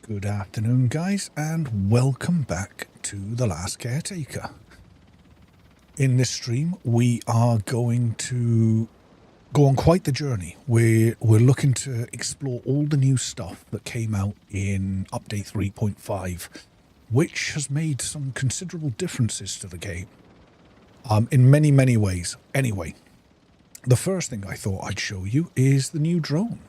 Good afternoon, guys, and welcome back to The Last Caretaker. In this stream, we are going to go on quite the journey. We're looking to explore all the new stuff that came out in Update 3.5, which has made some considerable differences to the game, in many, many ways. Anyway, the first thing I thought I'd show you is the new drone.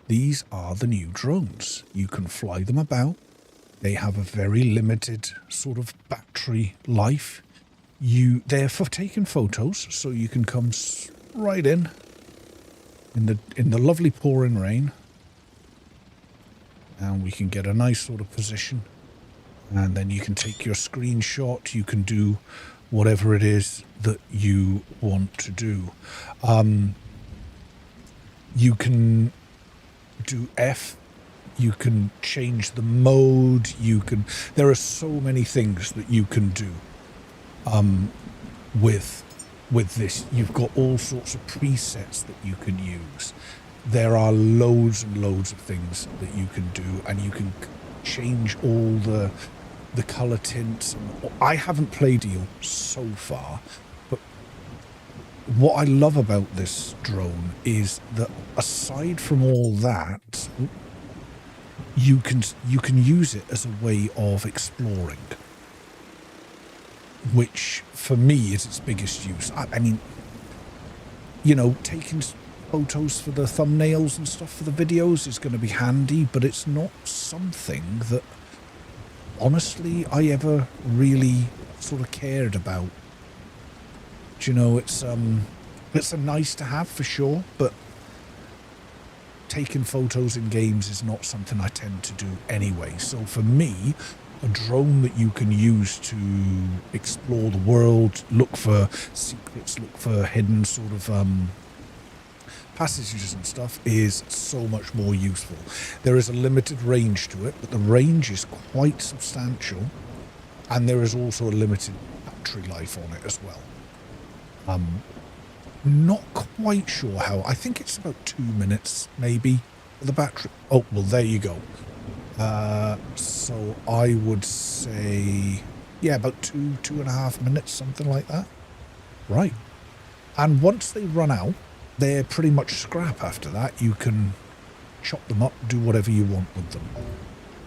These are the new drones. You can fly them about. They have a very limited sort of battery life. They're for taking photos, so you can come right in the lovely pouring rain, and we can get a nice sort of position, and then you can take your screenshot. You can do whatever it is that you want to do. You can do F, you can change the mode, there are so many things that you can do with this. You've got all sorts of presets that you can use. There are loads and loads of things that you can do, and you can change all the color tints. I haven't played Deal so far, but what I love about this drone is that aside from all that, you can use it as a way of exploring, which for me is its biggest use. I mean, you know, taking photos for the thumbnails and stuff for the videos is going to be handy, but it's not something that honestly I ever really sort of cared about. You know, it's a nice to have for sure, but taking photos in games is not something I tend to do anyway. So for me, a drone that you can use to explore the world, look for secrets, look for hidden sort of passages and stuff is so much more useful. There is a limited range to it, but the range is quite substantial, and there is also a limited battery life on it as well. Not quite sure how. I think it's about 2 minutes, maybe, for the battery. Oh, well, there you go. So I would say, yeah, about 2.5 minutes, something like that. Right. And once they run out, they're pretty much scrap after that. You can chop them up, do whatever you want with them.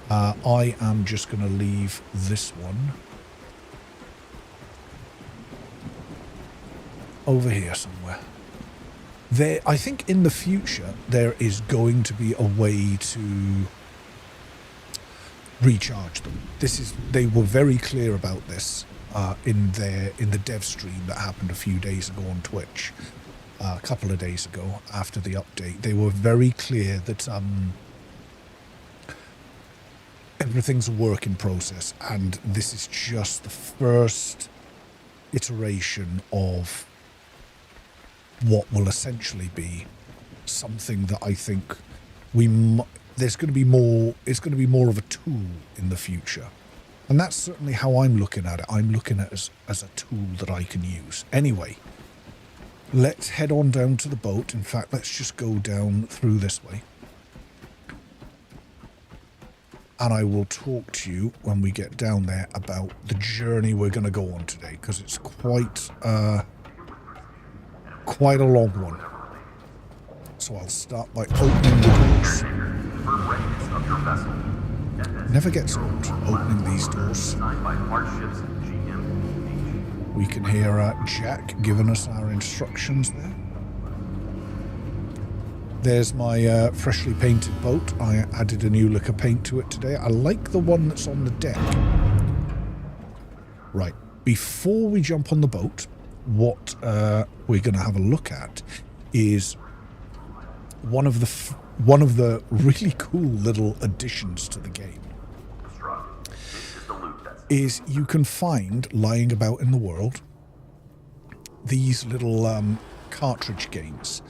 I am just going to leave this one over here somewhere. I think in the future there is going to be a way to recharge them. They were very clear about this in the dev stream that happened a few days ago on Twitch, a couple of days ago after the update. They were very clear that everything's a work in process, and this is just the first iteration of what will essentially be something that I think there's going to be more. It's going to be more of a tool in the future, and that's certainly how I'm looking at it. I'm looking at it as a tool that I can use. Anyway, let's head on down to the boat. In fact, let's just go down through this way, and I will talk to you when we get down there about the journey we're going to go on today, because it's quite a long one. So I'll start by opening the doors. Never gets old opening these doors. We can hear Jack giving us our instructions there. There's my freshly painted boat. I added a new lick of paint to it today. I like the one that's on the deck. Right, before we jump on the boat, what we're going to have a look at is one of the really cool little additions to the game. Is you can find lying about in the world these little cartridge games,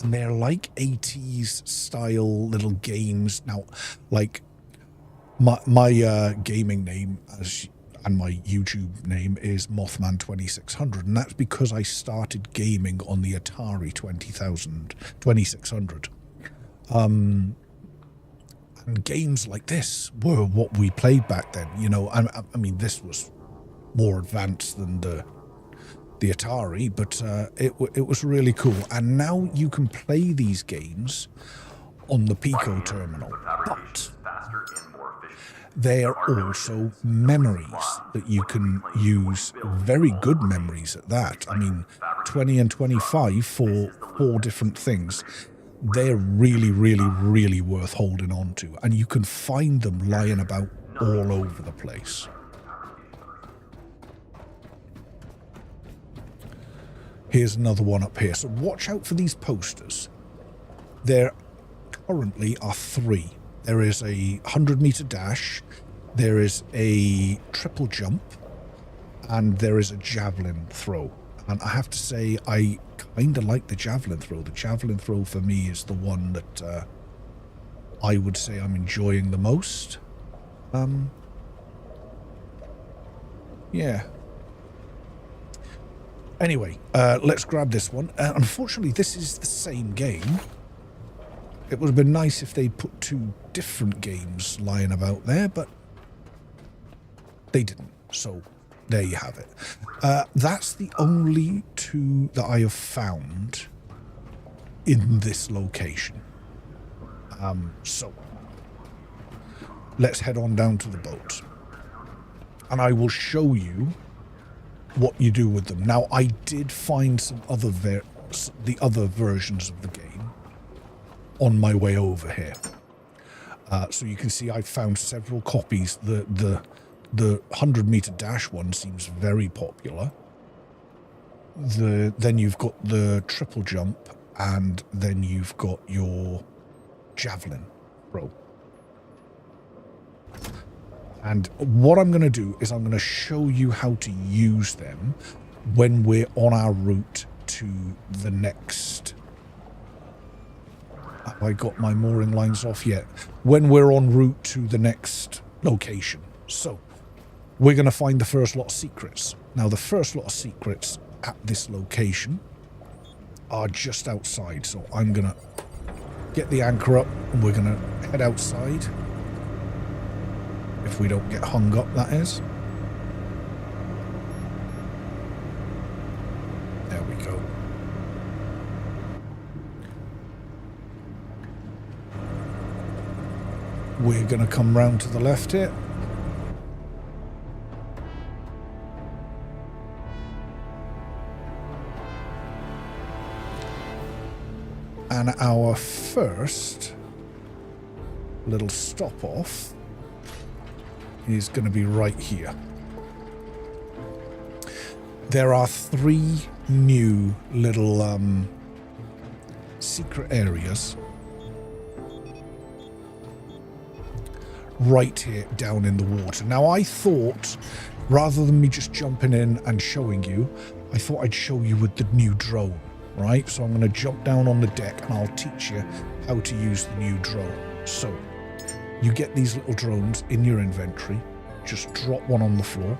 and they're like 80s style little games. Now, like my gaming name and my YouTube name is Mothman 2600, and that's because I started gaming on the Atari 2600. And games like this were what we played back then. You know, I mean, this was more advanced than the Atari, but it was really cool. And now you can play these games on the Pico terminal, but they are also memories that you can use, very good memories at that. I mean, 20 and 25 for 4 different things. They're really, really, really worth holding on to. And you can find them lying about all over the place. Here's another one up here. So watch out for these posters. There currently are 3. There is a 100-meter dash, there is a triple jump, and there is a javelin throw. And I have to say, I kind of like the javelin throw. The javelin throw for me is the one that I would say I'm enjoying the most. Yeah. Anyway, let's grab this one. Unfortunately, this is the same game. It would have been nice if they put 2 different games lying about there, but they didn't. So there you have it. That's the only 2 that I have found in this location. So let's head on down to the boat. And I will show you what you do with them. Now, I did find some other the other versions of the game on my way over here. So you can see I found several copies. The 100-meter dash one seems very popular. Then you've got the triple jump, and then you've got your javelin throw. And what I'm going to do is I'm going to show you how to use them when we're on our route to the next... Have I got my mooring lines off yet? When we're en route to the next location. So, we're going to find the first lot of secrets. Now, the first lot of secrets at this location are just outside. So, I'm going to get the anchor up and we're going to head outside. If we don't get hung up, that is. There we go. We're going to come round to the left here. And our first little stop off is going to be right here. There are 3 new little secret areas right here down in the water. Now, I thought, rather than me just jumping in and showing you, I thought I'd show you with the new drone, right? So I'm going to jump down on the deck and I'll teach you how to use the new drone. So you get these little drones in your inventory, just drop one on the floor.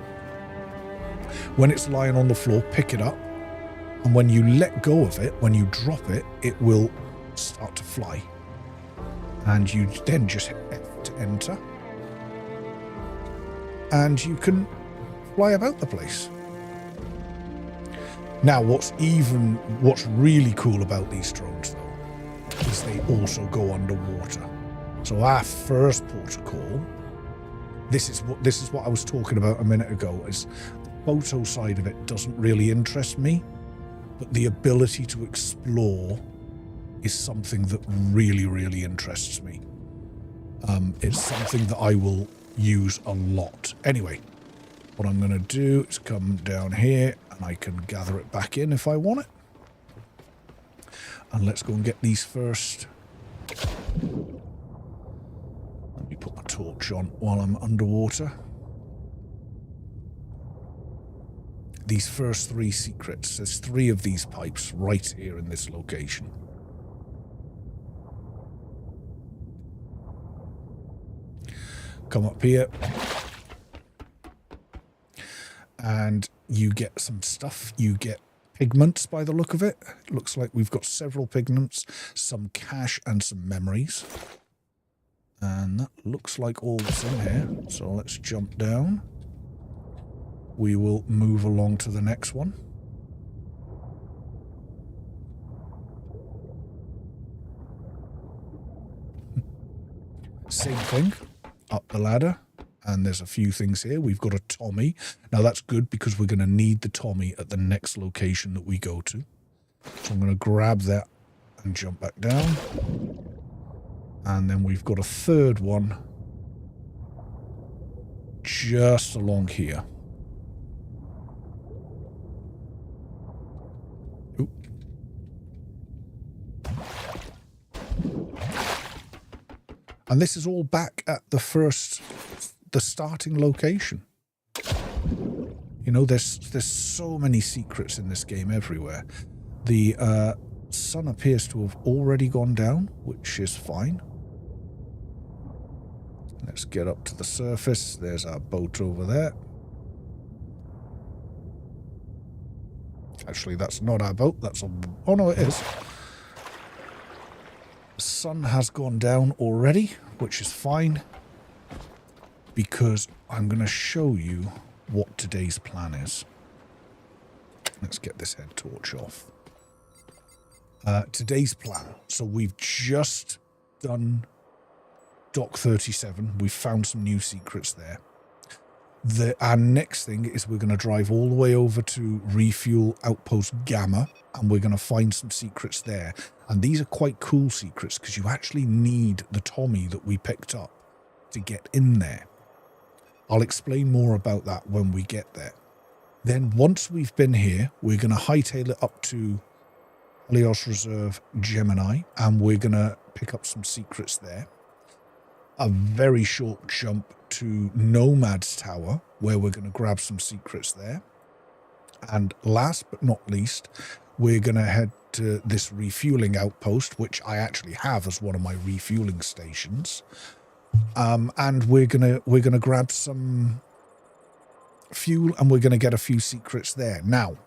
When it's lying on the floor, pick it up, and when you let go of it, when you drop it, it will start to fly. And you then just hit F to enter, and you can fly about the place. Now, what's really cool about these drones, though, is they also go underwater. So our first port of call, this is what I was talking about a minute ago, is the photo side of it doesn't really interest me, but the ability to explore is something that really, really interests me. It's something that I will use a lot. Anyway, what I'm going to do is come down here and I can gather it back in if I want it. And let's go and get these first. Let me put my torch on while I'm underwater. These first 3 secrets. There's 3 of these pipes right here in this location. Come up here. And you get some stuff. You get pigments by the look of it. It looks like we've got several pigments, some cash and some memories. And that looks like all that's in here. So let's jump down. We will move along to the next one. Same thing, up the ladder. And there's a few things here. We've got a Tommy. Now that's good because we're going to need the Tommy at the next location that we go to. So I'm going to grab that and jump back down. And then we've got a third one just along here. Oop. And this is all back at the starting location. You know, there's so many secrets in this game everywhere. The sun appears to have already gone down, which is fine. Let's get up to the surface. There's our boat over there. Actually, that's not our boat. That's a... Oh, no, it is. The sun has gone down already, which is fine, because I'm going to show you what today's plan is. Let's get this head torch off. Today's plan. So we've just done Dock 37. We've found some new secrets there. Our next thing is we're going to drive all the way over to Refuel Outpost Gamma, and we're going to find some secrets there. And these are quite cool secrets because you actually need the Tommy that we picked up to get in there. I'll explain more about that when we get there. Then once we've been here, we're going to hightail it up to Helios Reserve Gemini, and we're going to pick up some secrets there. A very short jump to Nomad's Tower, where we're going to grab some secrets there. And last but not least, we're going to head to this refueling outpost, which I actually have as one of my refueling stations. And we're gonna grab some fuel, and we're gonna get a few secrets there. Now,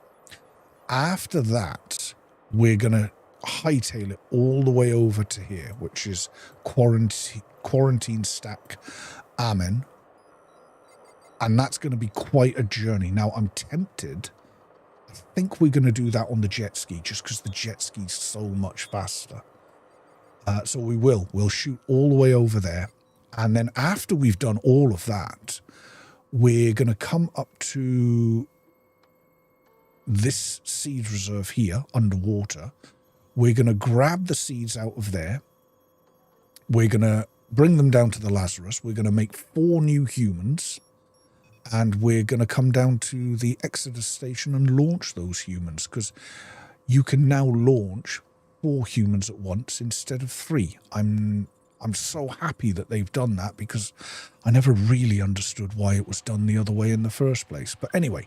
after that, we're gonna hightail it all the way over to here, which is quarantine stack Amen, and that's going to be quite a journey. Now, I'm tempted. I think we're going to do that on the jet ski, just because the jet ski is so much faster. So we'll shoot all the way over there. And then after we've done all of that, we're going to come up to this seed reserve here, underwater. We're going to grab the seeds out of there. We're going to bring them down to the Lazarus. We're going to make 4 new humans. And we're going to come down to the Exodus station and launch those humans, because you can now launch 4 humans at once instead of 3. I'm so happy that they've done that, because I never really understood why it was done the other way in the first place. But anyway,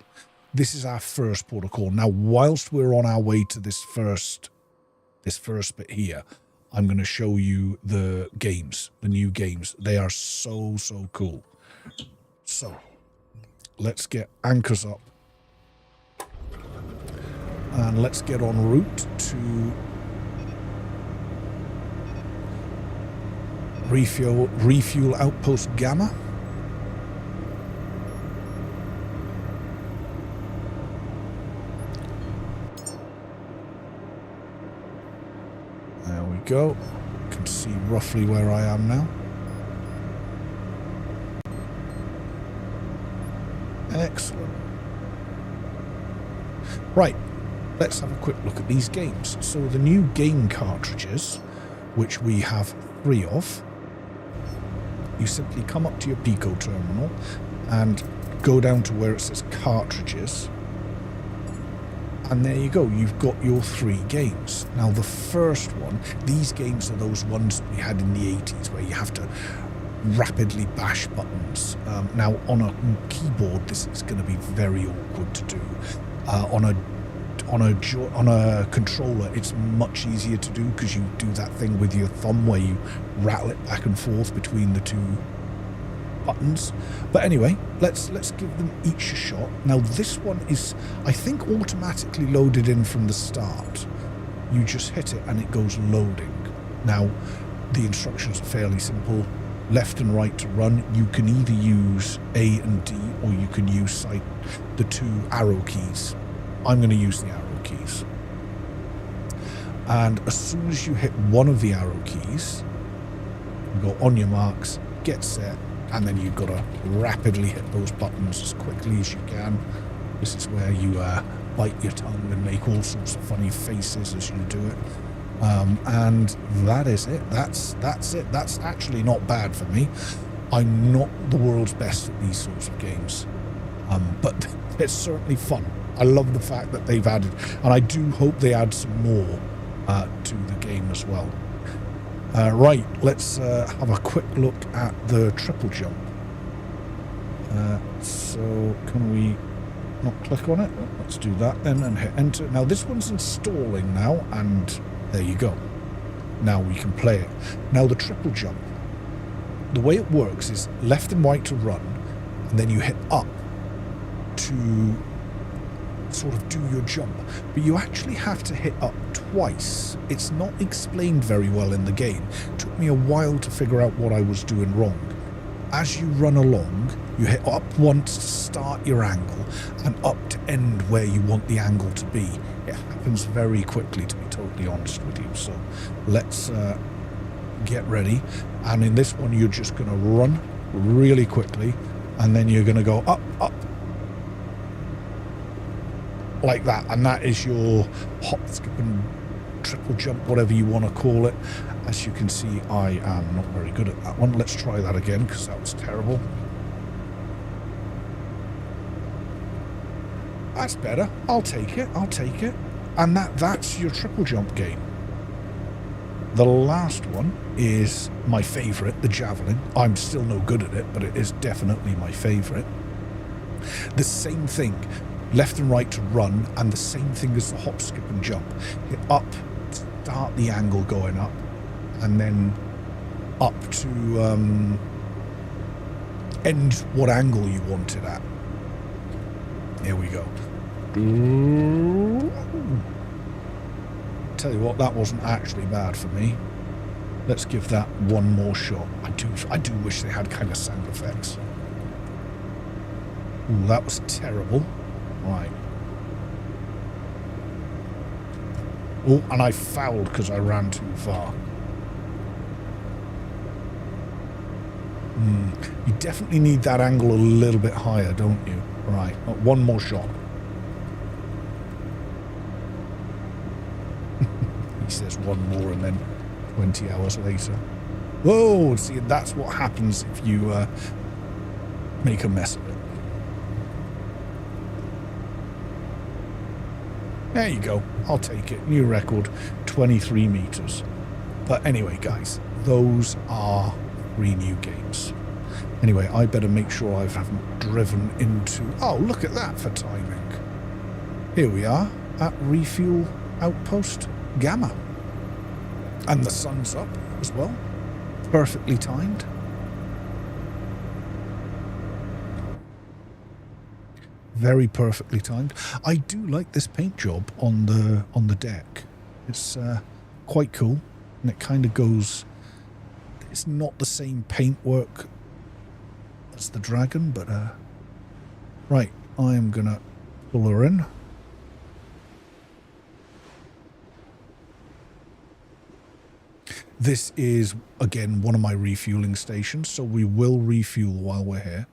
this is our first port of call. Now, whilst we're on our way to this first bit here, I'm going to show you the games, the new games. They are so cool. So let's get anchors up and let's get en route to Refuel Outpost Gamma. There we go. You can see roughly where I am now. Excellent. Right, let's have a quick look at these games. So the new game cartridges, which we have 3 of, you simply come up to your Pico terminal and go down to where it says cartridges. And there you go, you've got your 3 games. Now the first one, these games are those ones that we had in the 80s where you have to rapidly bash buttons. Now on a keyboard this is going to be very awkward to do. On a controller it's much easier to do, because you do that thing with your thumb where you rattle it back and forth between the 2 buttons. But anyway, let's give them each a shot. Now this one is, I think, automatically loaded in from the start. You just hit it and it goes loading. Now the instructions are fairly simple. left and right to run, you can either use A and D, or you can use the two arrow keys. I'm going to use the arrow keys. And as soon as you hit one of the arrow keys, you go on your marks, get set, and then you've got to rapidly hit those buttons as quickly as you can. This is where you bite your tongue and make all sorts of funny faces as you do it. And that is it. That's it. That's actually not bad for me. I'm not the world's best at these sorts of games. But it's certainly fun. I love the fact that they've added, and I do hope they add some more to the game as well. Right, let's have a quick look at the triple jump. So can we not click on it? Let's do that then and hit enter. Now this one's installing now, and there you go. Now we can play it. Now the triple jump, the way it works is left and right to run, and then you hit up to sort of do your jump. But you actually have to hit up twice. It's not explained very well in the game. It took me a while to figure out what I was doing wrong. As you run along, you hit up once to start your angle and up to end where you want the angle to be. It happens very quickly, to be totally honest with you. So let's get ready. And in this one, you're just going to run really quickly, and then you're going to go up, up, like that. And that is your hop, skip, and triple jump, whatever you want to call it. As you can see, I am not very good at that one. Let's try that again, because that was terrible. That's better. I'll take it. I'll take it. And that's your triple jump game. The last one is my favourite, the javelin. I'm still no good at it, but it is definitely my favourite. The same thing, left and right to run, and the same thing as the hop, skip, and jump. Hit up, start the angle going up, and then up to end what angle you want it at. Here we go. Tell you what, that wasn't actually bad for me. Let's give that one more shot. I do wish they had kind of sound effects. Ooh, that was terrible. Right. Oh, and I fouled because I ran too far. You definitely need that angle a little bit higher, don't you? Right, one more shot. He says one more, and then 20 hours later. Whoa, see, that's what happens if you make a mess of it. There you go. I'll take it. New record, 23 meters. But anyway, guys, those are 3 new games. Anyway, I better make sure I haven't driven into... Oh, look at that for timing. Here we are at Refuel Outpost Gamma. And the sun's up as well. Perfectly timed. Very perfectly timed. I do like this paint job on the deck. It's quite cool, and it kind of goes... It's not the same paintwork as the dragon, but right, I am gonna pull her in. This is again one of my refueling stations, so we will refuel while we're here.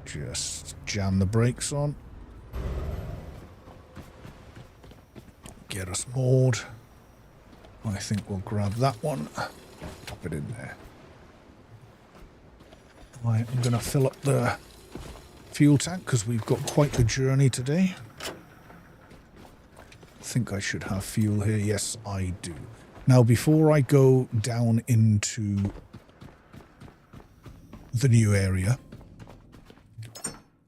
Just jam the brakes on. Get us moored. I think we'll grab that one. Pop it in there. Right, I'm going to fill up the fuel tank because we've got quite the journey today. I think I should have fuel here. Yes, I do. Now, before I go down into the new area,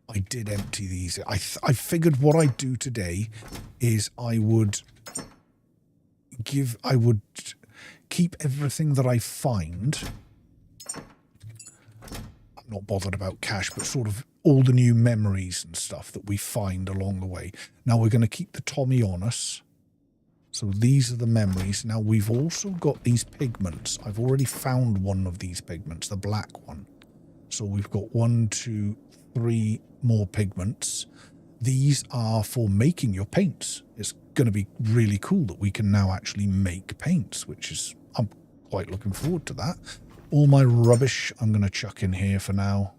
I did empty these. I figured what I'd do today is I would keep everything that I find. I'm not bothered about cash, but sort of all the new memories and stuff that we find along the way. Now we're going to keep the Tommy on us. So these are the memories. Now we've also got these pigments. I've already found one of these pigments, the black one. So we've got 1, 2, 3 more pigments. These are for making your paints. It's going to be really cool that we can now actually make paints, which is, I'm quite looking forward to that. All my rubbish I'm going to chuck in here for now.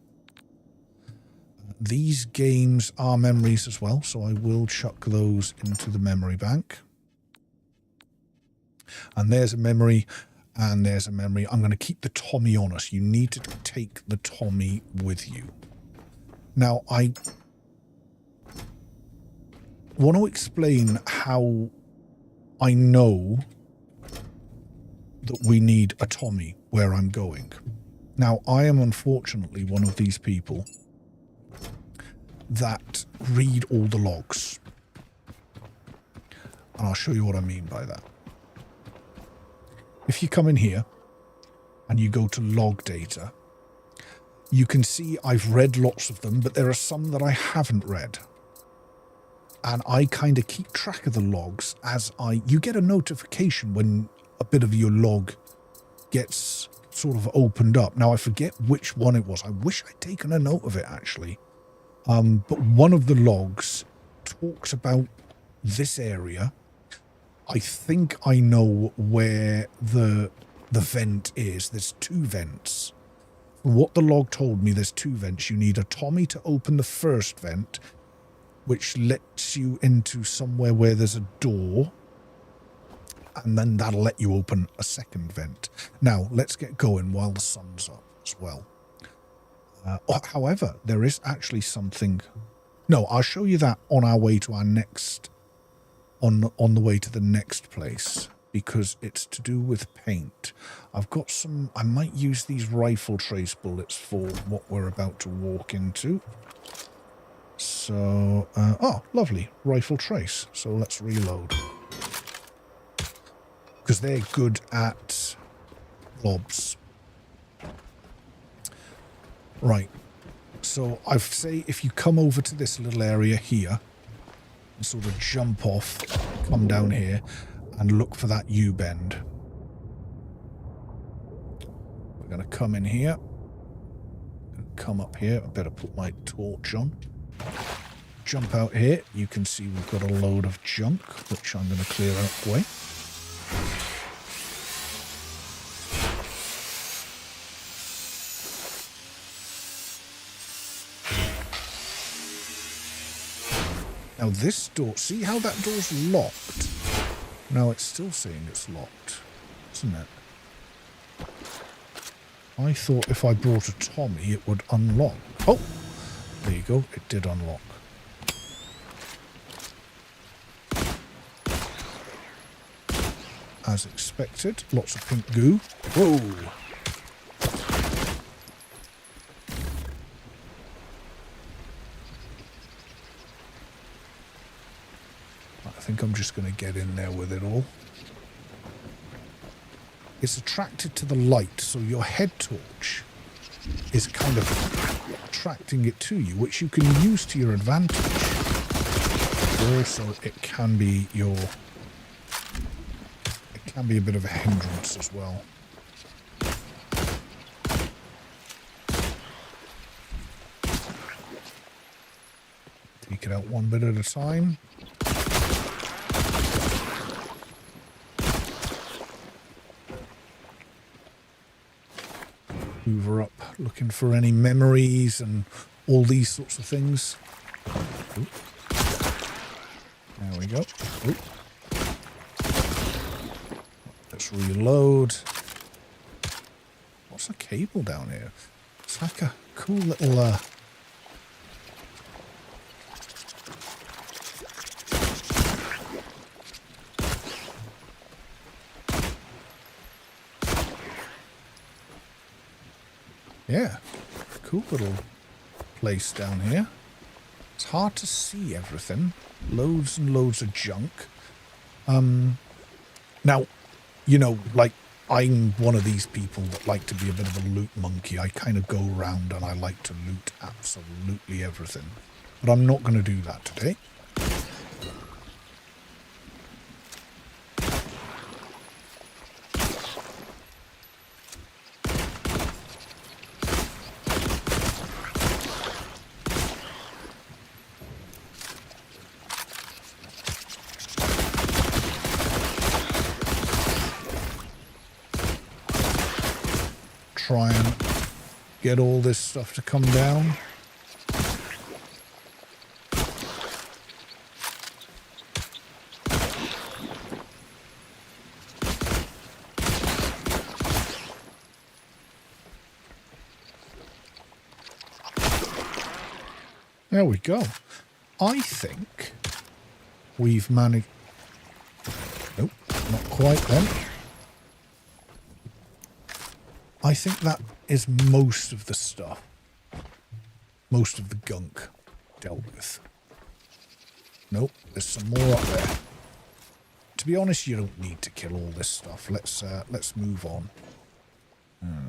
These games are memories as well, so I will chuck those into the memory bank. And there's a memory, and there's a memory. I'm going to keep the Tommy on us. You need to take the Tommy with you. Now, I want to explain how I know that we need a Tommy where I'm going. Now, I am unfortunately one of these people that read all the logs. And I'll show you what I mean by that. If you come in here and you go to log data, you can see I've read lots of them, but there are some that I haven't read. And I kind of keep track of the logs as you get a notification when a bit of your log gets sort of opened up. Now, I forget which one it was. I wish I'd taken a note of it, actually. But one of the logs talks about this area. I think I know where the vent is. There's 2 vents. From what the log told me, there's 2 vents. You need a Tommy to open the first vent, which lets you into somewhere where there's a door. And then that'll let you open a second vent. Now, let's get going while the sun's up as well. However, there is actually something... No, I'll show you that on our way to our next... On the way to the next place, because it's to do with paint. I've got some... I might use these rifle trace bullets for what we're about to walk into. So... oh, lovely. Rifle trace. So let's reload. Because they're good at blobs. Right. So I'd say if you come over to this little area here, and sort of jump off, come down here, and look for that U-bend. We're going to come in here. Come up here. I better put my torch on. Jump out here. You can see we've got a load of junk, which I'm going to clear out the way. Now this door, see how that door's locked? No, it's still saying it's locked, isn't it? I thought if I brought a Tommy, it would unlock. Oh, there you go, it did unlock. As expected, lots of pink goo. Whoa! I think I'm just going to get in there with it all. It's attracted to the light, so your head torch is kind of attracting it to you, which you can use to your advantage. Also, it can be a bit of a hindrance as well. Take it out one bit at a time. Hoover up, looking for any memories and all these sorts of things. Ooh. There we go. Ooh. Let's reload. What's a cable down here? It's like a cool little... Yeah, cool little place down here. It's hard to see everything. Loads and loads of junk. Now, you know, like, I'm one of these people that like to be a bit of a loot monkey. I kind of go around and I like to loot absolutely everything. But I'm not going to do that today. try and get all this stuff to come down. There we go. I think we've managed... Nope, not quite then. I think that is most of the stuff. Most of the gunk dealt with. Nope, there's some more up there. To be honest, you don't need to kill all this stuff. Let's move on.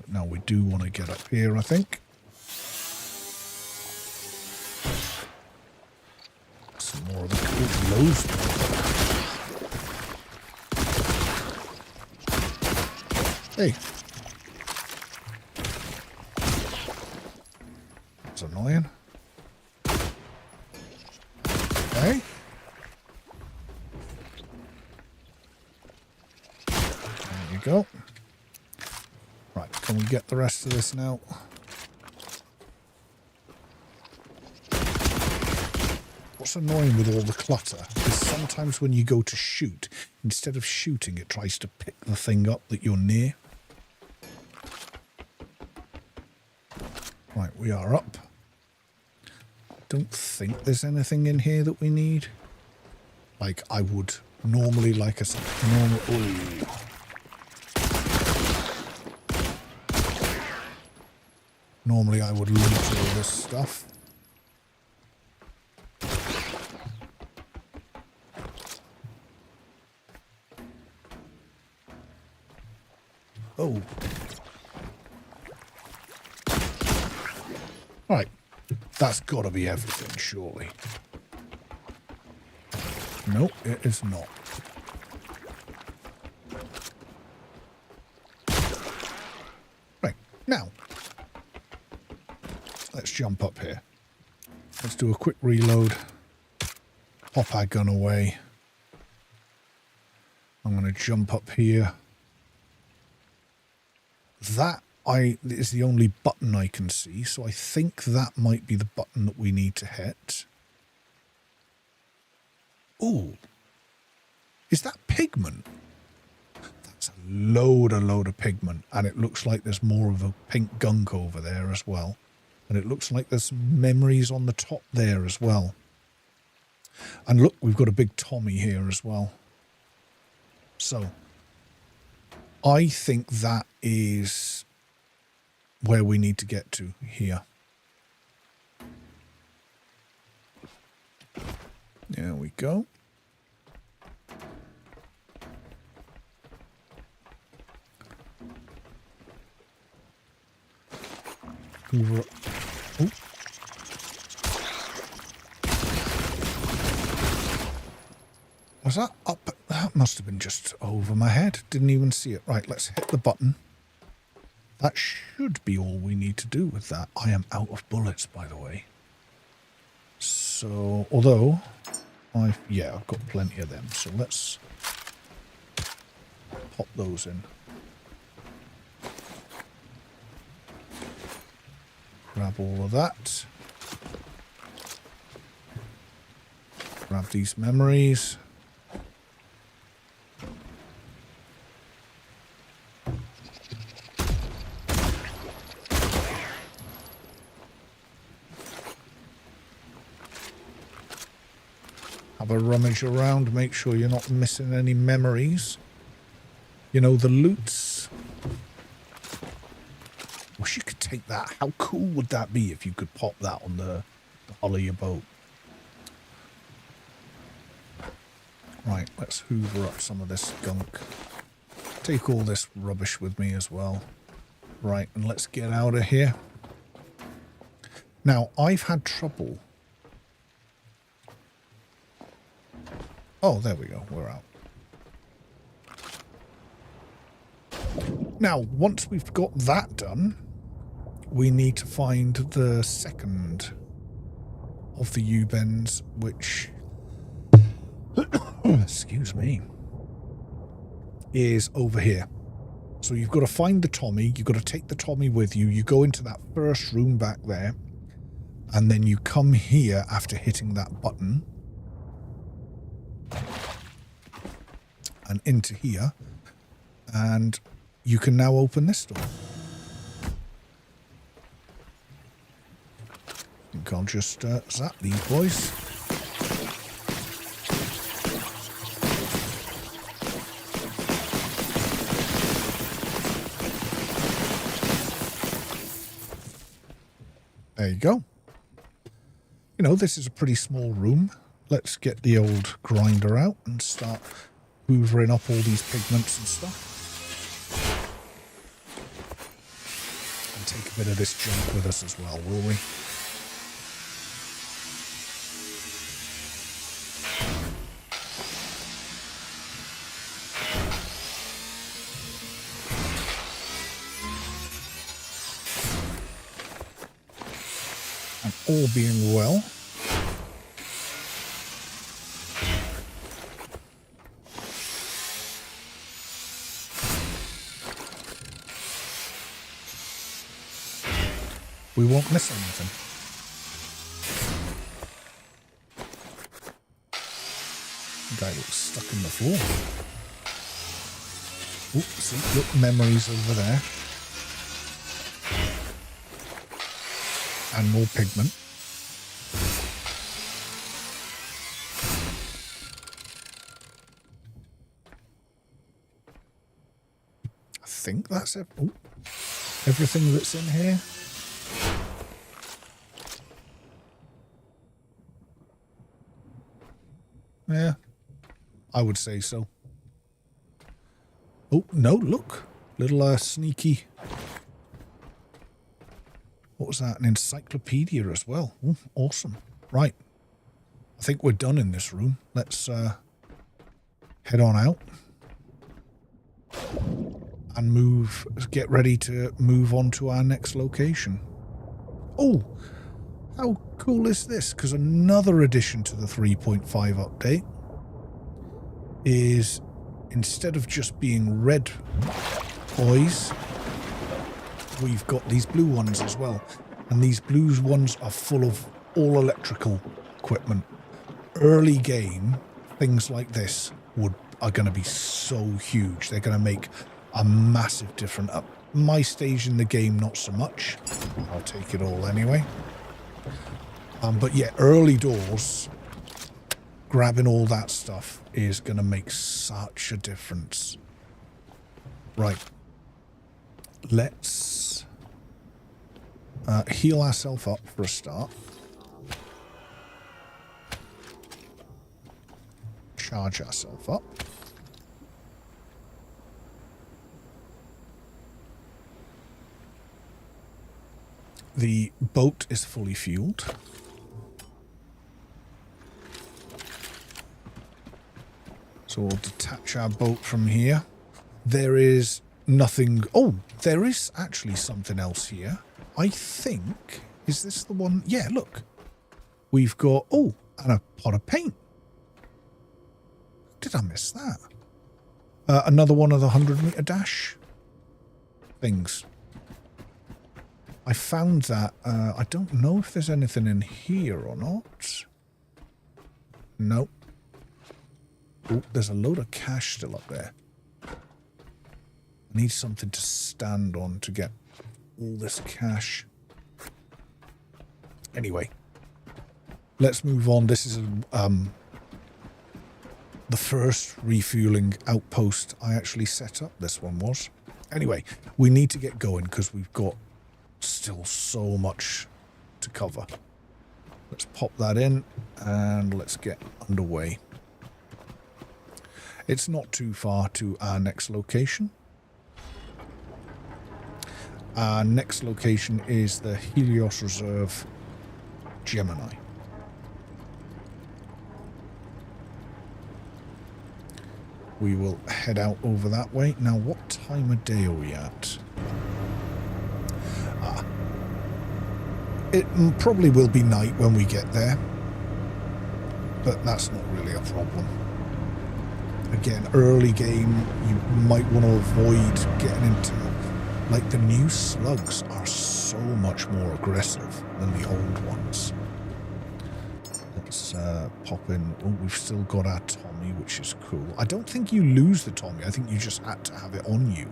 Now we do want to get up here, I think. Some more of the cool loads. Hey. That's annoying. Okay. There you go. Right, can we get the rest of this now? What's annoying with all the clutter is sometimes when you go to shoot, instead of shooting, it tries to pick the thing up that you're near. Right, we are up. Don't think there's anything in here that we need. Like I would normally, like a normal... Ooh. Normally I would loot all this stuff. Oh. Right. That's got to be everything, surely. Nope, it is not. Right, now. Let's jump up here. Let's do a quick reload. Pop our gun away. I'm going to jump up here. That is the only button I can see, so I think that might be the button that we need to hit. Ooh. Is that pigment? That's a load of pigment, and it looks like there's more of a pink gunk over there as well. And it looks like there's some memories on the top there as well. And look, we've got a big Tommy here as well. So, I think that is where we need to get to here. There we go. Hoover up. Oh. Was that up? That must have been just over my head. Didn't even see it. Right, let's hit the button. That should be all we need to do with that. I am out of bullets, by the way. So, although, I've got plenty of them. So let's pop those in. Grab all of that. Grab these memories. Have a rummage around, make sure you're not missing any memories. You know, the loots. Wish you could take that. How cool would that be if you could pop that on the hull of your boat? Right, let's hoover up some of this gunk. Take all this rubbish with me as well. Right, and let's get out of here. Now, I've had trouble. Oh, there we go. We're out. Now, once we've got that done, we need to find the second of the U-bends, which, excuse me, is over here. So you've got to find the Tommy. You've got to take the Tommy with you. You go into that first room back there. And then you come here after hitting that button. And into here. And you can now open this door. I think I'll just zap these boys. There you go. You know, this is a pretty small room. Let's get the old grinder out and start hoovering up all these pigments and stuff. And take a bit of this junk with us as well, will we? And all being well, we won't miss anything. The guy looks stuck in the floor. Oops, see, look, memories over there. And more pigment. I think that's it. Ooh, everything that's in here. Yeah, I would say so. Oh, no, look. Little sneaky... What was that? An encyclopedia as well. Ooh, awesome. Right. I think we're done in this room. Let's head on out. And get ready to move on to our next location. Oh, how cool is this? Because another addition to the 3.5 update is, instead of just being red boys, we've got these blue ones as well. And these blue ones are full of all electrical equipment. Early game, things like this are going to be so huge. They're going to make a massive difference. At my stage in the game, not so much. I'll take it all anyway. But yeah, early doors, grabbing all that stuff is going to make such a difference. Right. Let's heal ourselves up for a start. Charge ourselves up. The boat is fully fueled. So we'll detach our boat from here. There is nothing... Oh, there is actually something else here. I think... Is this the one? Yeah, look. We've got... Oh, and a pot of paint. Did I miss that? Another one of the 100-meter dash things. I found that. I don't know if there's anything in here or not. Nope. Oh, there's a load of cash still up there. I need something to stand on to get all this cash. Anyway, let's move on. This is the first refueling outpost I actually set up. This one was. Anyway, we need to get going because we've got still so much to cover. Let's pop that in and let's get underway. It's not too far to our next location. Our next location is the Helios Reserve, Gemini. We will head out over that way. Now, what time of day are we at? It probably will be night when we get there, but that's not really a problem. Again, early game, you might want to avoid getting into, like, the new slugs are so much more aggressive than the old ones. Let's pop in. Oh, we've still got our Tommy, which is cool. I don't think you lose the Tommy. I think you just had to have it on you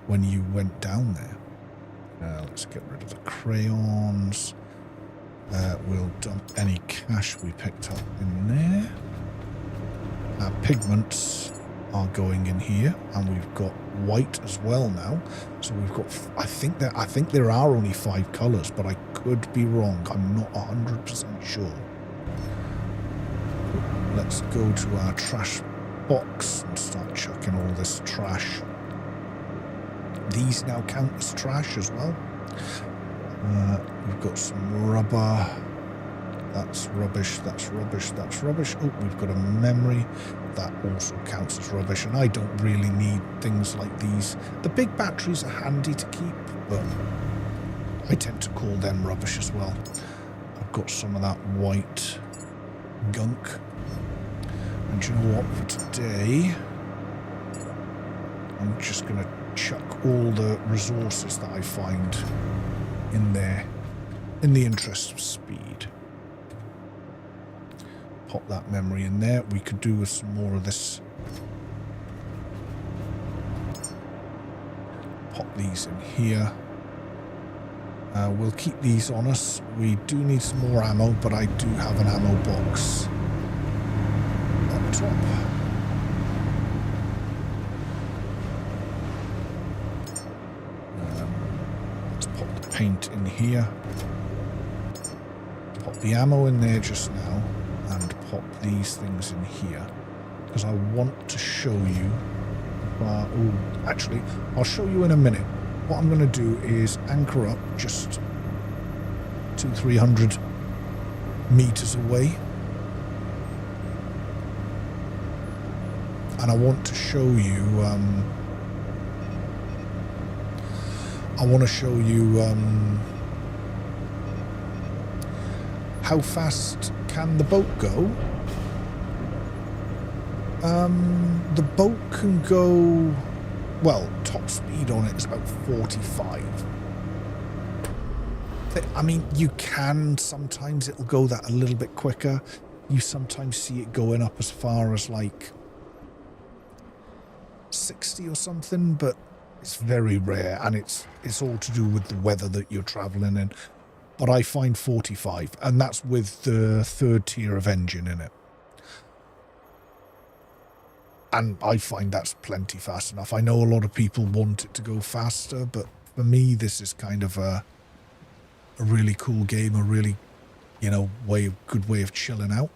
when you went down there. Let's get rid of the crayons. We'll dump any cash we picked up in there. Our pigments are going in here, and we've got white as well now. So we've got, I think there are only 5 colours, but I could be wrong. I'm not 100% sure. Let's go to our trash box and start chucking all this trash. These now count as trash as well. We've got some rubber. That's rubbish, that's rubbish, that's rubbish. Oh, we've got a memory. That also counts as rubbish, and I don't really need things like these. The big batteries are handy to keep, but I tend to call them rubbish as well. I've got some of that white gunk. And do you know what? For today, I'm just going to chuck all the resources that I find in there in the interest of speed. Pop that memory in there. We could do with some more of this. Pop these in here. We'll keep these on us. We do need some more ammo, but I do have an ammo box up top. Let's pop the paint in here. Pop the ammo in there just now. And pop these things in here, because I want to show you. Actually, I'll show you in a minute. What I'm going to do is anchor up just 200-300 meters away, and I want to show you. How fast can the boat go? The boat can go, well, top speed on it is about 45. I mean, you can, sometimes it'll go that a little bit quicker. You sometimes see it going up as far as like 60 or something, but it's very rare, and it's all to do with the weather that you're traveling in. But I find 45, and that's with the 3rd tier of engine in it. And I find that's plenty fast enough. I know a lot of people want it to go faster, but for me, this is kind of a really cool game, a really, good way of chilling out.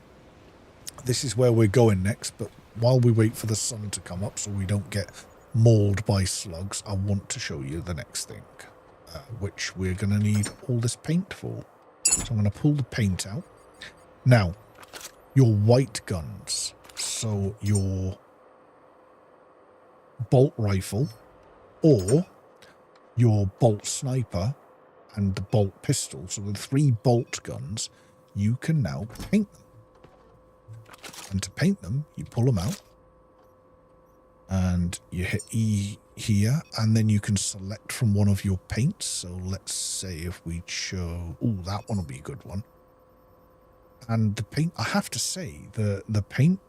This is where we're going next, but while we wait for the sun to come up so we don't get mauled by slugs, I want to show you the next thing. Which we're going to need all this paint for. So I'm going to pull the paint out. Now, your white guns, so your bolt rifle or your bolt sniper and the bolt pistol, so the 3 bolt guns, you can now paint them. And to paint them, you pull them out and you hit E here, and then you can select from one of your paints. So let's say if we show, that one will be a good one. And the paint, I have to say, the paint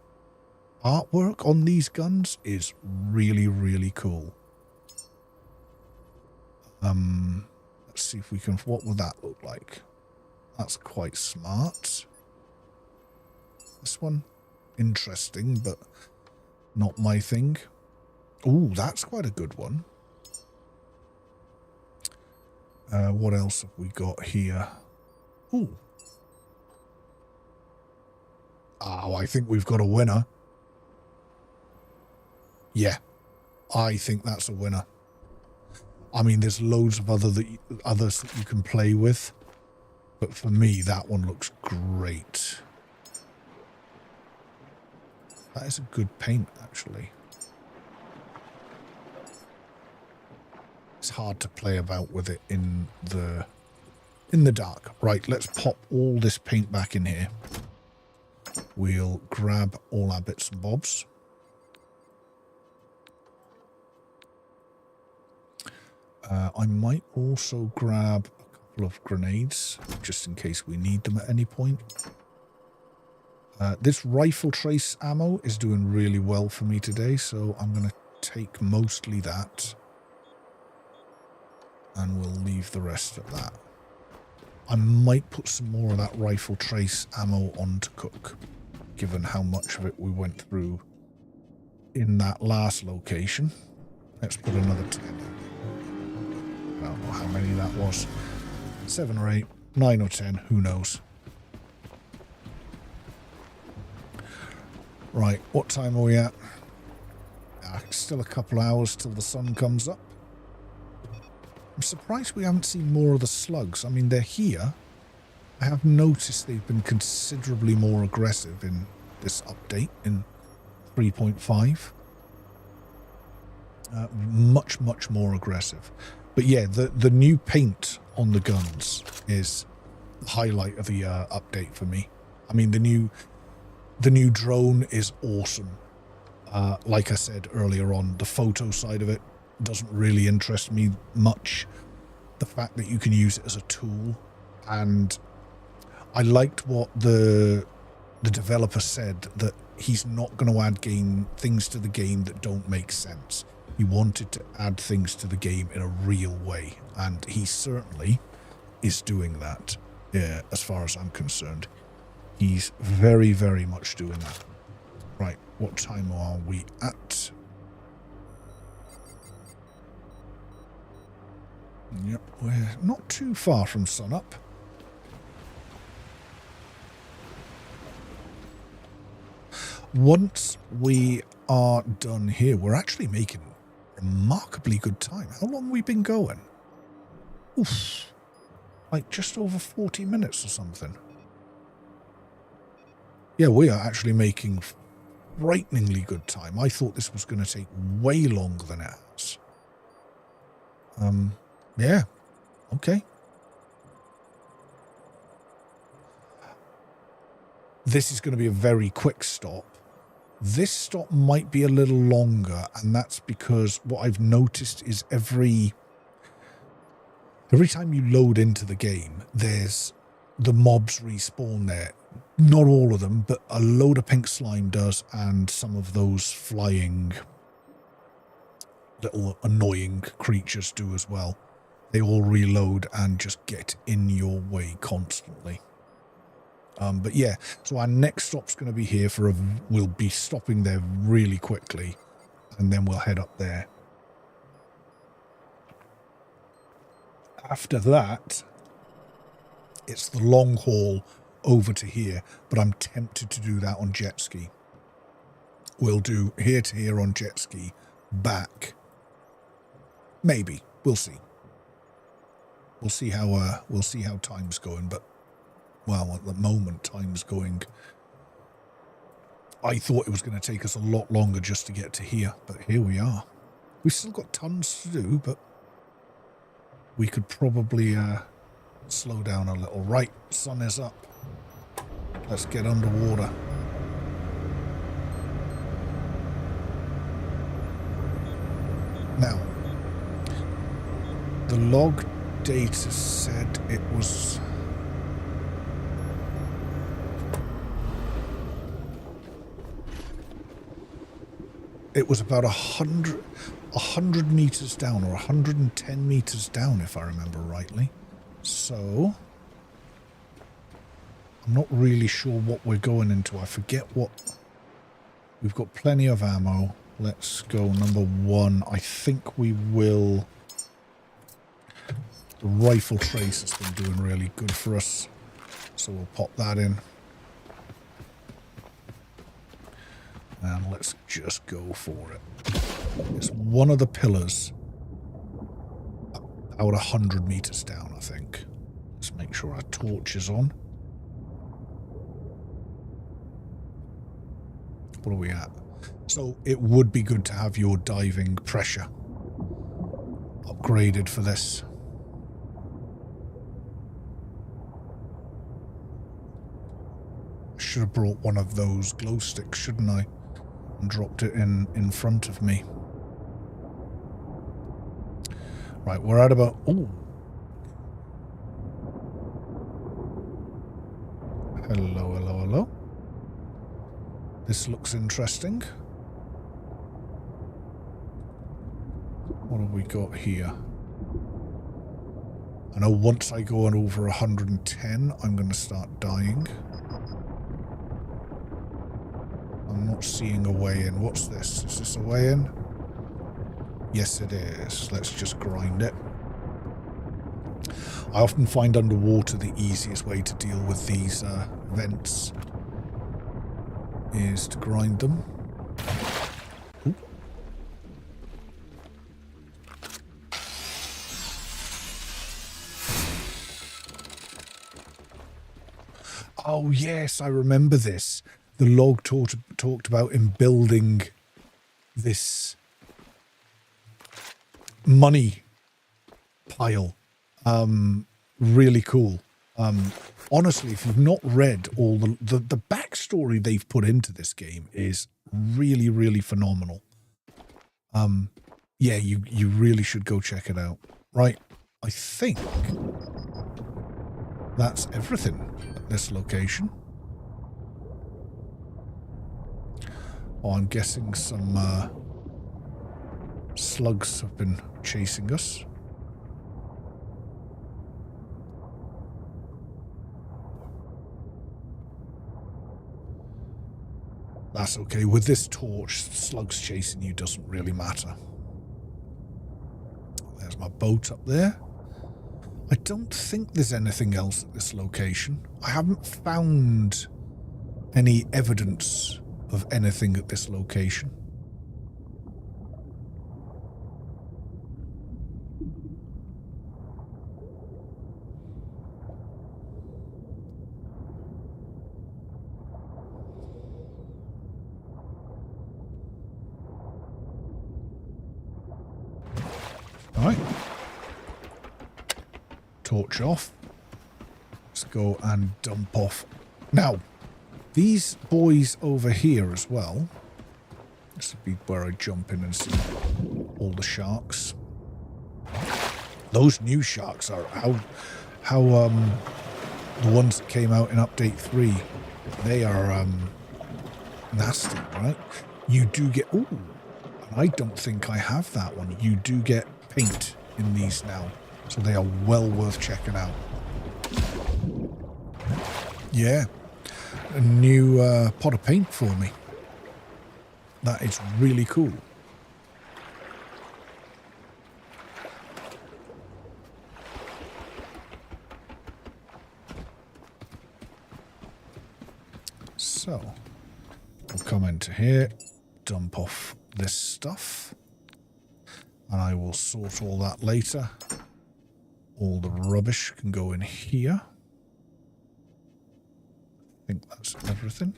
artwork on these guns is really, really cool. Let's see if we can, what will that look like? That's quite smart. This one, interesting, but not my thing. That's quite a good one. What else have we got here? I think we've got a winner. Yeah, I think that's a winner. I mean, there's loads of others that you can play with, but for me, that one looks great. That is a good paint, actually. It's hard to play about with it in the dark. Right, let's pop all this paint back in here. We'll grab all our bits and bobs. I might also grab a couple of grenades, just in case we need them at any point. This rifle trace ammo is doing really well for me today, so I'm going to take mostly that. And we'll leave the rest at that. I might put some more of that rifle trace ammo on to cook, given how much of it we went through in that last location. Let's put another 10 in. I don't know how many that was. 7 or 8, 9 or 10, who knows. Right, what time are we at? Still a couple of hours till the sun comes up. I'm surprised we haven't seen more of the slugs. I mean, they're here. I have noticed they've been considerably more aggressive in this update in 3.5. Much, much more aggressive. But yeah, the new paint on the guns is the highlight of the update for me. I mean, the new drone is awesome. Like I said earlier on, the photo side of it doesn't really interest me much. The fact that you can use it as a tool, and I liked what the developer said, that he's not going to add things to the game that don't make sense. He wanted to add things to the game in a real way, and he certainly is doing that. As far as I'm concerned, he's very, very much doing that. Right, what time are we at? Yep, we're not too far from sunup. Once we are done here, we're actually making remarkably good time. How long have we been going? Oof. Like just over 40 minutes or something. Yeah, we are actually making frighteningly good time. I thought this was going to take way longer than it has. Yeah, okay. This is going to be a very quick stop. This stop might be a little longer, and that's because what I've noticed is every time you load into the game, there's the mobs respawn there. Not all of them, but a load of pink slime does, and some of those flying little annoying creatures do as well. They all reload and just get in your way constantly. But yeah, so our next stop's going to be here we'll be stopping there really quickly, and then we'll head up there. After that, it's the long haul over to here, but I'm tempted to do that on jet ski. We'll do here to here on jet ski, back. Maybe. We'll see. We'll see how time's going, but well, at the moment time's going. I thought it was going to take us a lot longer just to get to here, but here we are. We've still got tons to do, but we could probably slow down a little. Right, sun is up. Let's get underwater. Now, the log data said it was about 100 meters down, or 110 meters down, if I remember rightly. So I'm not really sure what we're going into. I forget what. We've got plenty of ammo. Let's go number 1. I think we will. The rifle trace has been doing really good for us, so we'll pop that in. And let's just go for it. It's one of the pillars about 100 meters down, I think. Let's make sure our torch is on. What are we at? So it would be good to have your diving pressure upgraded for this. I should have brought one of those glow sticks, shouldn't I? And dropped it in front of me. Right, we're at about... Oh. Hello, hello, hello. This looks interesting. What have we got here? I know once I go on over 110, I'm going to start dying. I'm not seeing a way in. What's this? Is this a way in? Yes, it is. Let's just grind it. I often find underwater the easiest way to deal with these vents is to grind them. Ooh. Oh, yes, I remember this. The log talked about him building this money pile. Really cool. Honestly, if you've not read all the backstory they've put into this game is really, really phenomenal. Yeah, you really should go check it out. Right, I think that's everything at this location. Oh, I'm guessing some slugs have been chasing us. That's okay. With this torch, slugs chasing you doesn't really matter. There's my boat up there. I don't think there's anything else at this location. I haven't found any evidence of anything at this location. Right. Torch off. Let's go and dump off. Now, these boys over here as well. This would be where I jump in and see all the sharks. Those new sharks are how the ones that came out in update 3, they are nasty, right? You do get I don't think I have that one. You do get paint in these now, so they are well worth checking out. Yeah, a new pot of paint for me. That is really cool. So, we'll come into here, dump off this stuff, and I will sort all that later. All the rubbish can go in here. I think that's everything.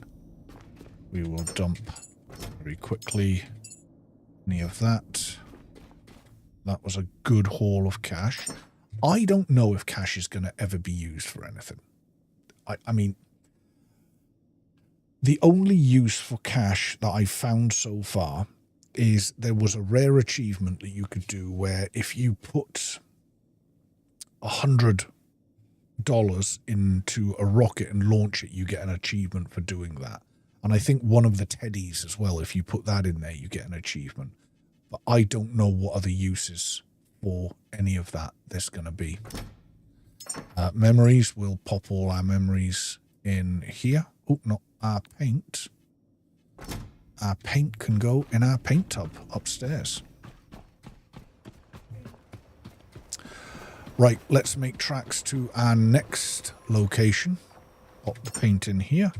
We will dump very quickly any of that. That was a good haul of cash. I don't know if cash is going to ever be used for anything. I mean, the only use for cash that I've found so far is there was a rare achievement that you could do where if you put $100 into a rocket and launch it, you get an achievement for doing that. And I think one of the teddies as well, if you put that in there, you get an achievement. But I don't know what other uses for any of that there's going to be. Memories, we'll pop all our memories in here. Oh, not our paint. Our paint can go in our paint tub upstairs. Right, let's make tracks to our next location. Pop the paint in here.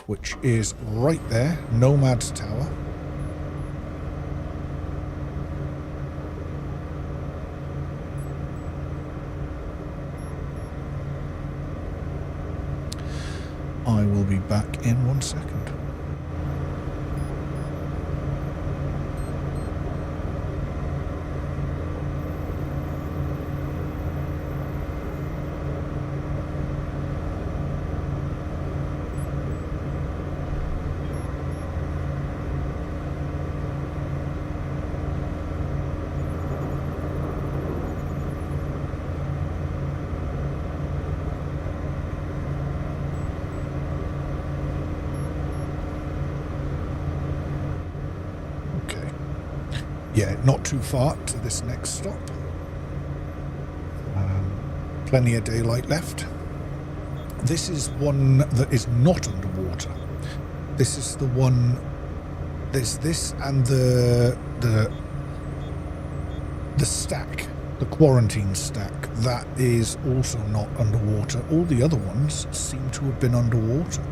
Which is right there, Nomad's Tower. I will be back in 1 second. not too far to this next stop. Plenty of daylight left. This is one that is not underwater. This is the one. There's this and the stack, the quarantine stack, that is also not underwater. All the other ones seem to have been underwater.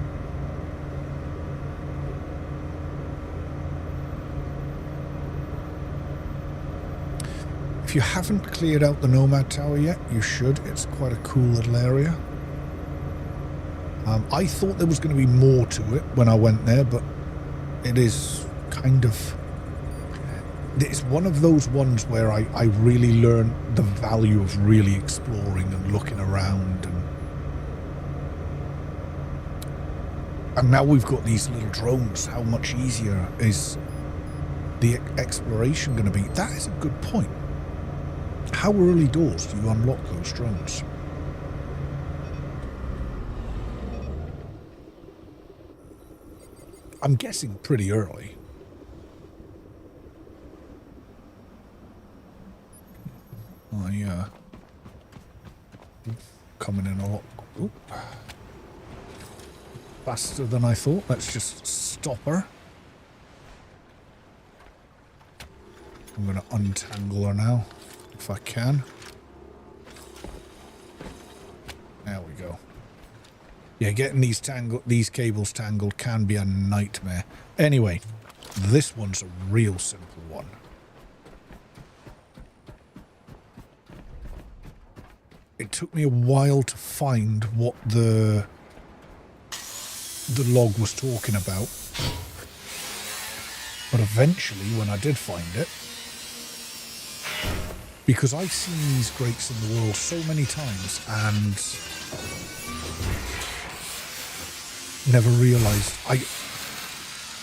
If you haven't cleared out the Nomad Tower yet, you should. It's quite a cool little area. I thought there was going to be more to it when I went there, but it is kind of... It's one of those ones where I really learned the value of really exploring and looking around. And now we've got these little drones. How much easier is the exploration going to be? That is a good point. How early doors do you unlock those drones? I'm guessing pretty early. Oh, yeah. Coming in a lot faster than I thought. Let's just stop her. I'm going to untangle her now, if I can. There we go. Yeah, getting these cables tangled can be a nightmare. Anyway, this one's a real simple one. It took me a while to find what the log was talking about. But eventually, when I did find it, because I've seen these grates in the world so many times and never realised.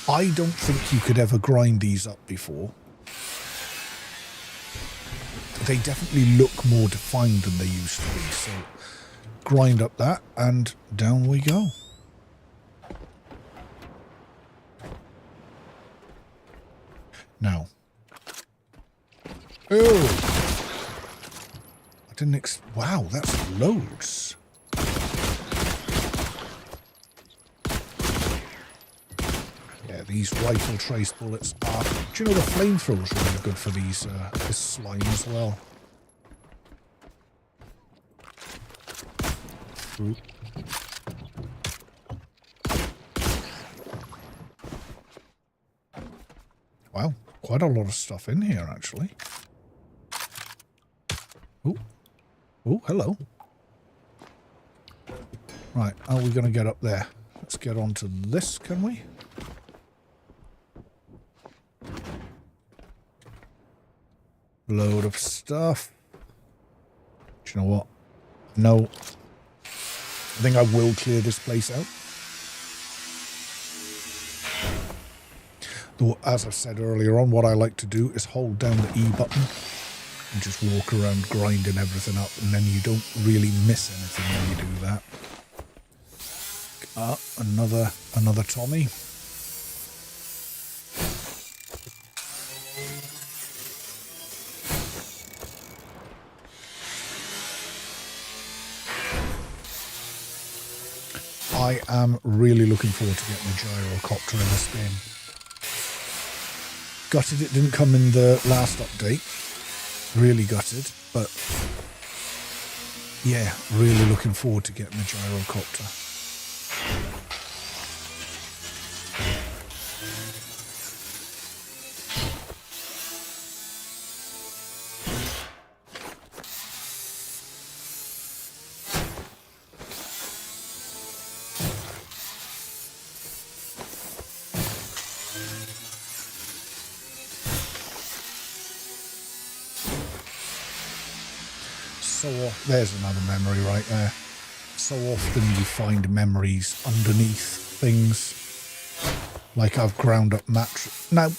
I don't think you could ever grind these up before. They definitely look more defined than they used to be. So grind up that and down we go. Now. Oh! I didn't wow, that's loads. Yeah, these rifle trace bullets are... Do you know the flamethrower's really good for these, this slime as well? Ooh. Wow, quite a lot of stuff in here, actually. Oh, oh, hello. Right, how are we going to get up there? Let's get onto this, can we? Load of stuff. Do you know what? No. I think I will clear this place out. Though, as I said earlier on, what I like to do is hold down the E button and just walk around grinding everything up, and then you don't really miss anything when you do that. Another Tommy. I am really looking forward to getting the gyrocopter in this game. Gutted it didn't come in the last update. Really gutted, but yeah, really looking forward to getting the gyrocopter. There's another memory right there. So often you find memories underneath things. Like I've ground up mattress. Now,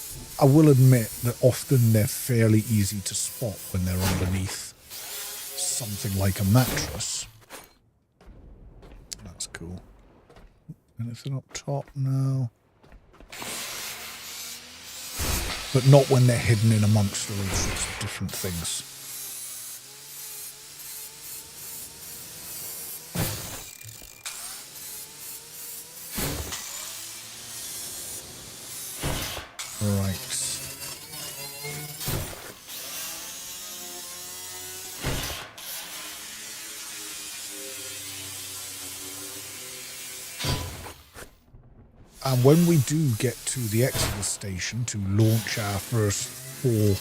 I will admit that often they're fairly easy to spot when they're underneath something like a mattress. That's cool. Anything up top? No. but not when they're hidden in amongst all sorts of different things. Right. And when we do get to the Exodus station to launch our first 4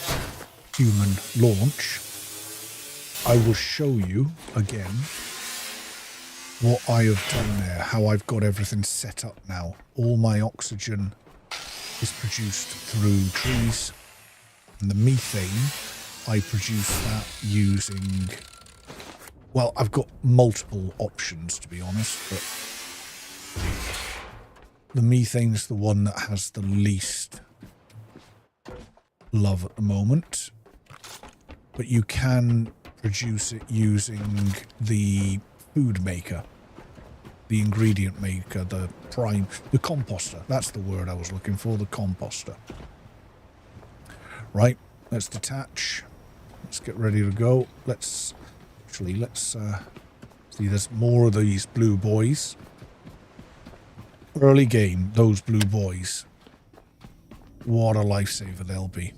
human launch, I will show you again what I have done there, how I've got everything set up now. All my oxygen is produced through trees, and the methane, I produce that using, well, I've got multiple options to be honest, but the methane is the one that has the least love at the moment, but you can produce it using the food maker, the ingredient maker, the composter. That's the word I was looking for, the composter. Right, let's detach. Let's get ready to go. Let's see, there's more of these blue boys. Early game, those blue boys. What a lifesaver they'll be.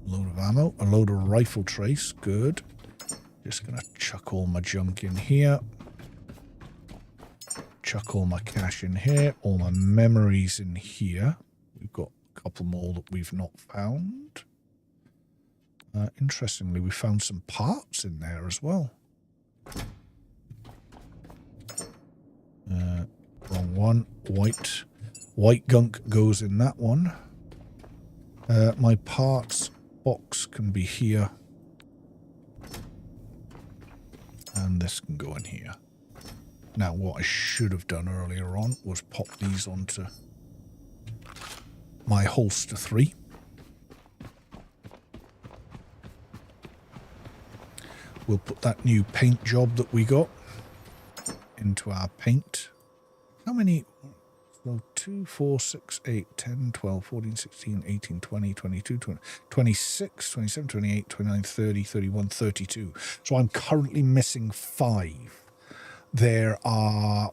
A load of ammo, a load of rifle trace, good. Just gonna chuck all my junk in here. Chuck all my cash in here, all my memories in here. We've got a couple more that we've not found. Interestingly, we found some parts in there as well. Wrong one. White gunk goes in that one. My parts box can be here. And this can go in here. Now, what I should have done earlier on was pop these onto my holster 3. We'll put that new paint job that we got into our paint. How many? So 2, 4, 6, 8, 10, 12, 14, 16, 18, 20, 22, 26, 27, 28, 29, 30, 31, 32. So I'm currently missing 5. There are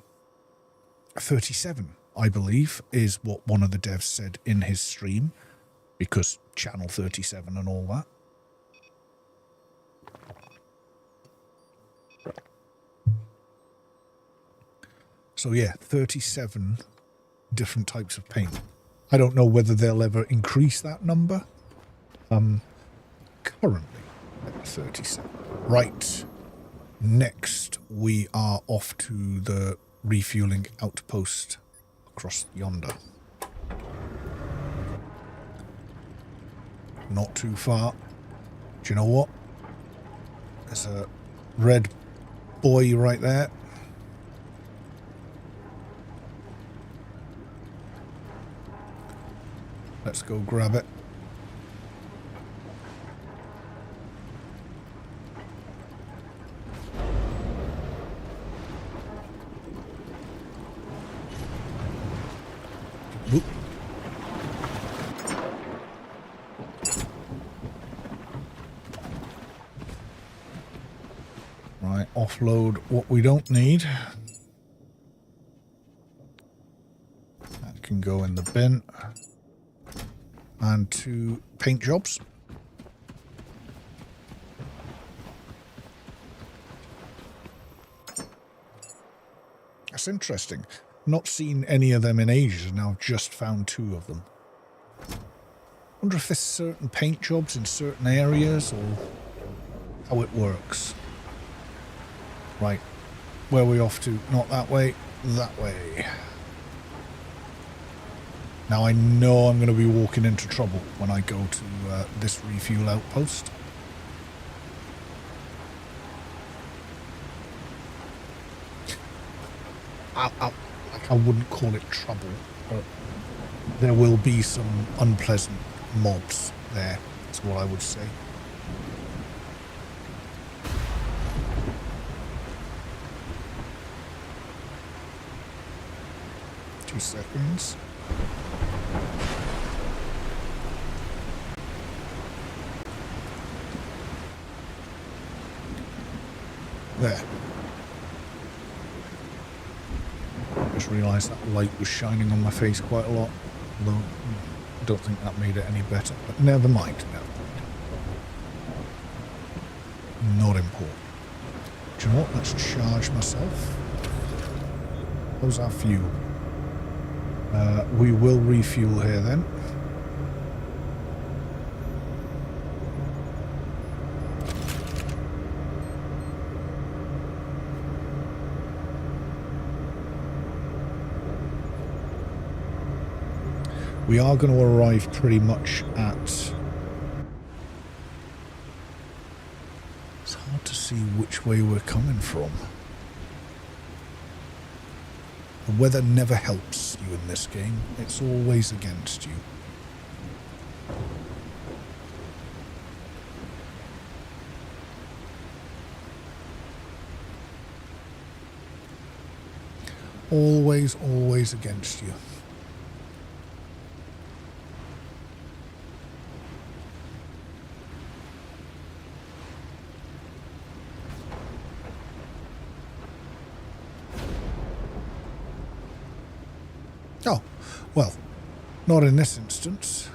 37, I believe, is what one of the devs said in his stream, because channel 37 and all that. So yeah, 37 different types of paint. I don't know whether they'll ever increase that number. Currently at 37. Right. Next, we are off to the refueling outpost across yonder. Not too far. Do you know what? There's a red boy right there. Let's go grab it. Whoop. Right, offload what we don't need. That can go in the bin. And 2 paint jobs. That's interesting. Not seen any of them in ages, and I've just found 2 of them. Wonder if there's certain paint jobs in certain areas or how it works. Right, where are we off to? Not that way, that way. Now I know I'm going to be walking into trouble when I go to this refuel outpost. I wouldn't call it trouble, but there will be some unpleasant mobs there, that's what I would say. Two seconds. just realised that light was shining on my face quite a lot. Although, I don't think that made it any better. But never mind. Not important. Do you know what? Let's charge myself. How's our fuel? We will refuel here then. We are going to arrive pretty much at... It's hard to see which way we're coming from. The weather never helps you in this game. It's always against you. Always, always against you. Oh, well, not in this instance.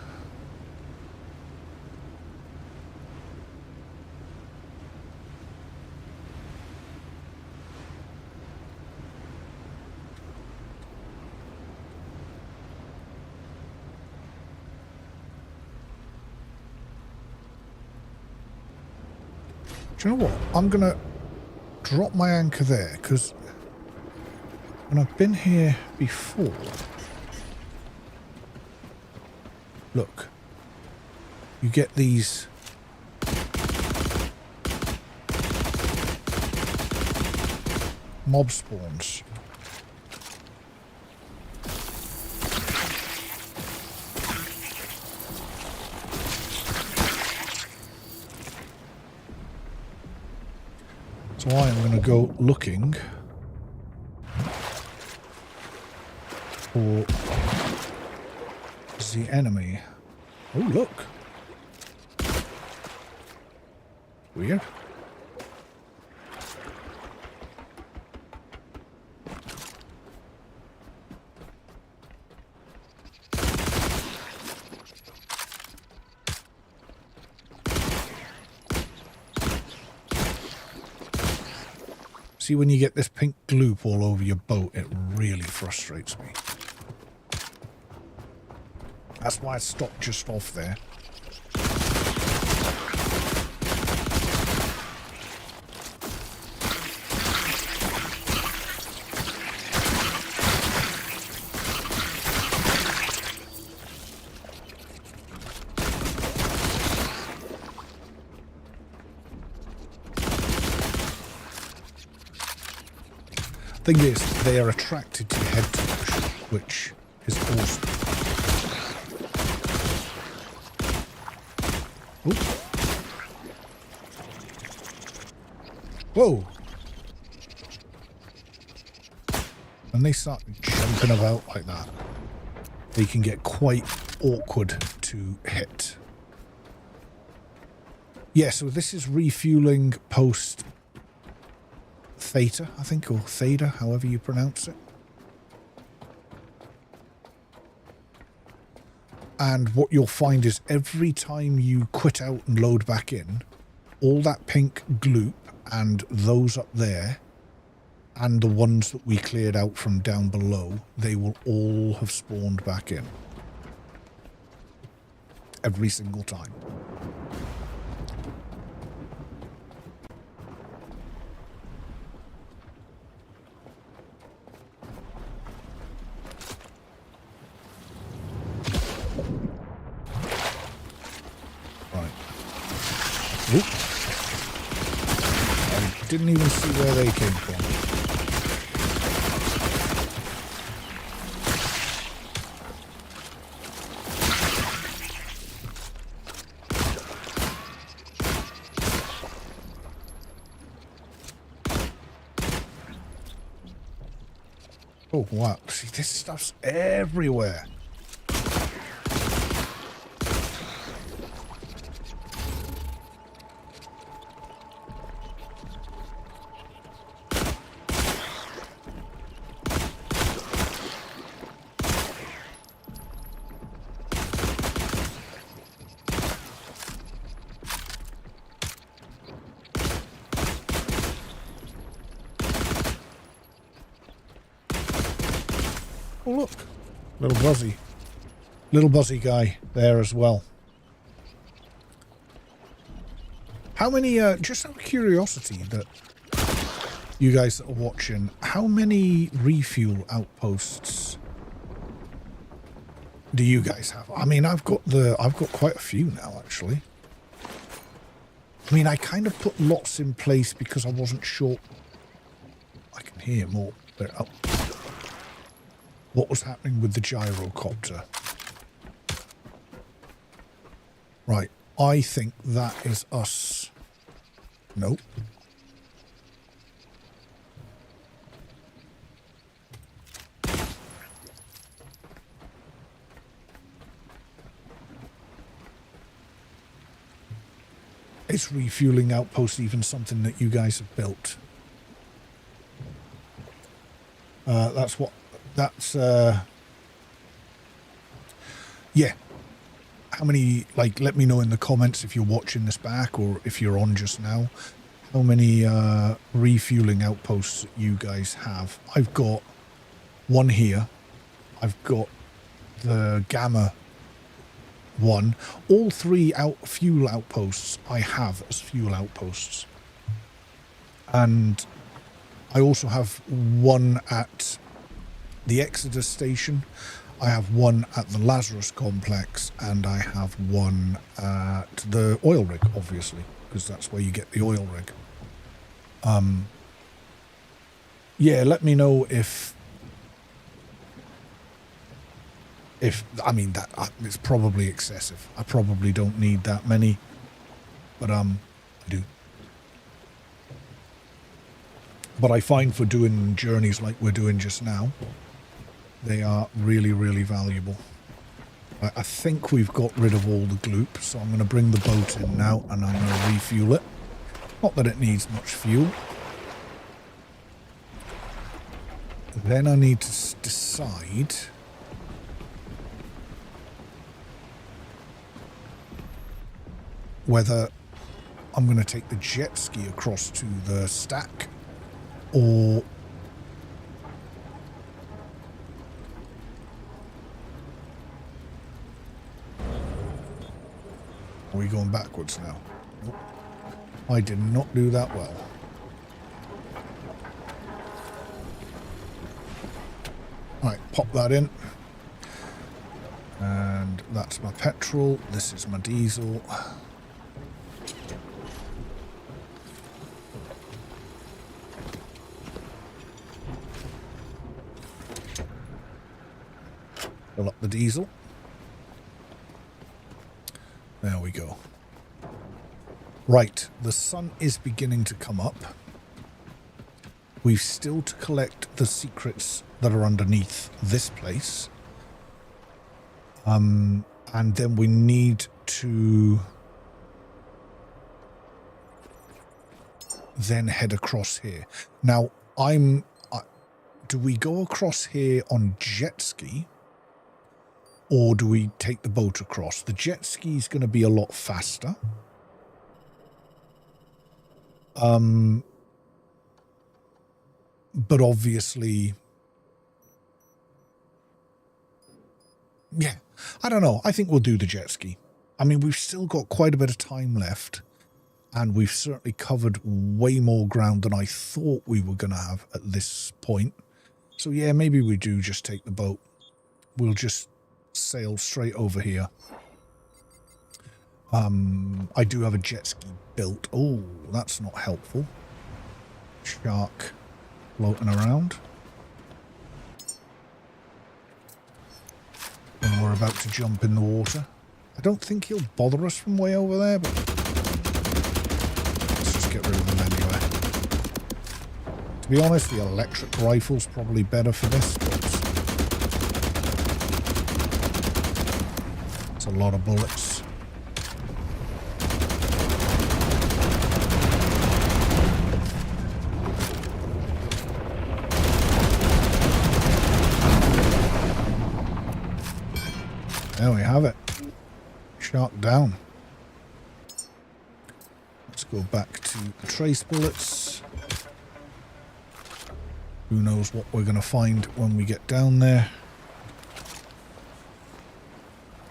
Do you know what? I'm going to drop my anchor there, because when I've been here before... Look, you get these mob spawns. So I am going to go looking for the enemy. Oh, look. Weird. See, when you get this pink gloop all over your boat, it really frustrates me. That's why I stopped just off there. Thing is, they are attracted to your head touch, which is awesome. Ooh. Whoa! When they start jumping about like that, they can get quite awkward to hit. Yeah, so this is refueling post Theta, I think, or Theta, however you pronounce it. And what you'll find is every time you quit out and load back in, all that pink gloop and those up there and the ones that we cleared out from down below, they will all have spawned back in. Every single time. Oop. I didn't even see where they came from. Oh, wow. See, this stuff's everywhere. Oh, look. Little buzzy guy there as well. How many, just out of curiosity, that you guys that are watching, how many refuel outposts do you guys have? I mean, I've got quite a few now, actually. I mean, I kind of put lots in place because I wasn't sure. I can hear more. Oh. What was happening with the gyrocopter? Right, I think that is us. Nope. Is refueling outpost even something that you guys have built? Yeah. How many, like, let me know in the comments if you're watching this back or if you're on just now, how many refueling outposts you guys have. I've got one here. I've got the Gamma one. All three fuel outposts I have as fuel outposts. And I also have one at the Exodus station. I have one at the Lazarus complex, and I have one at the oil rig, obviously, because that's where you get the oil rig. Yeah, let me know if I mean, that it's probably excessive. I probably don't need that many, but I do. But I find for doing journeys like we're doing just now, they are really, really valuable. I think we've got rid of all the gloop, so I'm going to bring the boat in now and I'm going to refuel it. Not that it needs much fuel. Then I need to decide whether I'm going to take the jet ski across to the stack or are we going backwards now? Nope. I did not do that well. Right, pop that in. And that's my petrol. This is my diesel. Fill up the diesel. There we go. Right, the sun is beginning to come up. We've still to collect the secrets that are underneath this place. And then we need to then head across here. Now, do we go across here on jet ski? Or do we take the boat across? The jet ski is going to be a lot faster. But obviously, yeah, I don't know. I think we'll do the jet ski. I mean, we've still got quite a bit of time left, and we've certainly covered way more ground than I thought we were going to have at this point. So yeah, maybe we do just take the boat. We'll just sail straight over here. I do have a jet ski built. Oh, that's not helpful. Shark floating around. And we're about to jump in the water. I don't think he'll bother us from way over there, but let's just get rid of him anyway. To be honest, the electric rifle's probably better for this. It's a lot of bullets. There we have it. Shark down. Let's go back to the trace bullets. Who knows what we're going to find when we get down there.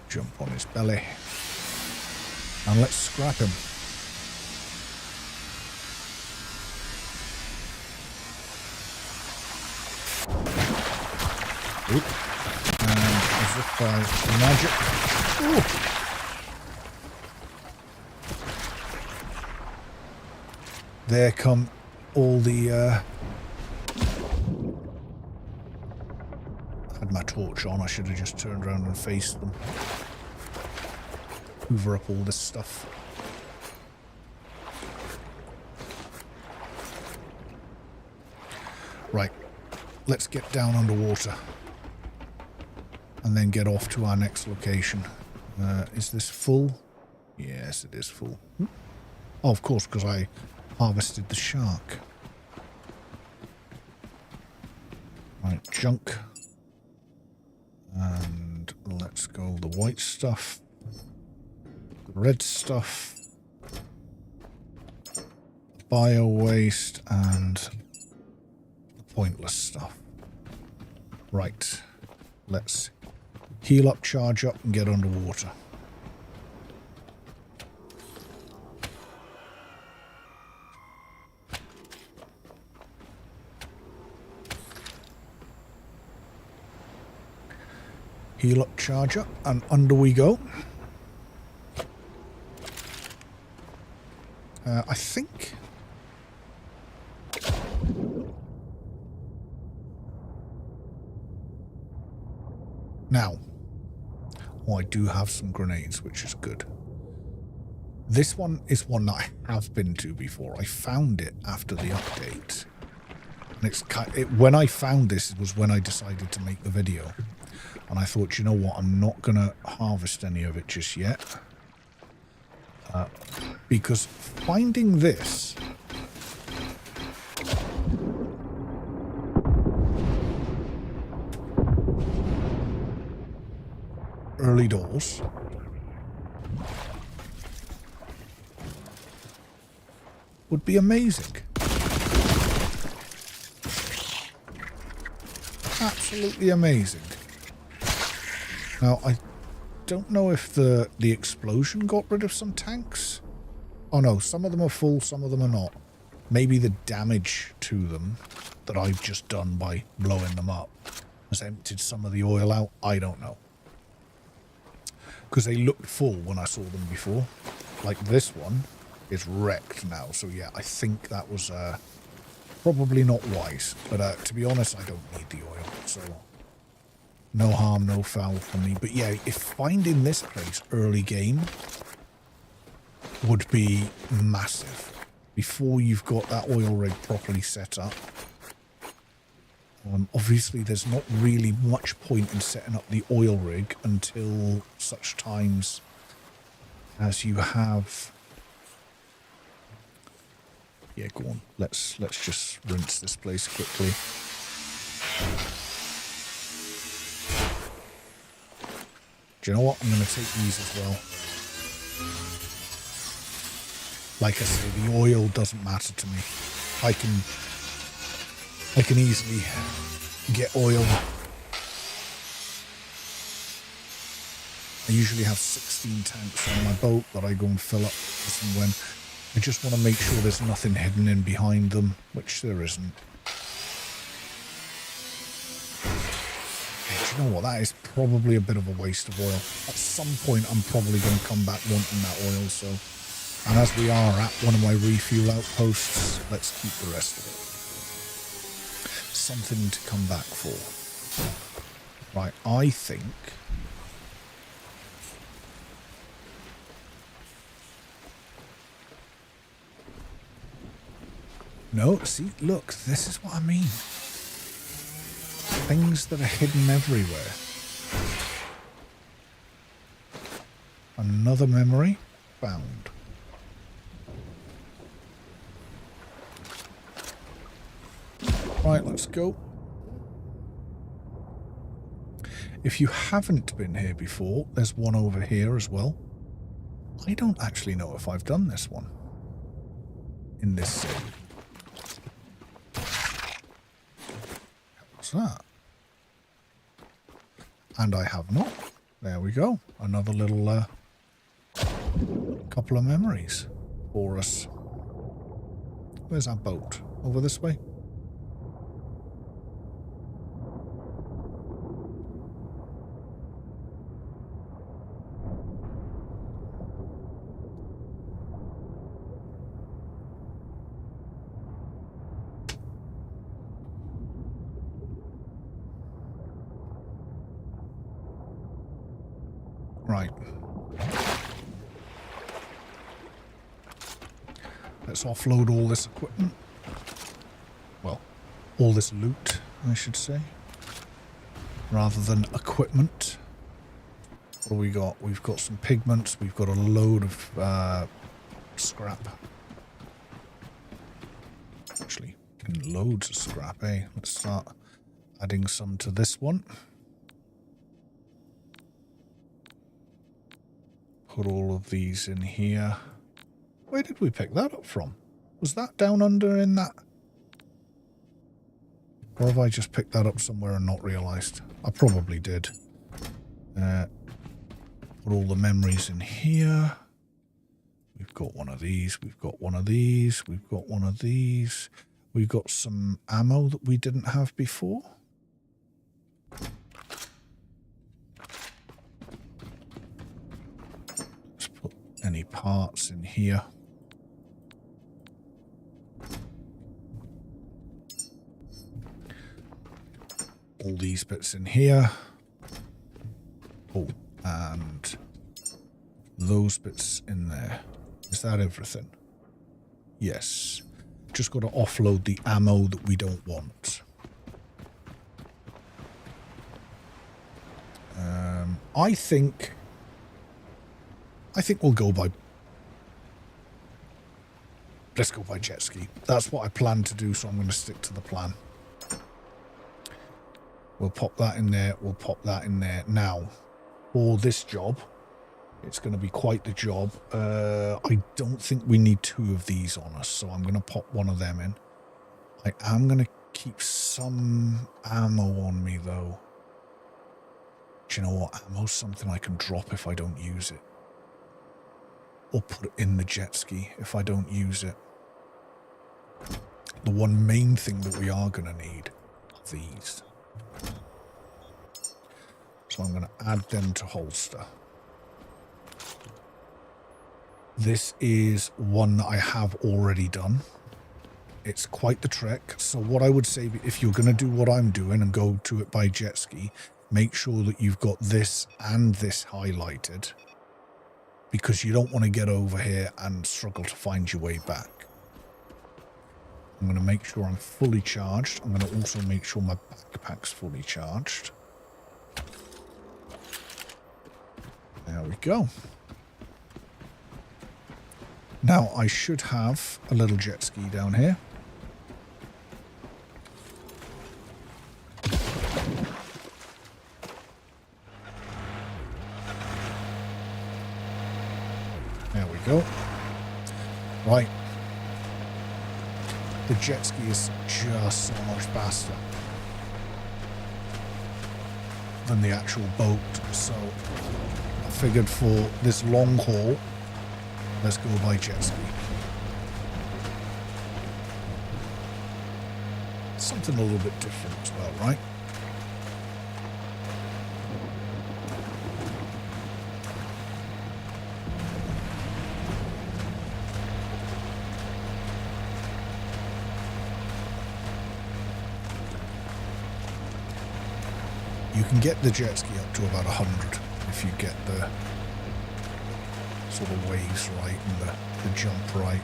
Jump on his belly. And let's scrap him. Oop. And as if by magic. Ooh. There come all the... I had my torch on. I should have just turned around and faced them. Hoover up all this stuff. Right. Let's get down underwater. And then get off to our next location. Is this full? Yes, it is full. Oh, of course, because I harvested the shark. Right, junk. And let's go the white stuff. The red stuff. Bio waste and the pointless stuff. Right. Let's heal up, charge up, and get underwater. Heal up, charge up, and under we go. I think... Now, I do have some grenades, which is good. This one is one that I have been to before. I found it after the update. And when I found this, it was when I decided to make the video. And I thought, you know what, I'm not going to harvest any of it just yet. Because finding this... early doors. Would be amazing. Absolutely amazing. Now, I don't know if the explosion got rid of some tanks. Oh no, some of them are full, some of them are not. Maybe the damage to them that I've just done by blowing them up has emptied some of the oil out. I don't know. Because they looked full when I saw them before. Like this one is wrecked now. So yeah, I think that was probably not wise. But to be honest, I don't need the oil. So no harm, no foul for me. But yeah, if finding this place early game would be massive. Before you've got that oil rig properly set up. Obviously, there's not really much point in setting up the oil rig until such times as you have... Yeah, go on. Let's just rinse this place quickly. Do you know what? I'm going to take these as well. Like I say, the oil doesn't matter to me. I can easily get oil. I usually have 16 tanks on my boat that I go and fill up as and when. I just want to make sure there's nothing hidden in behind them, which there isn't. Do you know what? That is probably a bit of a waste of oil. At some point, I'm probably going to come back wanting that oil, so... And as we are at one of my refuel outposts, let's keep the rest of it. Something to come back for. Right, I think... No, see, look, this is what I mean. Things that are hidden everywhere. Another memory found. Right, let's go. If you haven't been here before, there's one over here as well. I don't actually know if I've done this one in this save. What's that? And I have not. There we go. Another little couple of memories for us. Where's our boat? Over this way? Right. Let's offload all this equipment. Well, all this loot, I should say. Rather than equipment. What do we got? We've got some pigments. We've got a load of scrap. Actually, loads of scrap, eh? Let's start adding some to this one. Put all of these in here. Where did we pick that up from? Was that down under in that? Or have I just picked that up somewhere and not realised? I probably did. Put all the memories in here. We've got one of these. We've got one of these. We've got one of these. We've got some ammo that we didn't have before. Let's put any parts in here. All these bits in here. Oh, and those bits in there. Is that everything? Yes. Just got to offload the ammo that we don't want. I think we'll go by... Let's go by jet ski. That's what I plan to do, so I'm going to stick to the plan. We'll pop that in there. We'll pop that in there. Now, for this job, it's going to be quite the job. I don't think we need two of these on us, so I'm going to pop one of them in. I am going to keep some ammo on me, though. Do you know what? Ammo's something I can drop if I don't use it. Or put it in the jet ski if I don't use it. The one main thing that we are going to need are these. So I'm going to add them to holster. This is one that I have already done. It's quite the trek. So what I would say, if you're going to do what I'm doing and go to it by jet ski, make sure that you've got this and this highlighted, because you don't want to get over here and struggle to find your way back. I'm going to make sure I'm fully charged. I'm going to also make sure my backpack's fully charged. There we go. Now, I should have a little jet ski down here. There we go. Right. The jet ski is just so much faster than the actual boat, so I figured for this long haul, let's go by jet ski. Something a little bit different as well, right? You can get the jet ski up to about 100 if you get the sort of waves right and the jump right.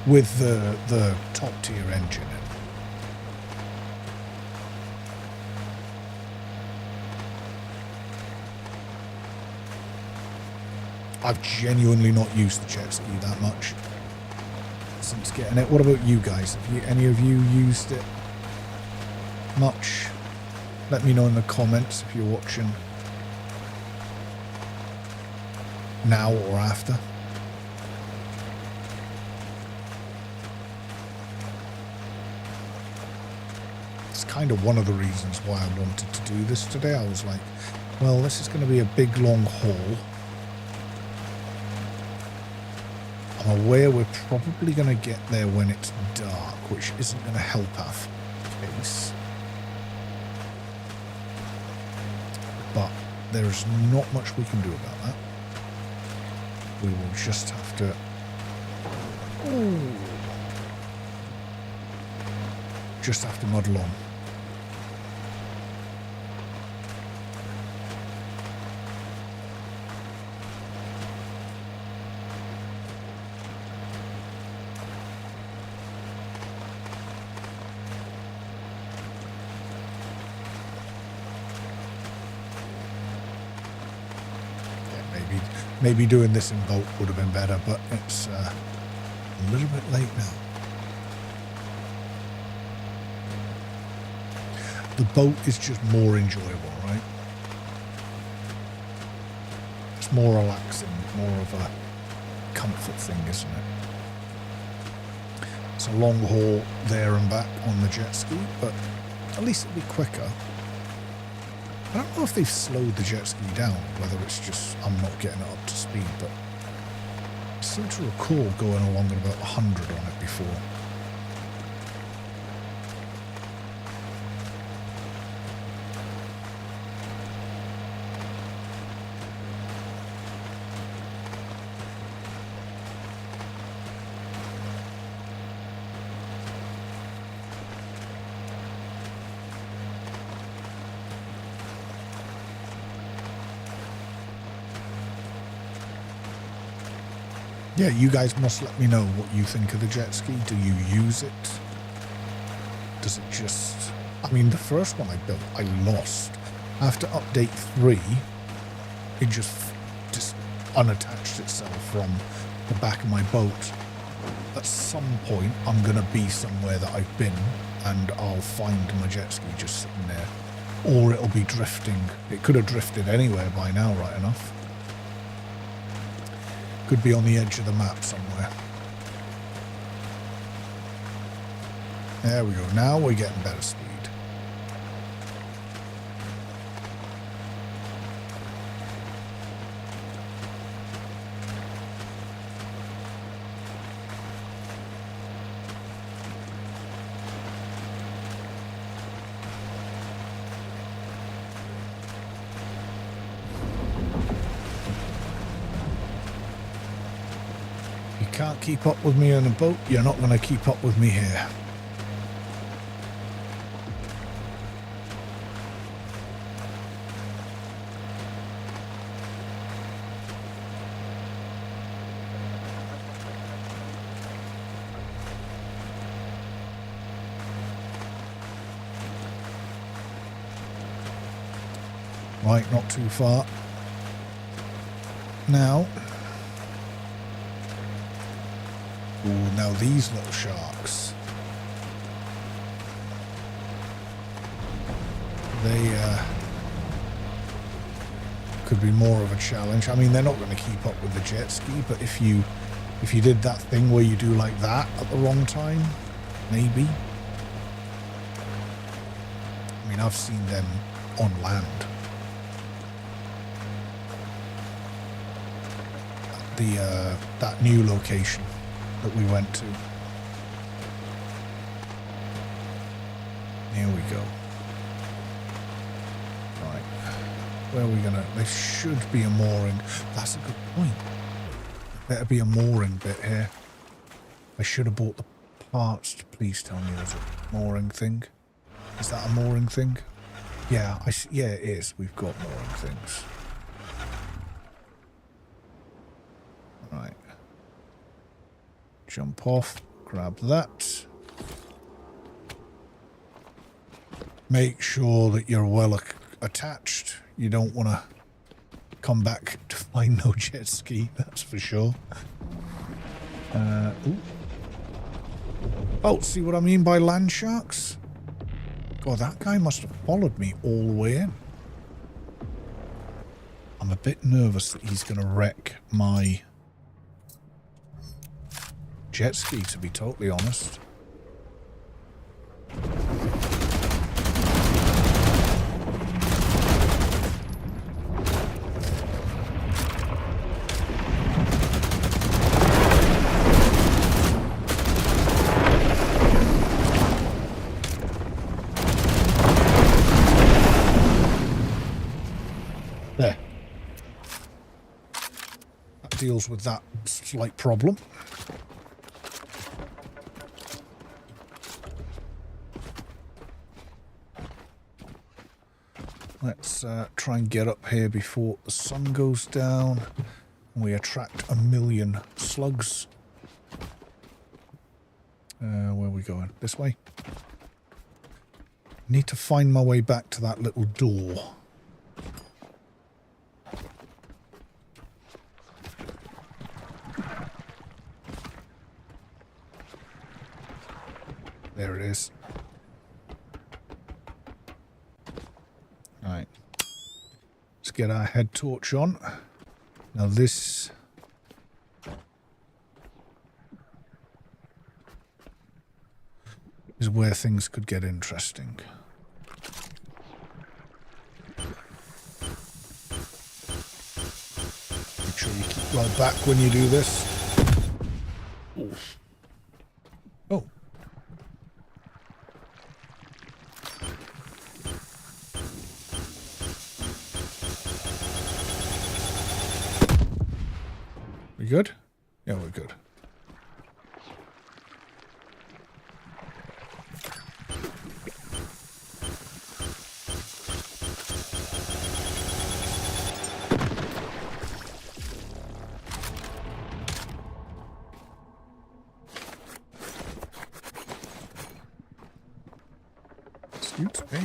With the top tier engine in. I've genuinely not used the jet ski that much since getting it. What about you guys? Have any of you used it much? Let me know in the comments if you're watching now or after. kind of one of the reasons why I wanted to do this today. I was like, well, this is going to be a big long haul. I'm aware we're probably going to get there when it's dark, which isn't going to help our case. But there's not much we can do about that. We will just have to... Ooh. Just have to muddle on. Maybe doing this in boat would have been better, but it's a little bit late now. The boat is just more enjoyable, right? It's more relaxing, more of a comfort thing, isn't it? It's a long haul there and back on the jet ski, but at least it'll be quicker. I don't know if they've slowed the jet ski down, whether it's just I'm not getting it up to speed, but I seem to recall going along at about 100 on it before. Yeah, you guys must let me know what you think of the jet ski. Do you use it? Does it just... I mean, the first one I built, I lost. After update 3, it just unattached itself from the back of my boat. At some point, I'm going to be somewhere that I've been, and I'll find my jet ski just sitting there. Or it'll be drifting. It could have drifted anywhere by now, right enough. Could be on the edge of the map somewhere. There we go. Now we're getting better speed. Can't keep up with me on a boat, you're not going to keep up with me here. Right, not too far. Now... Ooh, now these little sharks. They could be more of a challenge. I mean, they're not going to keep up with the jet ski, but if you did that thing where you do like that at the wrong time, maybe. I mean, I've seen them on land. At that new location that we went to. Here we go. Right. Where are we gonna... There should be a mooring. That's a good point. Better be a mooring bit here. I should have bought the parts. Please tell me there's a mooring thing. Is that a mooring thing? Yeah, yeah, it is. We've got mooring things. Right. Jump off, grab that. Make sure that you're well attached. You don't want to come back to find no jet ski, that's for sure. Ooh. Oh, see what I mean by land sharks? God, that guy must have followed me all the way in. I'm a bit nervous that he's going to wreck my jet ski, to be totally honest. deals with that slight problem. Let's try and get up here before the sun goes down. We attract 1 million slugs. Where are we going? This way? Need to find my way back to that little door. There it is. Right. Let's get our head torch on. Now this... is where things could get interesting. Make sure you keep well back when you do this. Oh. We good? Yeah, we're good. Excuse me.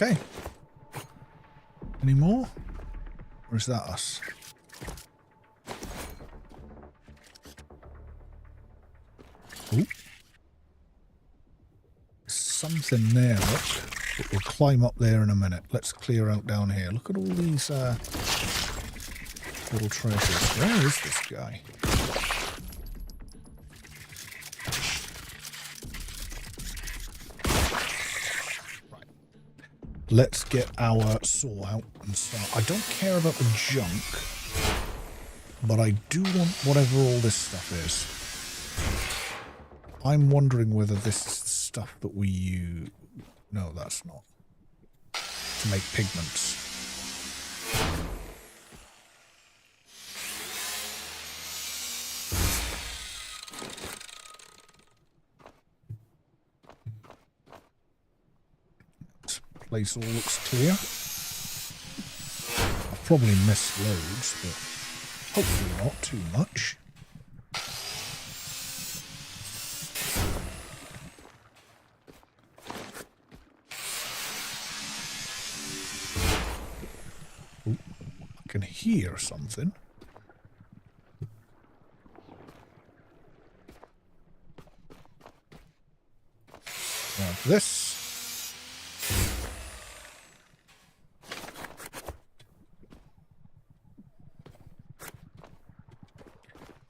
Okay. Any more? Or is that us? Ooh. There's something there, look. But we'll climb up there in a minute. Let's clear out down here. Look at all these little treasures. Where is this guy? Let's get our saw out and start. I don't care about the junk, but I do want whatever all this stuff is. I'm wondering whether this is the stuff that we use. No, that's not. To make pigments. Place all looks clear. I've probably missed loads, but hopefully not too much. Ooh, I can hear something. Now this.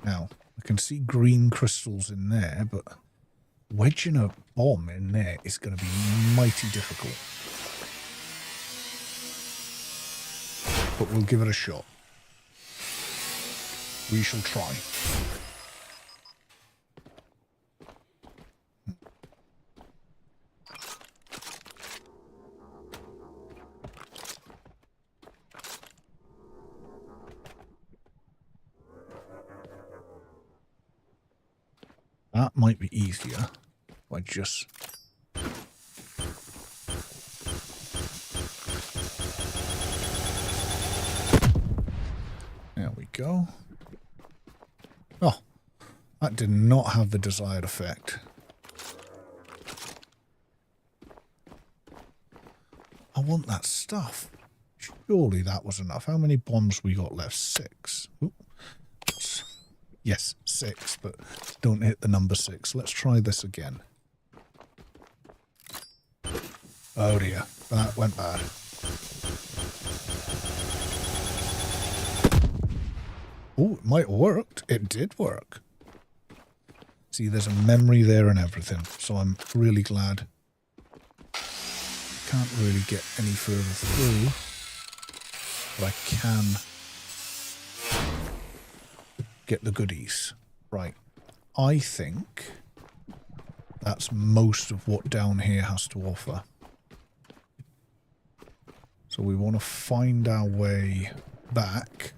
Now, I can see green crystals in there, but wedging a bomb in there is going to be mighty difficult. But we'll give it a shot. We shall try. That might be easier. If I just... There we go. Oh, that did not have the desired effect. I want that stuff. Surely that was enough. How many bombs we got left? 6. Ooh. Yes, 6, but don't hit the number 6. Let's try this again. Oh dear, that went bad. Oh, it might have worked. It did work. See, there's a memory there and everything, so I'm really glad. Can't really get any further through, but I can get the goodies. Right. I think that's most of what down here has to offer. So we want to find our way back.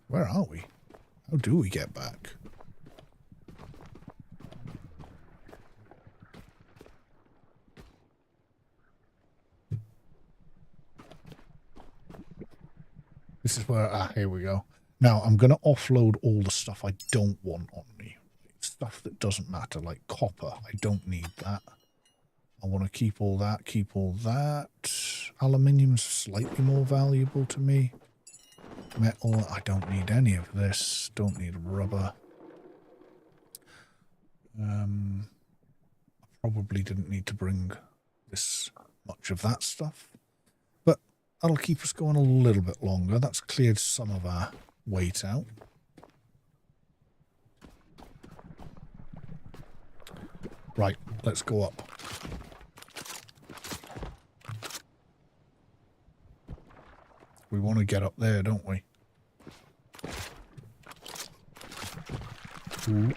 Where are we? How do we get back? This is where, here we go. Now, I'm going to offload all the stuff I don't want on me. Stuff that doesn't matter, like copper. I don't need that. I want to keep all that, keep all that. Aluminium's slightly more valuable to me. Metal, I don't need any of this. Don't need rubber. I probably didn't need to bring this much of that stuff. But that'll keep us going a little bit longer. That's cleared some of our weight out. Right, let's go up. We want to get up there, don't we? Ooh.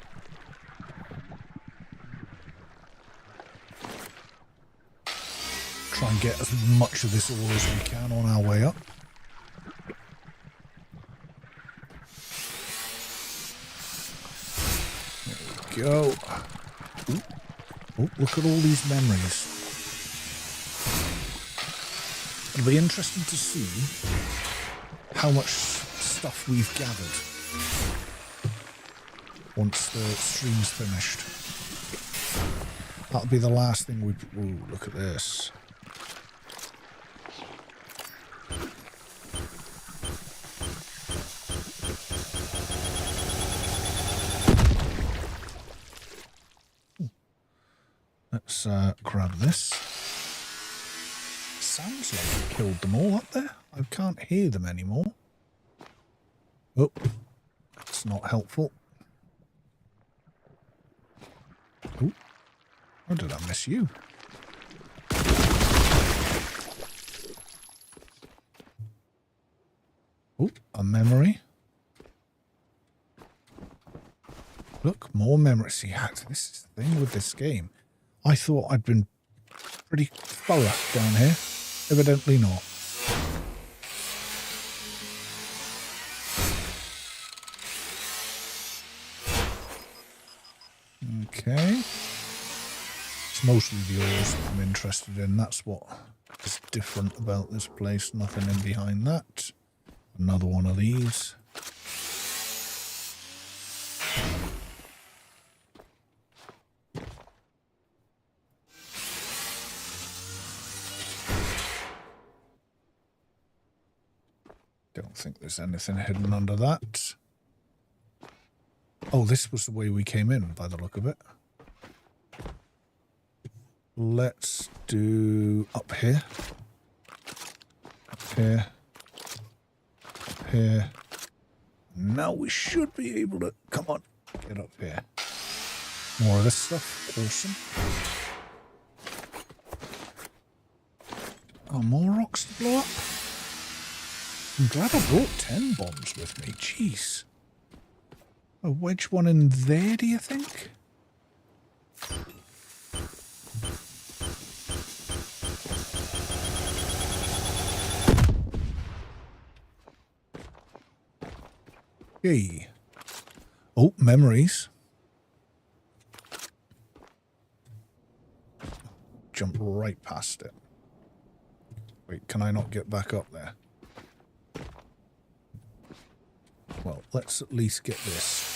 Try and get as much of this ore as we can on our way up. There we go. Ooh. Oh, look at all these memories. It'll be interesting to see how much stuff we've gathered once the stream's finished. That'll be the last thing we... Ooh, look at this. Let's grab this. Sounds like I killed them all up there. I can't hear them anymore. Oh, that's not helpful. Oh, how did I miss you? Oh, a memory. Look, more memory. See, this is the thing with this game. I thought I'd been pretty thorough down here. Evidently not. Okay. It's mostly the ores I'm interested in. That's what is different about this place. Nothing in behind that. Another one of these. Don't think there's anything hidden under that. Oh, this was the way we came in, by the look of it. Let's do up here. Up here. Up here. Now we should be able to... Come on, get up here. More of this stuff. Awesome. Oh, more rocks to blow up. I'm glad I brought 10 bombs with me. Jeez. A wedge one in there, do you think? Hey. Oh, memories. Jump right past it. Wait, can I not get back up there? Well, let's at least get this.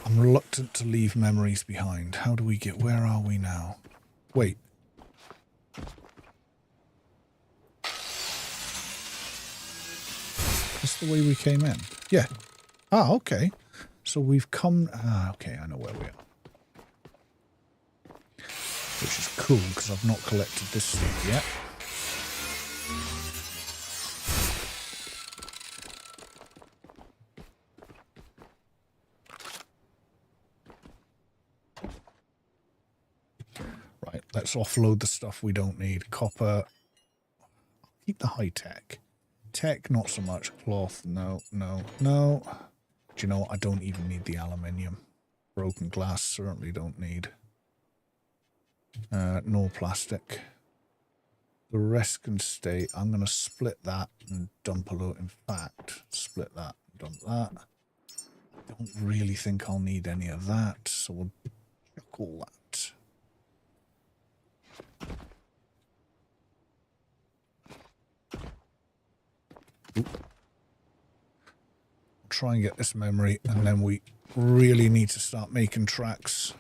I'm reluctant to leave memories behind. How do we get... Where are we now? Wait. That's the way we came in. Yeah. Ah, okay. So we've come... Ah, okay, I know where we are. Which is cool, because I've not collected this stuff yet. Right, let's offload the stuff we don't need. Copper. I'll keep the high tech. Tech, not so much. Cloth, no, no, no. Do you know what? I don't even need the aluminium. Broken glass, certainly don't need. No plastic. The rest can stay. I'm going to split that and dump a load. In fact, split that and dump that. I don't really think I'll need any of that, so we'll chuck all that. Oop. I'll try and get this memory, and then we really need to start making tracks.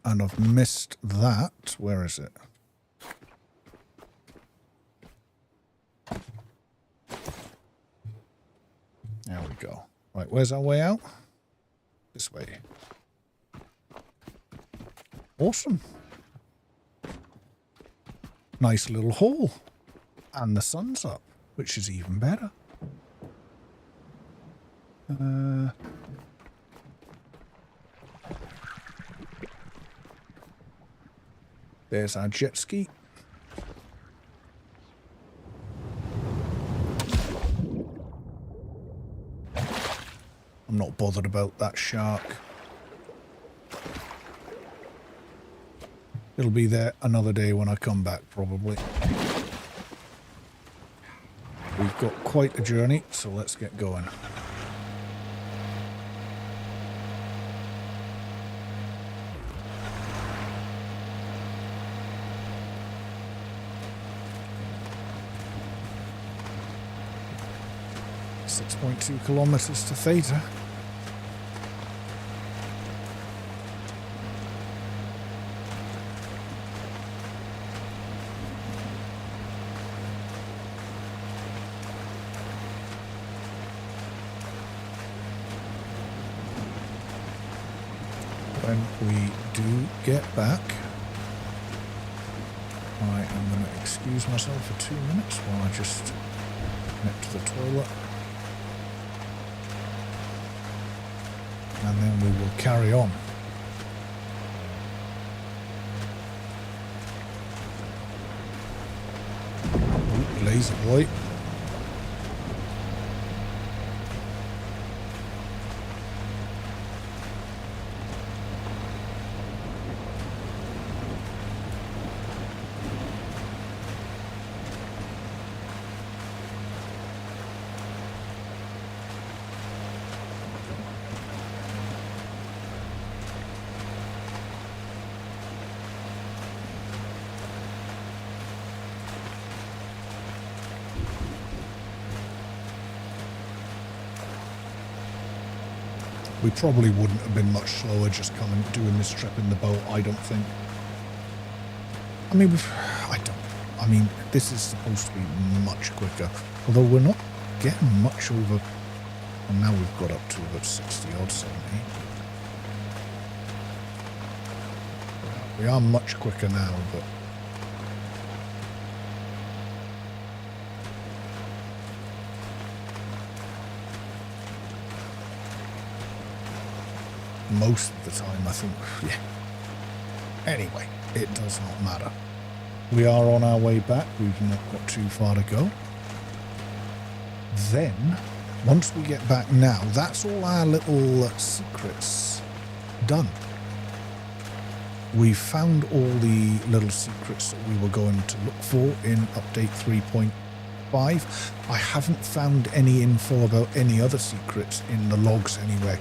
And I've missed that. Where is it? There we go. Right, where's our way out? This way. Awesome. Nice little hole. And the sun's up, which is even better. There's our jet ski. I'm not bothered about that shark. It'll be there another day when I come back, probably. We've got quite a journey, so let's get going. .2 kilometers to Theta. When we do get back, I am going to excuse myself for 2 minutes while I just nip to the toilet. And then we will carry on. Ooh, laser boy. We probably wouldn't have been much slower just coming doing this trip in the boat, I don't think. I mean, this is supposed to be much quicker. Although we're not getting much over... And now we've got up to about 60 odd, 70. We are much quicker now, but... most of the time, I think, yeah. Anyway, it does not matter. We are on our way back. We've not got too far to go. Then, once we get back now, that's all our little secrets done. We found all the little secrets that we were going to look for in update 3.0. 5. I haven't found any info about any other secrets in the logs anywhere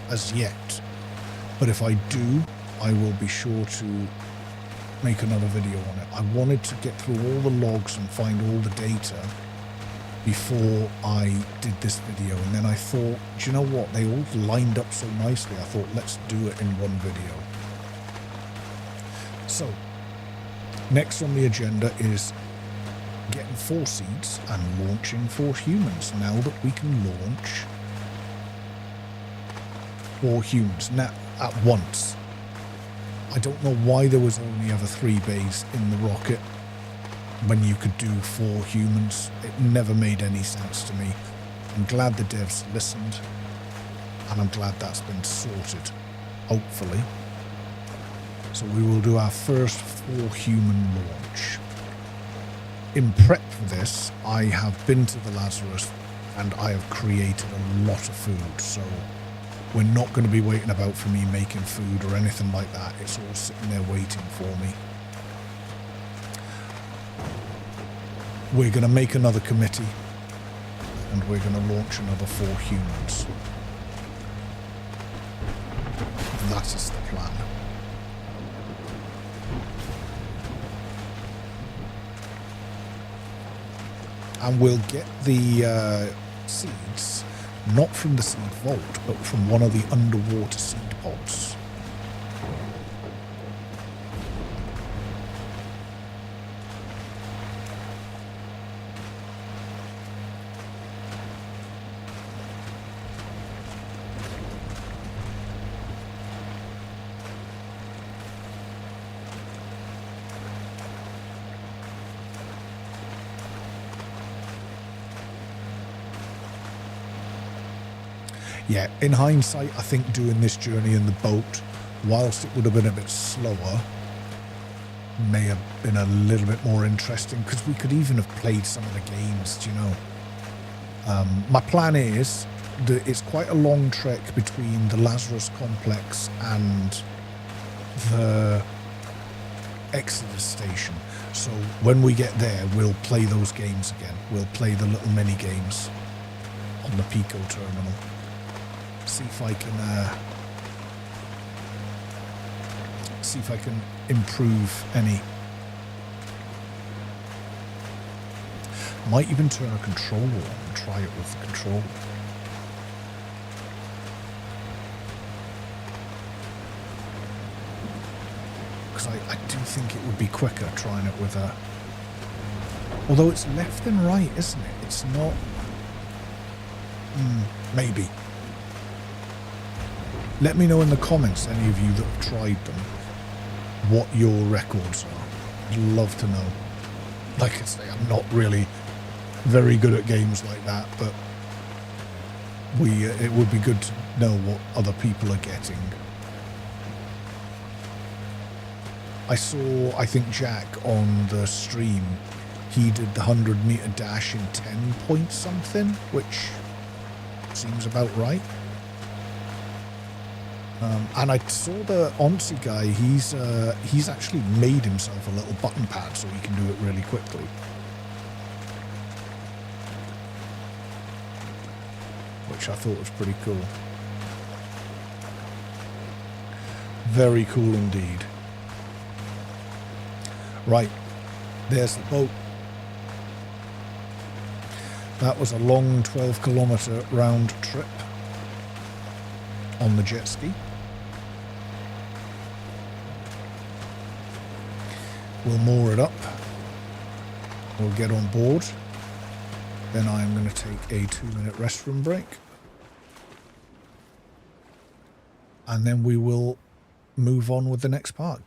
as yet. But if I do, I will be sure to make another video on it. I wanted to get through all the logs and find all the data before I did this video, and then I thought, do you know what, they all lined up so nicely, I thought, let's do it in one video. So next on the agenda is getting 4 seeds and launching 4 humans. Now that we can launch 4 humans now at once. I don't know why there was only ever 3 bays in the rocket when you could do 4 humans. It never made any sense to me. I'm glad the devs listened, and I'm glad that's been sorted, hopefully. So we will do our first 4 human launch. In prep for this, I have been to the Lazarus and I have created a lot of food, so we're not going to be waiting about for me making food or anything like that. It's all sitting there waiting for me. We're going to make another committee and we're going to launch another 4 humans. That is the plan. And we'll get the seeds not from the seed vault, but from one of the underwater seed pods. Yeah, in hindsight, I think doing this journey in the boat, whilst it would have been a bit slower, may have been a little bit more interesting, because we could even have played some of the games, do you know? My plan is that it's quite a long trek between the Lazarus complex and the Exodus station. So when we get there, we'll play those games again. We'll play the little mini games on the Pico terminal. See if I can improve any. Might even turn a controller on and try it with the controller. Because I do think it would be quicker trying it with a. Although it's left and right, isn't it? It's not. Maybe. Let me know in the comments, any of you that have tried them, what your records are. I'd love to know. Like I say, I'm not really very good at games like that, but it would be good to know what other people are getting. I saw, I think, Jack on the stream, he did the 100-meter dash in 10 point something, which seems about right. And I saw the Onsi guy, he's actually made himself a little button pad so he can do it really quickly. Which I thought was pretty cool. Very cool indeed. Right, there's the boat. That was a long 12-kilometer round trip on the jet ski. We'll moor it up. We'll get on board. Then I'm going to take a 2-minute restroom break. And then we will move on with the next part.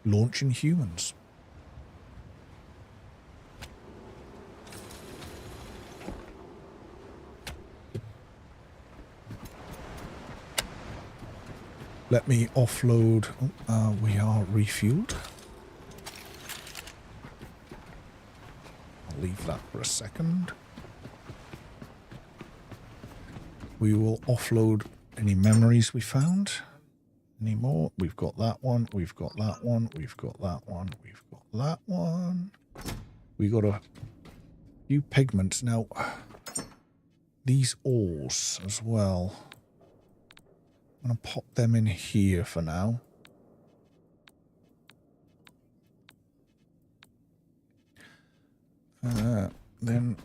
Launching humans. Let me offload. We are refueled. I'll leave that for a second. We will offload any memories we found. Any more? We've got that one. We've got that one. We've got that one. We've got that one. We got a few pigments. Now, these ores as well. I'm going to pop them in here for now. Then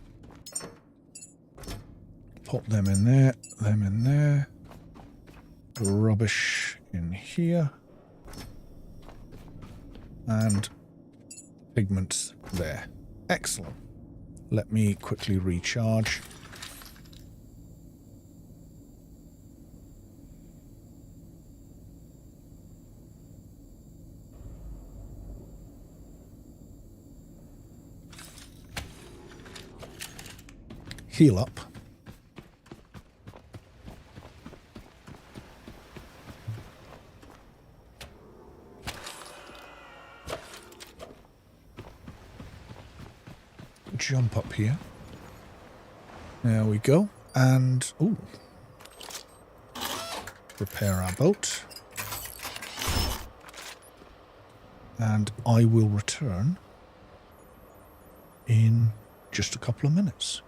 pop them in there, them in there. Rubbish in here. And pigments there. Excellent. Let me quickly recharge. Heal up. Jump up here. There we go. And, ooh. Repair our boat. And I will return in just a couple of minutes.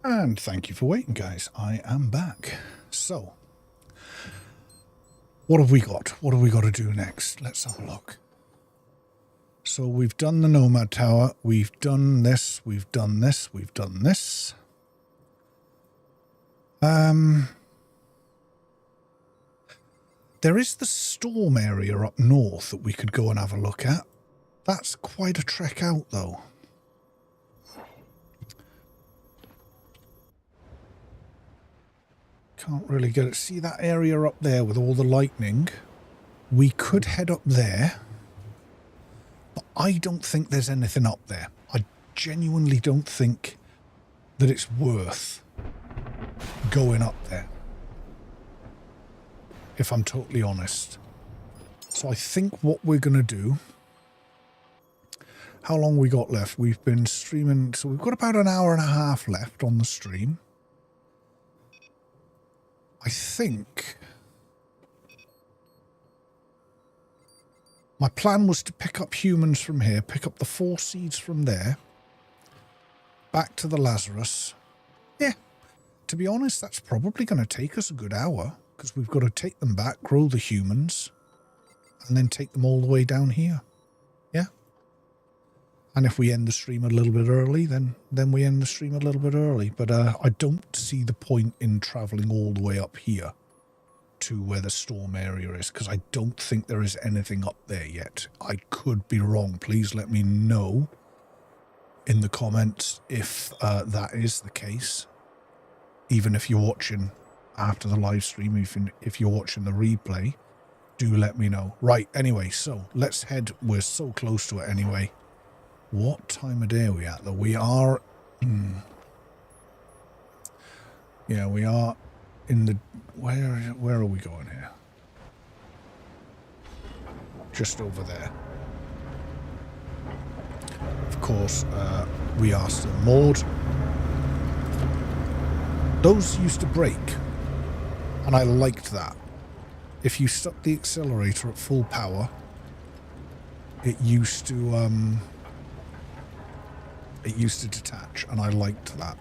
And thank you for waiting, guys. I am back. So, what have we got? What have we got to do next? Let's have a look. So we've done the Nomad Tower. We've done this. We've done this. We've done this. There is the storm area up north that we could go and have a look at. That's quite a trek out, though. Can't really get it. See that area up there with all the lightning? We could head up there. But I don't think there's anything up there. I genuinely don't think that it's worth going up there, if I'm totally honest. So I think what we're going to do... How long we got left? We've been streaming... So we've got about an hour and a half left on the stream. I think... My plan was to pick up humans from here, pick up the 4 seeds from there, back to the Lazarus. Yeah, to be honest, that's probably going to take us a good hour, because we've got to take them back, grow the humans, and then take them all the way down here. Yeah? And if we end the stream a little bit early, then we end the stream a little bit early. But I don't see the point in travelling all the way up here to where the storm area is, because I don't think there is anything up there yet. I could be wrong. Please let me know in the comments if that is the case. Even if you're watching after the live stream, if you're watching the replay, do let me know. Right, anyway, so let's head. We're so close to it anyway. What time of day are we at, though? We are... yeah, we are in the... Where are we going here? Just over there. Of course, we are still moored. Those used to brake, and I liked that. If you stuck the accelerator at full power, it used to detach, and I liked that.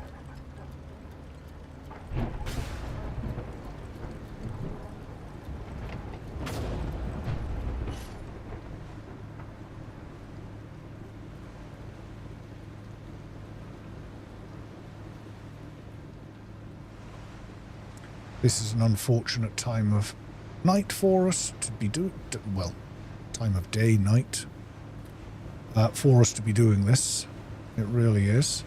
This is an unfortunate time of night for us to be doing, well, time of day, night, for us to be doing this. It really is.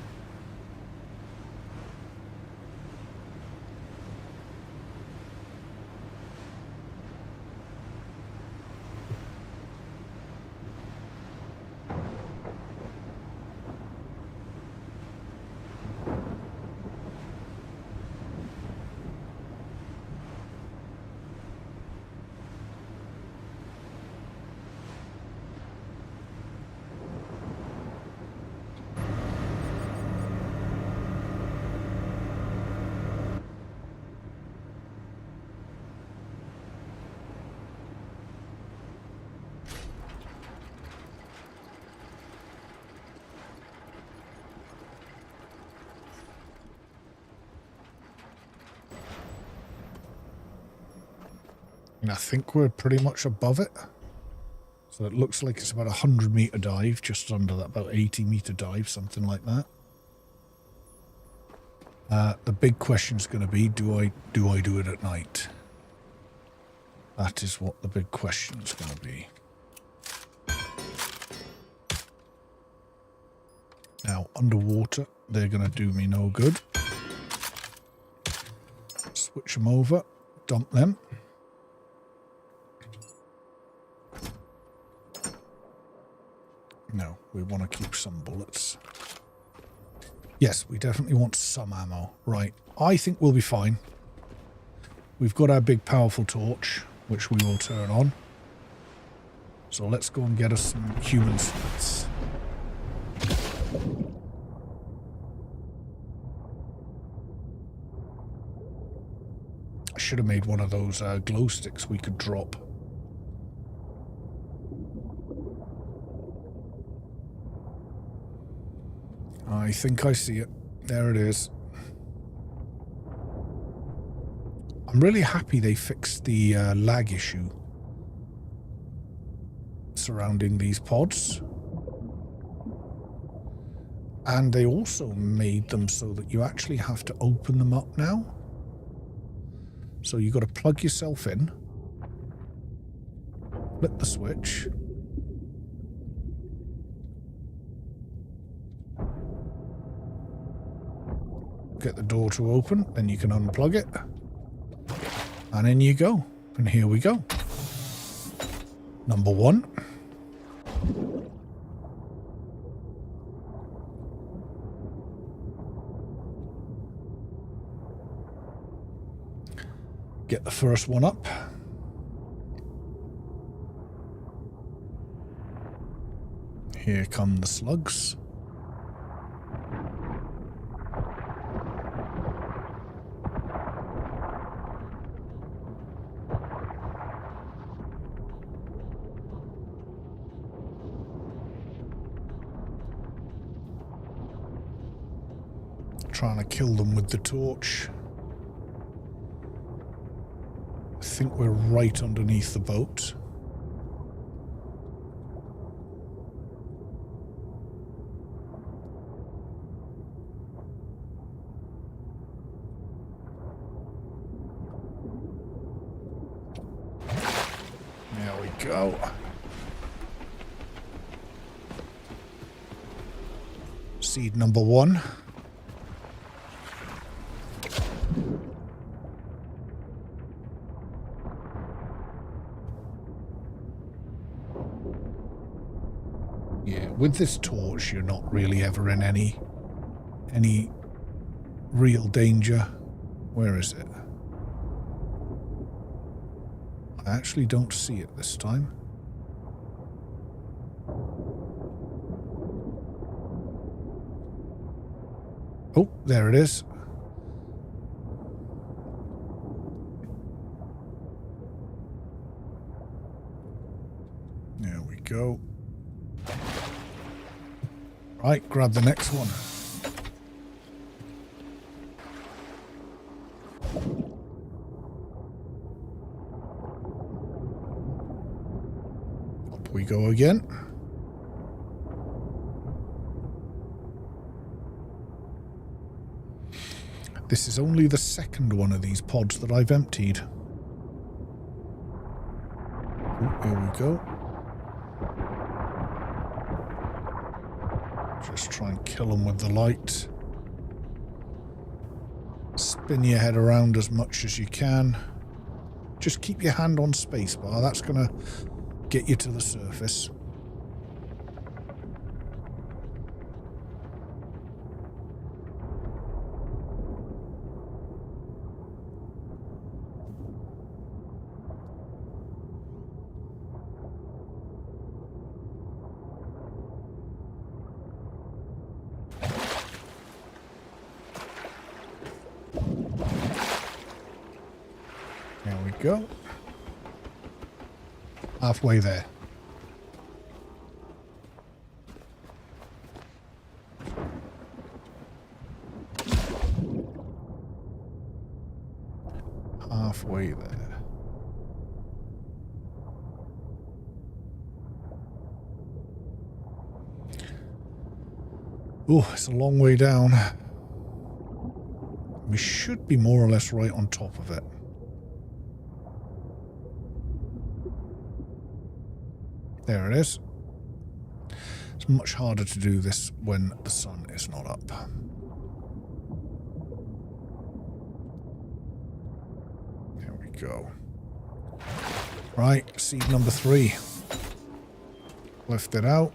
And I think we're pretty much above it. So it looks like it's about a 100-meter dive, just under that, about 80-meter dive, something like that. The big question is going to be, do I do it at night? That is what the big question is going to be. Now, underwater, they're going to do me no good. Switch them over, dump them. No, we want to keep some bullets. Yes, we definitely want some ammo. Right, I think we'll be fine. We've got our big powerful torch, which we will turn on. So let's go and get us some human seeds. I should have made one of those glow sticks we could drop. I think I see it. There it is. I'm really happy they fixed the lag issue surrounding these pods. And they also made them so that you actually have to open them up now. So you've got to plug yourself in, flip the switch, get the door to open, then you can unplug it, and in you go. And here we go. Number one. Get the first one up. Here come the slugs. Trying to kill them with the torch. I think we're right underneath the boat. There we go. Seed number 1. Yeah, with this torch, you're not really ever in any real danger. Where is it? I actually don't see it this time. Oh, there it is. There we go. Right, grab the next one. Up we go again. This is only the second one of these pods that I've emptied. Oh, here we go. Just try and kill them with the light. Spin your head around as much as you can. Just keep your hand on spacebar. That's going to get you to the surface. There we go. Halfway there. Halfway there. Oh, it's a long way down. We should be more or less right on top of it. There it is. It's much harder to do this when the sun is not up. There we go. Right, seed number 3. Lift it out.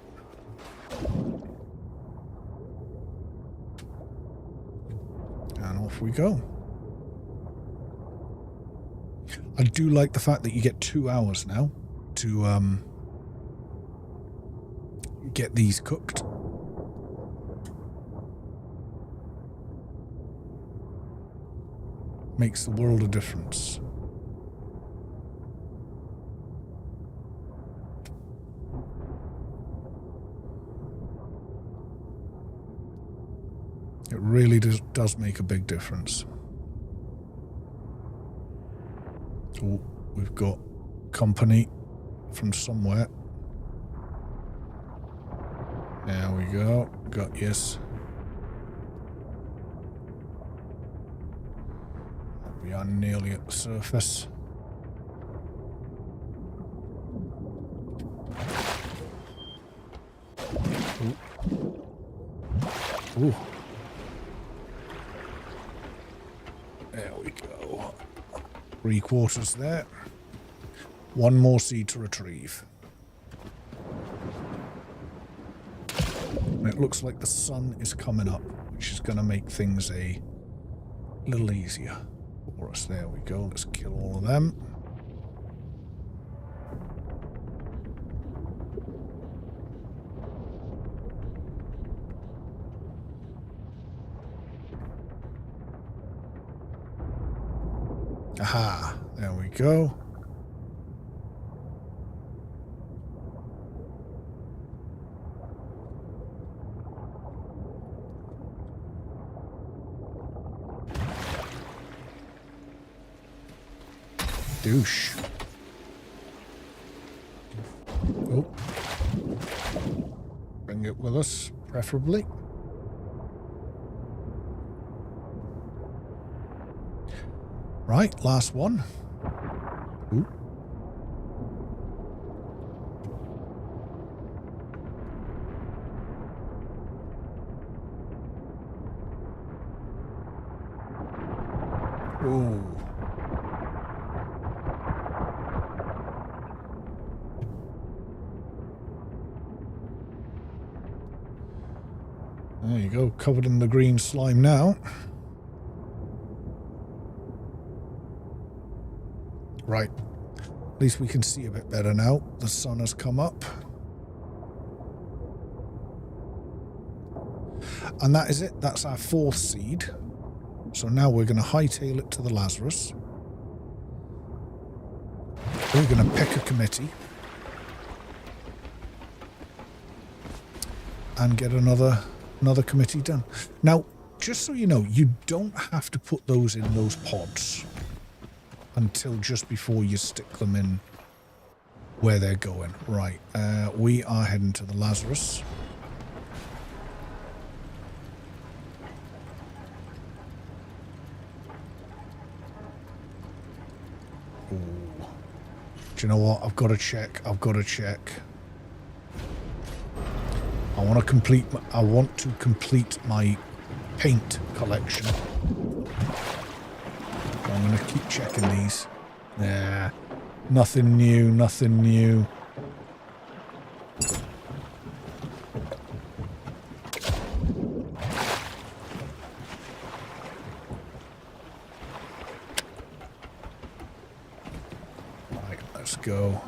And off we go. I do like the fact that you get 2 hours now to get these cooked. Makes the world a difference. It really does make a big difference. Oh, we've got company from somewhere. There we go. Got yes. We are nearly at the surface. Ooh. Ooh. There we go. 3/4 there. One more seed to retrieve. And it looks like the sun is coming up, which is going to make things a little easier. But for us. There we go. Let's kill all of them. Aha, there we go. Douche. Oh. Bring it with us, preferably. Right, last one. Ooh. Ooh. There you go, covered in the green slime now. Right, at least we can see a bit better now. The sun has come up. And that is it, that's our 4th seed. So now we're going to hightail it to the Lazarus. We're going to pick a committee. And get another committee done. Now, just so you know, you don't have to put those in those pods until just before you stick them in where they're going. Right, we are heading to the Lazarus. Ooh. Do you know what? I've got to check. I want to complete my paint collection. I'm going to keep checking these. Nah, nothing new. Right, let's go.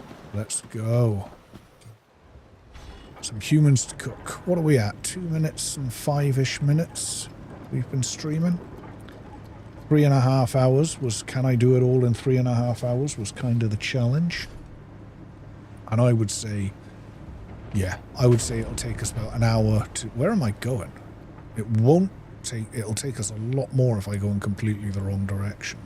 Some humans to cook. What are we at? 2 minutes and 5-ish minutes we've been streaming. 3.5 hours was, can I do it all in 3.5 hours was kind of the challenge. And I would say, yeah, it'll take us about an hour to, where am I going? It'll take us a lot more if I go in completely the wrong direction.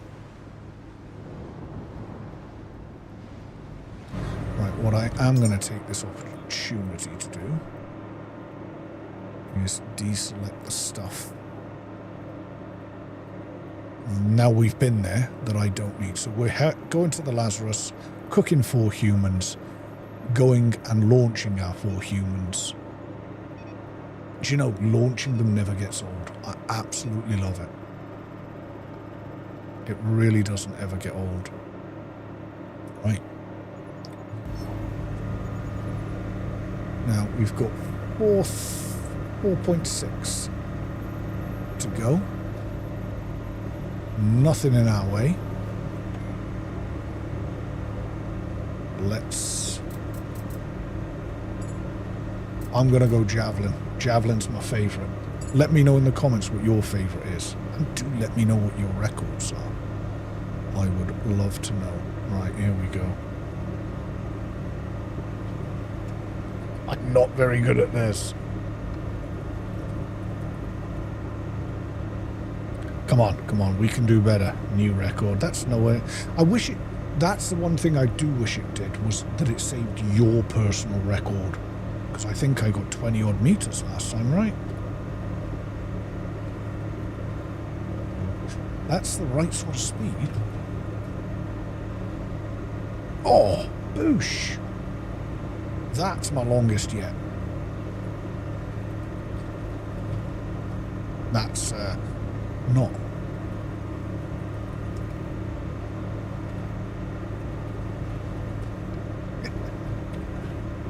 Right, what I am going to take this opportunity to do is deselect the stuff. Now we've been there that I don't need. So we're going to the Lazarus, cooking 4 humans, going and launching our 4 humans. Do you know, launching them never gets old. I absolutely love it. It really doesn't ever get old. Right. Now we've got 4.6 to go. Nothing in our way. I'm gonna go javelin. Javelin's my favourite. Let me know in the comments what your favourite is. And do let me know what your records are. I would love to know. Right, here we go. I'm not very good at this. Come on, we can do better. New record. That's nowhere. I wish it. That's the one thing I do wish it did, was that it saved your personal record. Because I think I got 20 odd meters last time, right? That's the right sort of speed. Oh, boosh. That's my longest yet. That's not.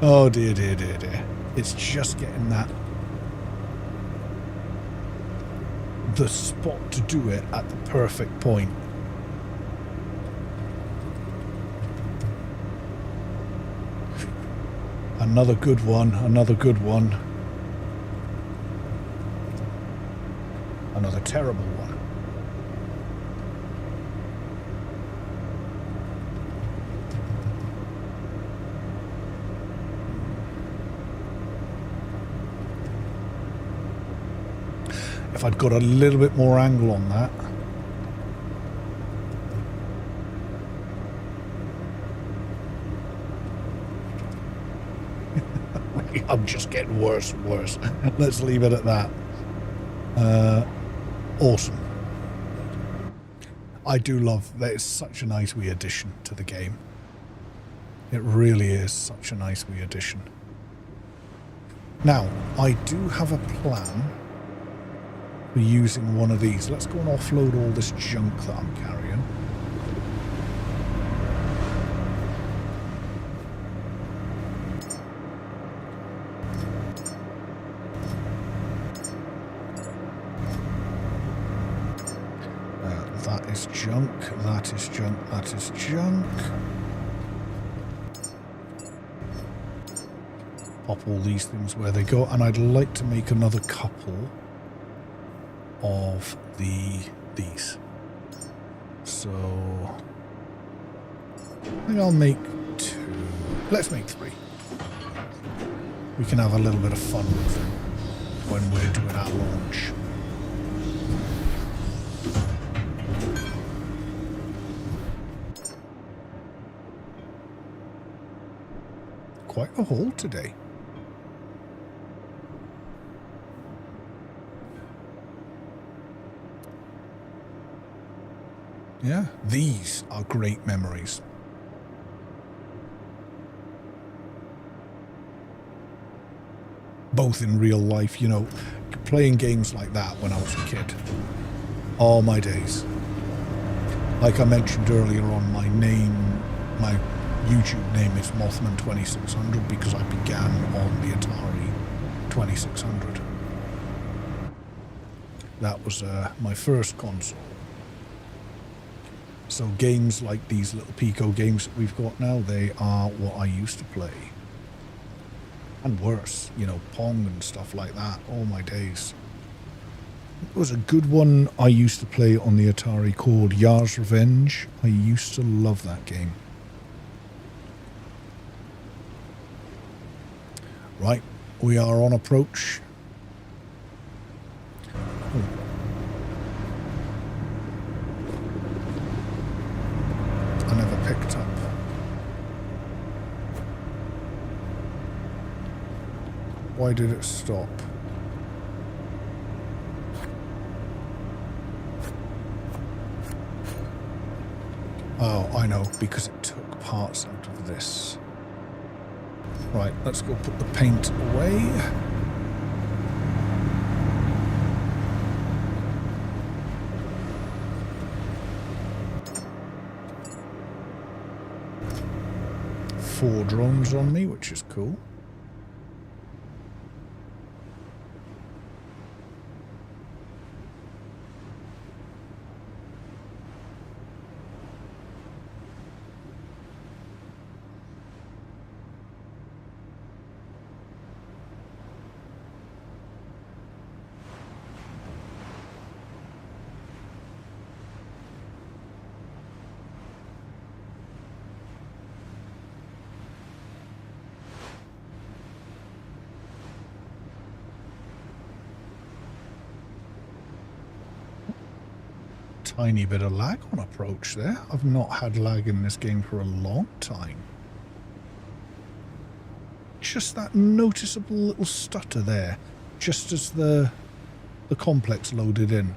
Oh dear. It's just getting the spot to do it at the perfect point. Another good one, another good one. Another terrible one. If I'd got a little bit more angle on that. I'm just getting worse and worse. Let's leave it at that. Awesome. I do love that. It's such a nice wee addition to the game. It really is such a nice wee addition. Now, I do have a plan for using one of these. Let's go and offload all this junk that I'm carrying. That is junk, that is junk, that is junk. Pop all these things where they go, and I'd like to make another couple of these. So I think I'll make 2. Let's make 3. We can have a little bit of fun with them when we're doing our launch. Quite a haul today. Yeah, these are great memories. Both in real life, you know, playing games like that when I was a kid. All my days. Like I mentioned earlier on, my YouTube name is Mothman2600 because I began on the Atari 2600. That was my first console. So games like these little Pico games that we've got now, they are what I used to play. And worse, you know, Pong and stuff like that, all my days. There was a good one I used to play on the Atari called Yar's Revenge. I used to love that game. Right, we are on approach. I never picked up. Why did it stop? Oh, I know, because it took parts out of this. Right, let's go put the paint away. Four drones on me, which is cool. Tiny bit of lag on approach there. I've not had lag in this game for a long time. Just that noticeable little stutter there, just as the complex loaded in.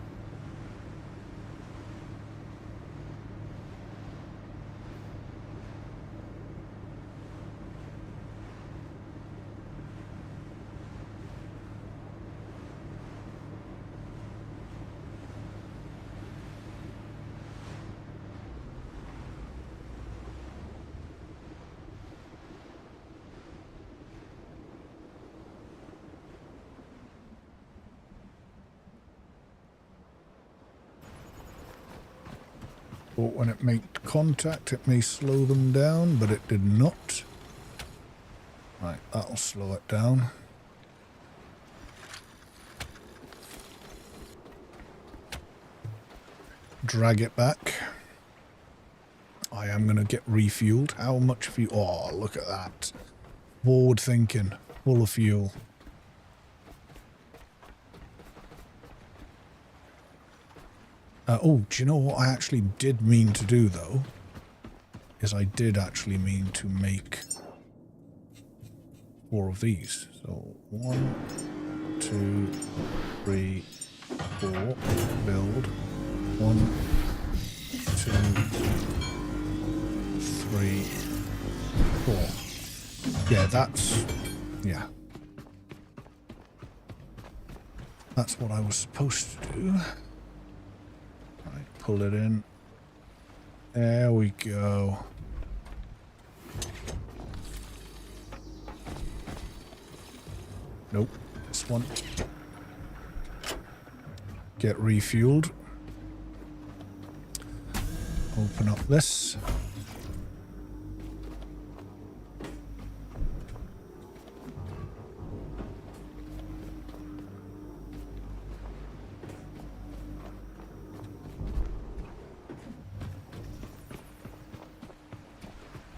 But when it made contact, it may slow them down, but it did not. Right, that'll slow it down. Drag it back. I am going to get refueled. How much fuel? Oh, look at that. Forward thinking. Full of fuel. Oh, do you know what I actually did mean to do, though? Is I did actually mean to make 4 of these. So 1, 2, 3, 4. Build. 1, 2, 3, 4. Yeah, that's... Yeah. That's what I was supposed to do. Right, pull it in. There we go. Nope, this one. Get refueled. Open up this.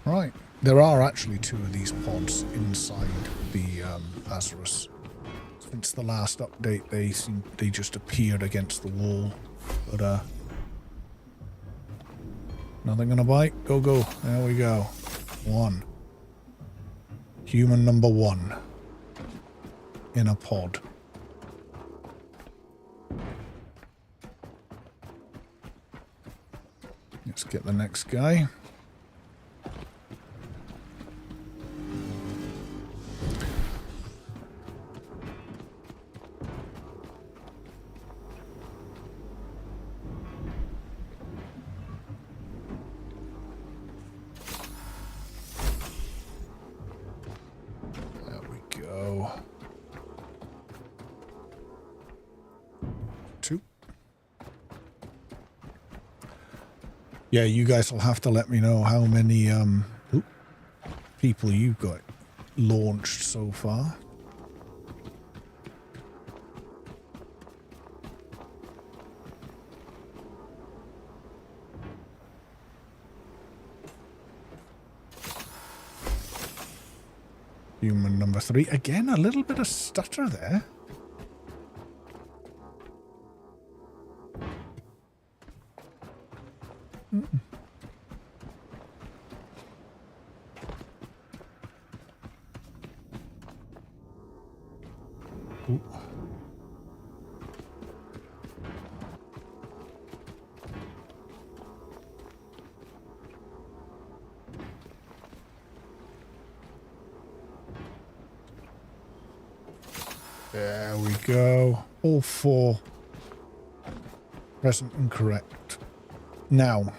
Right, there are actually 2 of these pods inside the Azarus. Since the last update, they just appeared against the wall. But nothing gonna bite. Go, go. There we go. 1. Human number 1 in a pod. Let's get the next guy. Yeah, you guys will have to let me know how many people you've got launched so far. Human number 3. Again, a little bit of stutter there. Ooh. There we go. All 4 present and correct. Now,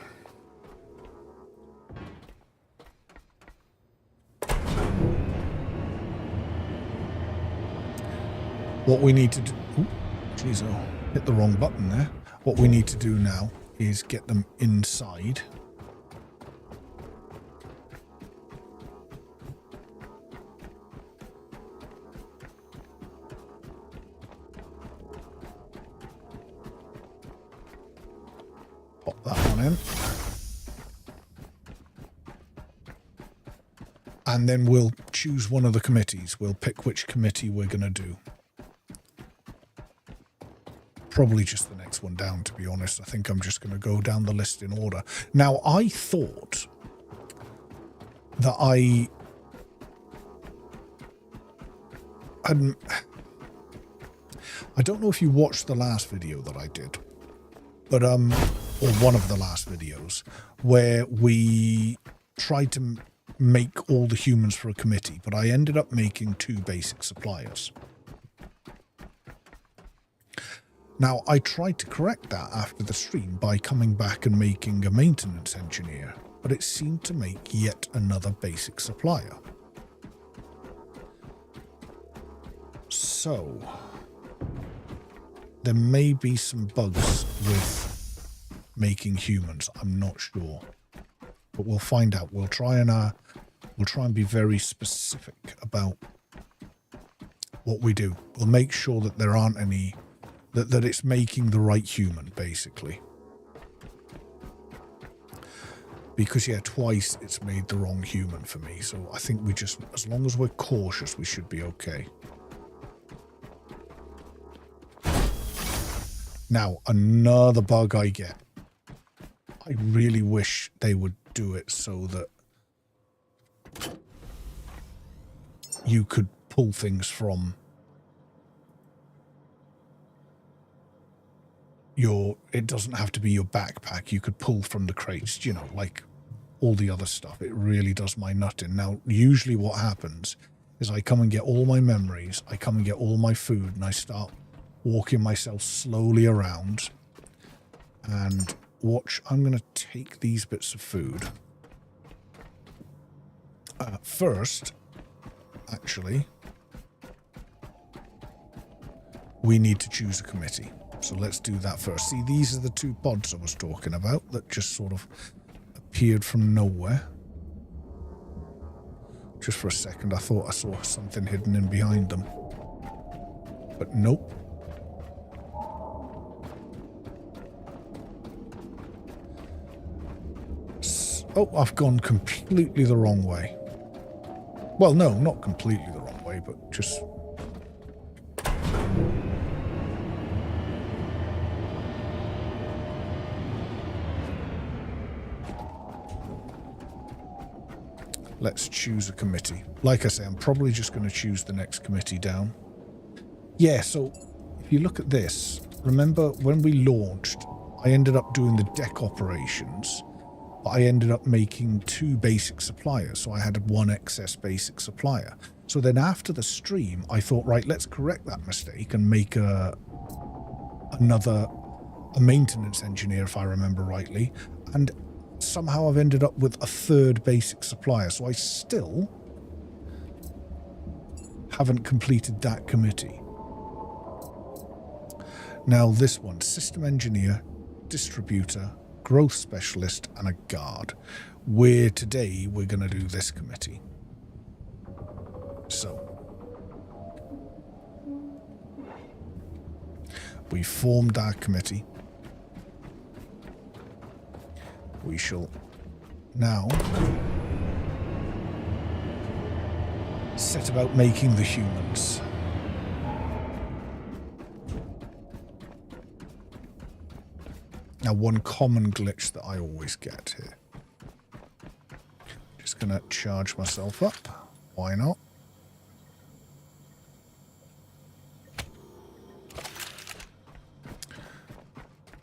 what we need to do... Ooh, geez, I hit the wrong button there. What we need to do now is get them inside. Pop that one in. And then we'll choose one of the committees. We'll pick which committee we're going to do. Probably just the next one down, to be honest. I think I'm just going to go down the list in order. Now, I thought that I hadn't... I don't know if you watched the last video that I did, but or one of the last videos, where we tried to make all the humans for a committee, but I ended up making 2 basic suppliers. Now, I tried to correct that after the stream by coming back and making a maintenance engineer, but it seemed to make yet another basic supplier. So, there may be some bugs with making humans, I'm not sure. But we'll find out. We'll try and We'll try and be very specific about what we do. We'll make sure that there aren't any, that it's making the right human, basically. Because, yeah, twice it's made the wrong human for me. So I think we just, as long as we're cautious, we should be okay. Now, another bug I get. I really wish they would do it so that you could pull things from it doesn't have to be your backpack. You could pull from the crates, you know, like all the other stuff. It really does my nut in. Now, usually what happens is I come and get all my memories, I come and get all my food, and I start walking myself slowly around. And watch, I'm going to take these bits of food. First, actually, we need to choose a committee. So let's do that first. See, these are the two pods I was talking about that just sort of appeared from nowhere. Just for a second, I thought I saw something hidden in behind them. But nope. Oh, I've gone completely the wrong way. Well, no, not completely the wrong way, but just... Let's choose a committee. Like I say, I'm probably just going to choose the next committee down. Yeah, so if you look at this, remember when we launched, I ended up doing the deck operations, but I ended up making 2 basic suppliers. So I had 1 excess basic supplier. So then after the stream, I thought, right, let's correct that mistake and make a maintenance engineer, if I remember rightly. And somehow I've ended up with a 3rd basic supplier. So I still haven't completed that committee. Now this one, system engineer, distributor, growth specialist, and a guard. Where today we're going to do this committee. So we formed our committee. We shall now set about making the humans. Now, one common glitch that I always get here. Just going to charge myself up. Why not?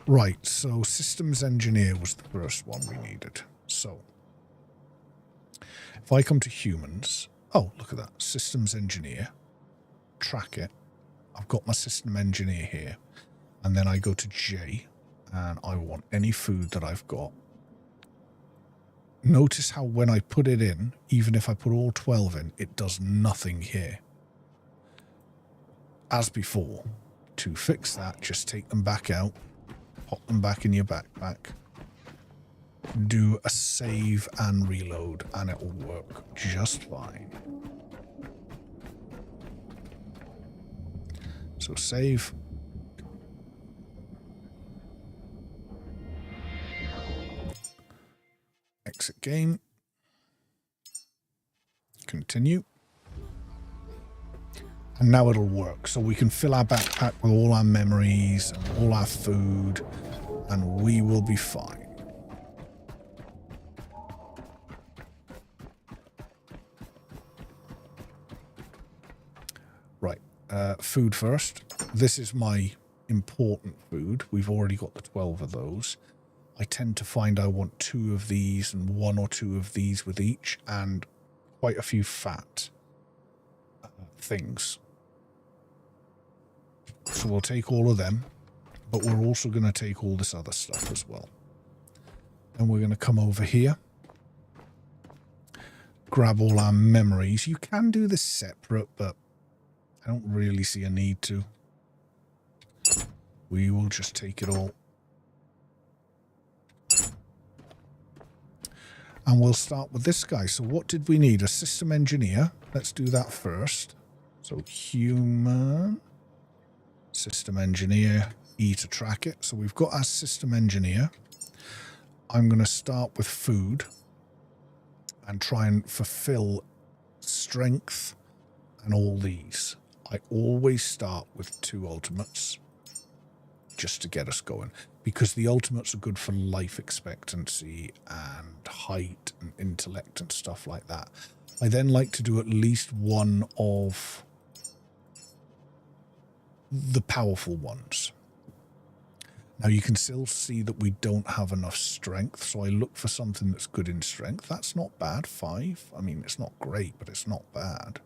Right, so systems engineer was the first one we needed. So, if I come to humans, oh, look at that, systems engineer, track it. I've got my system engineer here, and then I go to J, and I want any food that I've got. Notice how when I put it in, even if I put all 12 in, it does nothing here. As before, to fix that, just take them back out. Pop them back in your backpack. Do a save and reload, and it will work just fine. So save. Exit game. Continue. And now it'll work. So we can fill our backpack with all our memories and all our food, and we will be fine. Right. Food first. This is my important food. We've already got the 12 of those. I tend to find I want 2 of these and 1 or 2 of these with each, and quite a few fat things. So we'll take all of them, but we're also going to take all this other stuff as well. And we're going to come over here, grab all our memories. You can do this separate, but I don't really see a need to. We will just take it all. And we'll start with this guy. So what did we need? A system engineer. Let's do that first. So human, system engineer, E to track it. So we've got our system engineer. I'm going to start with food and try and fulfill strength and all these. I always start with 2 ultimates just to get us going, because the ultimates are good for life expectancy and height and intellect and stuff like that. I then like to do at least one of the powerful ones. Now you can still see that we don't have enough strength, so I look for something that's good in strength. That's not bad, 5. I mean, it's not great, but it's not bad.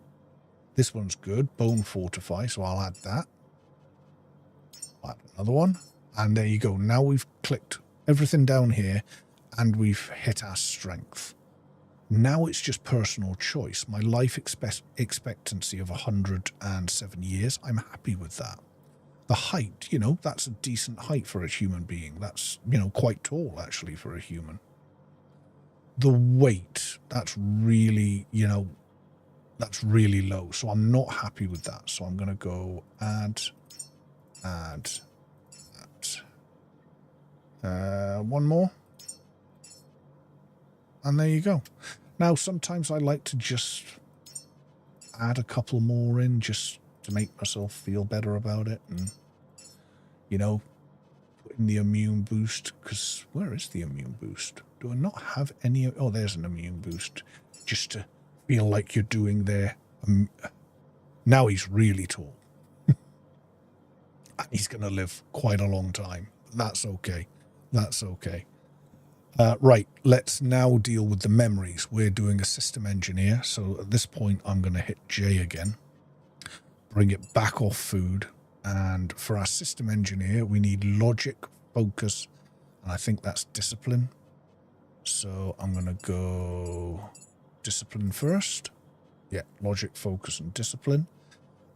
This one's good, bone fortify, so I'll add that. I'll add another one, and there you go. Now we've clicked everything down here, and we've hit our strength. Now it's just personal choice. My life expectancy of 107 years, I'm happy with that. The height, you know, that's a decent height for a human being. That's, you know, quite tall, actually, for a human. The weight, that's really, you know, that's really low. So I'm not happy with that. So I'm going to go add. One more. And there you go. Now, sometimes I like to just add a couple more in just to make myself feel better about it, and, you know, put in the immune boost, because where is the immune boost? Do I not have any? Oh, there's an immune boost, just to feel like you're doing there. Now he's really tall. And he's going to live quite a long time. That's okay. That's okay. Right, let's now deal with the memories. We're doing a system engineer, so at this point I'm going to hit J again. Bring it back off food, and for our system engineer we need logic, focus, and I think that's discipline. So I'm going to go discipline first. Yeah, logic, focus, and discipline.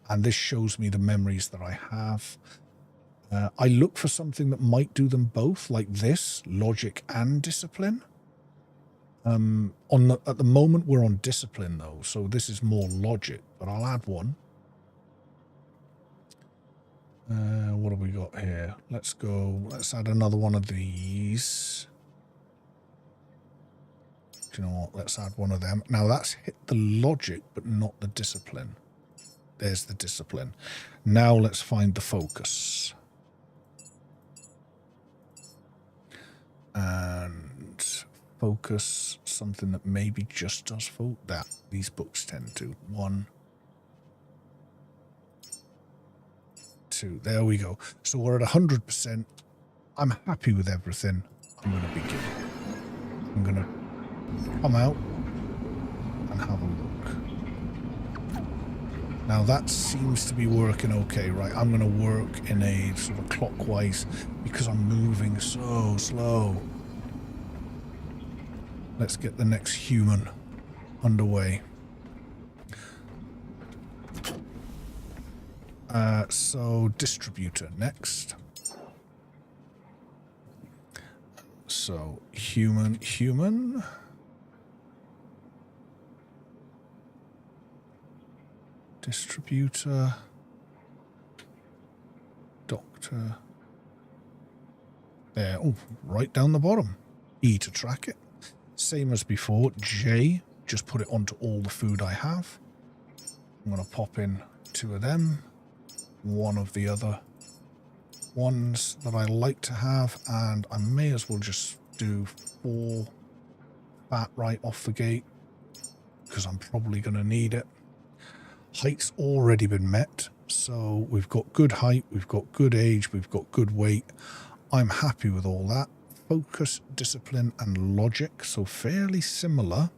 And this shows me the memories that I have. I look for something that might do them both, like this, logic and discipline. At the moment we're on discipline though, so this is more logic, but I'll add one. What have we got here? Let's add another one of these. Do you know what? Let's add one of them. Now that's hit the logic, but not the discipline. There's the discipline. Now let's find the focus. And focus, something that maybe just does that. These books tend to. 1, 2. There we go. So we're at 100%. I'm happy with everything. I'm going to begin. I'm going to come out and have a look. Now that seems to be working okay, right? I'm going to work in a sort of clockwise because I'm moving so slow. Let's get the next human underway. So distributor next. So human. Distributor. Doctor. There. Oh, right down the bottom. E to track it. Same as before. J. Just put it onto all the food I have. I'm going to pop in 2 of them. 1 of the other ones that I like to have. And I may as well just do 4 fat right off the gate, because I'm probably going to need it. Height's already been met, so we've got good height, we've got good age, we've got good weight. I'm happy with all that. Focus, discipline, and logic, so fairly similar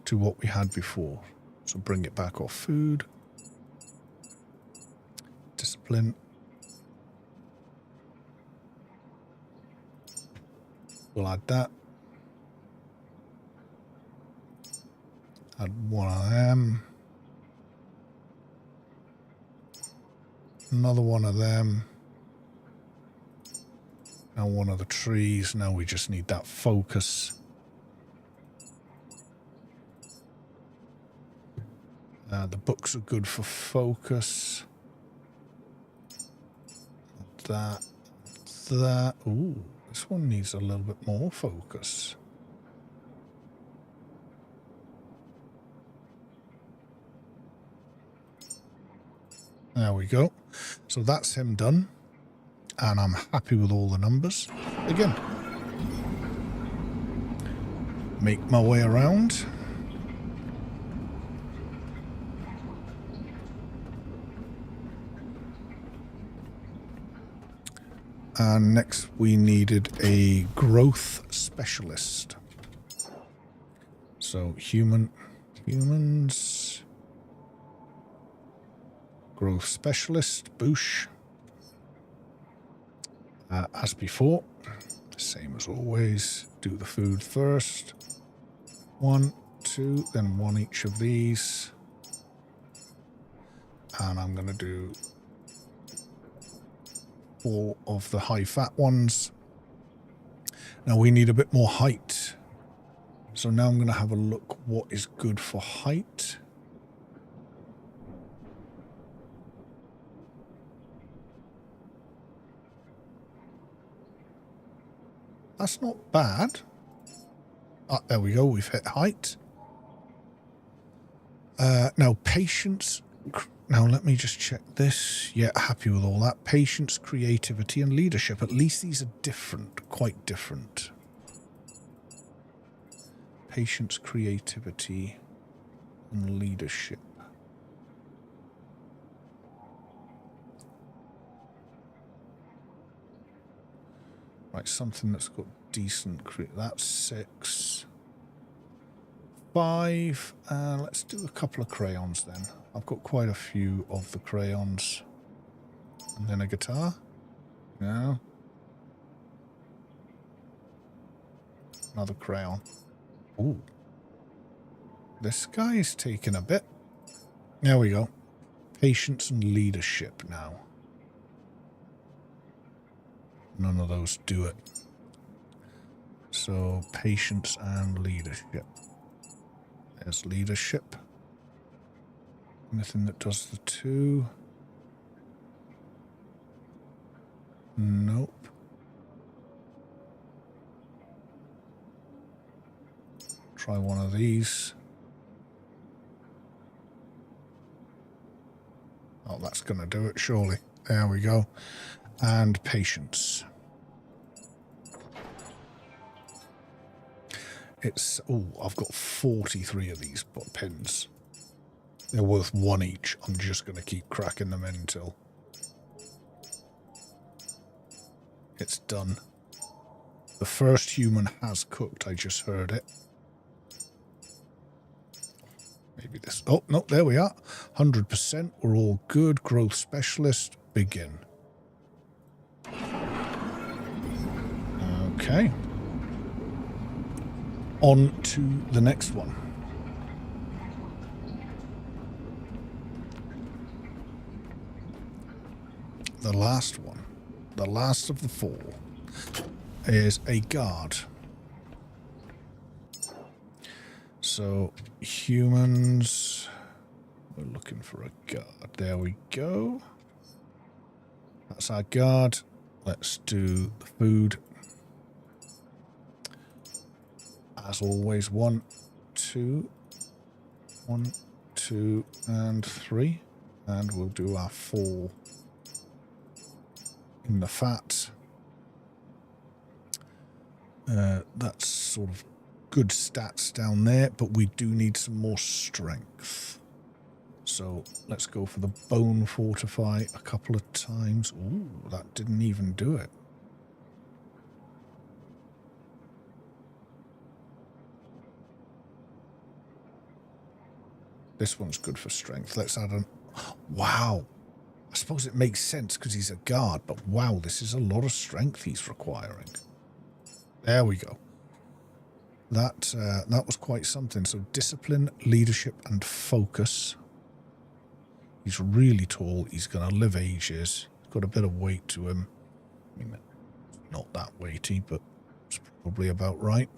to what we had before. So bring it back off food. Discipline. We'll add that. Add 1 of them. Another 1 of them. Now 1 of the trees. Now we just need that focus. The books are good for focus. That. Ooh, this one needs a little bit more focus. There we go. So that's him done. And I'm happy with all the numbers. Again. Make my way around. And next we needed a growth specialist. So humans, growth specialist, boosh. As before, same as always, do the food first. 1, 2, then 1 each of these. And I'm going to do 4 of the high fat ones. Now we need a bit more height. So now I'm going to have a look what is good for height. That's not bad. There we go. We've hit height. Now patience. Now let me just check this. Yeah, happy with all that. Patience, creativity, and leadership. At least these are different, quite different. Patience, creativity, and leadership. Right, something that's got decent. That's 6. 5. Let's do a couple of crayons then. I've got quite a few of the crayons. And then a guitar. No. Another crayon. Ooh. This guy is taking a bit. There we go. Patience and leadership now. None of those do it. So, patience and leadership. There's leadership. Anything that does the 2? Nope. Try one of these. Oh, that's going to do it, surely. There we go. And patience. It's... Oh, I've got 43 of these pins. They're worth 1 each. I'm just going to keep cracking them in until it's done. The first human has cooked. I just heard it. Maybe this... Oh, no, there we are. 100%. We're all good. Growth specialist. Begin. Okay. On to the next one. The last one. The last of the 4 is a guard. So, humans... We're looking for a guard. There we go. That's our guard. Let's do the food. As always, 1, 2, 1, 2, and 3. And we'll do our 4 in the fat. That's sort of good stats down there, but we do need some more strength. So let's go for the bone fortify a couple of times. Ooh, that didn't even do it. This one's good for strength. Let's add an... Wow. I suppose it makes sense because he's a guard, but wow, this is a lot of strength he's requiring. There we go. That was quite something. So discipline, leadership, and focus. He's really tall. He's going to live ages. He's got a bit of weight to him. I mean, not that weighty, but it's probably about right.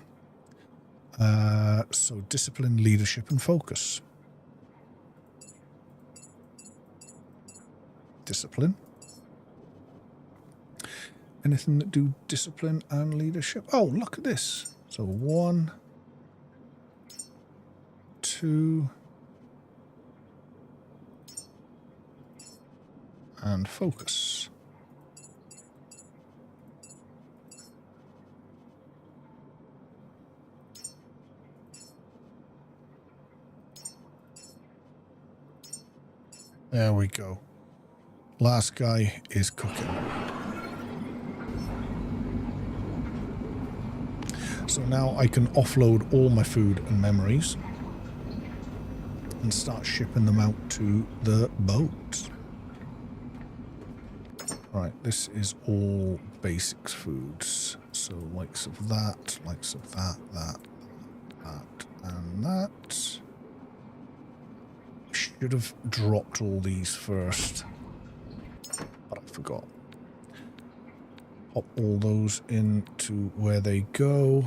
So discipline, leadership, and focus. discipline. Anything that do discipline and leadership? Oh, look at this. So 1, 2, and focus. There we go. Last guy is cooking. So now I can offload all my food and memories and start shipping them out to the boat. Right, this is all basics foods. So likes of that, that, and that. Should have dropped all these first, but I forgot. Pop all those into where they go.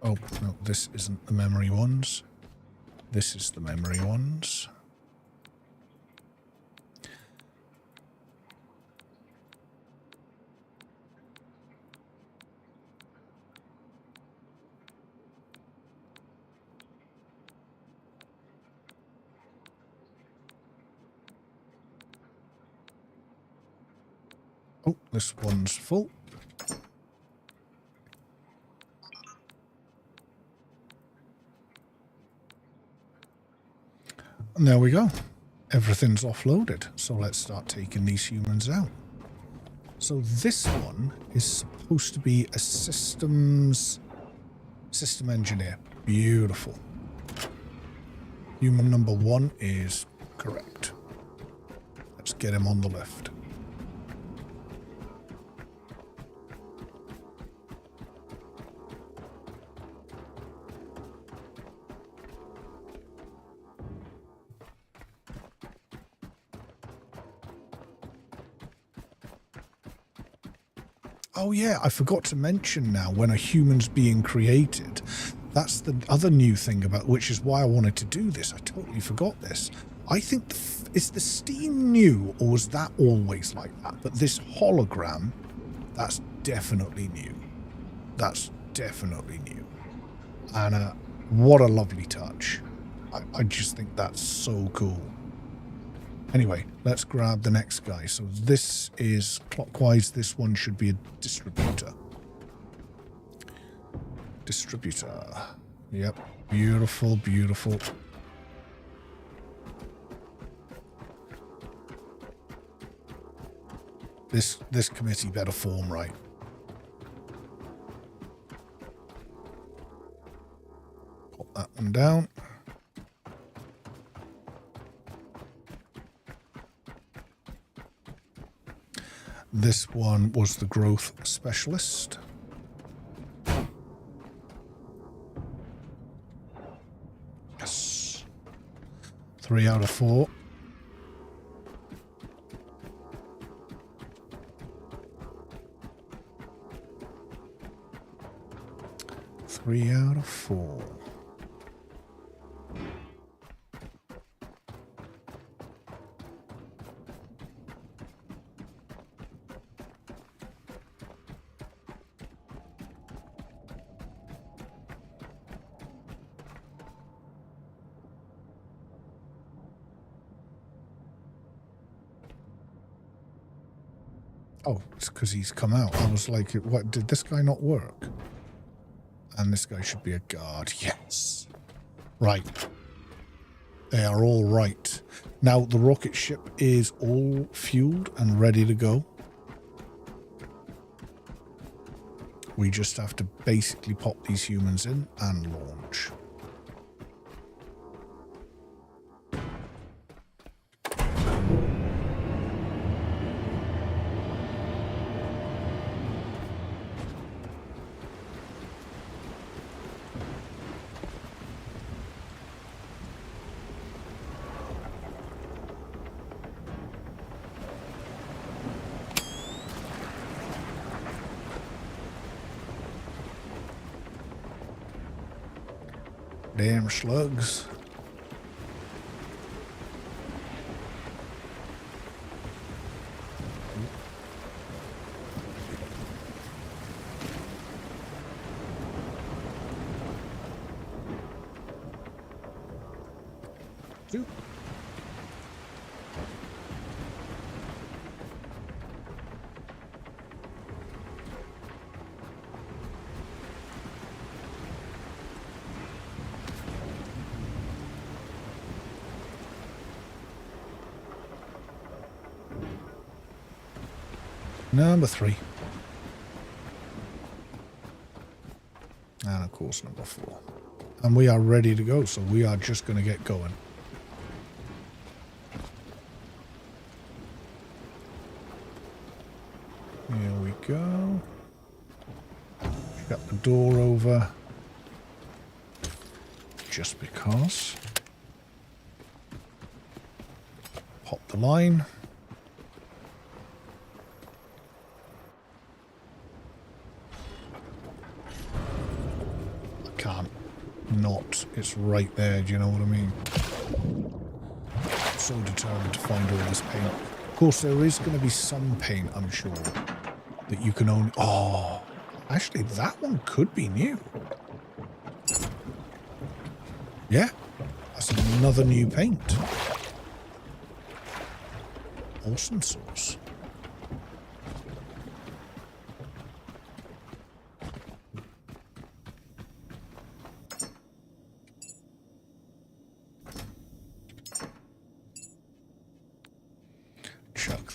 Oh, no, this isn't the memory ones. This is the memory ones. Oh, this one's full. And there we go. Everything's offloaded. So let's start taking these humans out. So this one is supposed to be a system engineer. Beautiful. Human number 1 is correct. Let's get him on the lift. Oh yeah, I forgot to mention now when a human's being created. That's the other new thing about, which is why I wanted to do this. I totally forgot this. I think, is the Steam new, or was that always like that? But this hologram, that's definitely new. That's definitely new. And what a lovely touch. I just think that's so cool. Anyway, let's grab the next guy. So this is clockwise. This one should be a distributor. Distributor. Yep. Beautiful, beautiful. This committee better form right. Pop that one down. This one was the growth specialist. Yes. 3 out of 4. Three out of 4. Oh, it's because he's come out. I was like, what, did this guy not work? And this guy should be a guard. Yes. Right. They are all right. Now, the rocket ship is all fueled and ready to go. We just have to basically pop these humans in and launch. Damn slugs. 2. Number 3. And of course number 4. And we are ready to go, so we are just going to get going. Here we go. Shut the door over. Just because. Pop the line. Not. It's right there, do you know what I mean? I'm so determined to find all this paint. Of course, there is going to be some paint, I'm sure, that you can only... Oh, actually, that one could be new. Yeah, that's another new paint. Awesome sauce.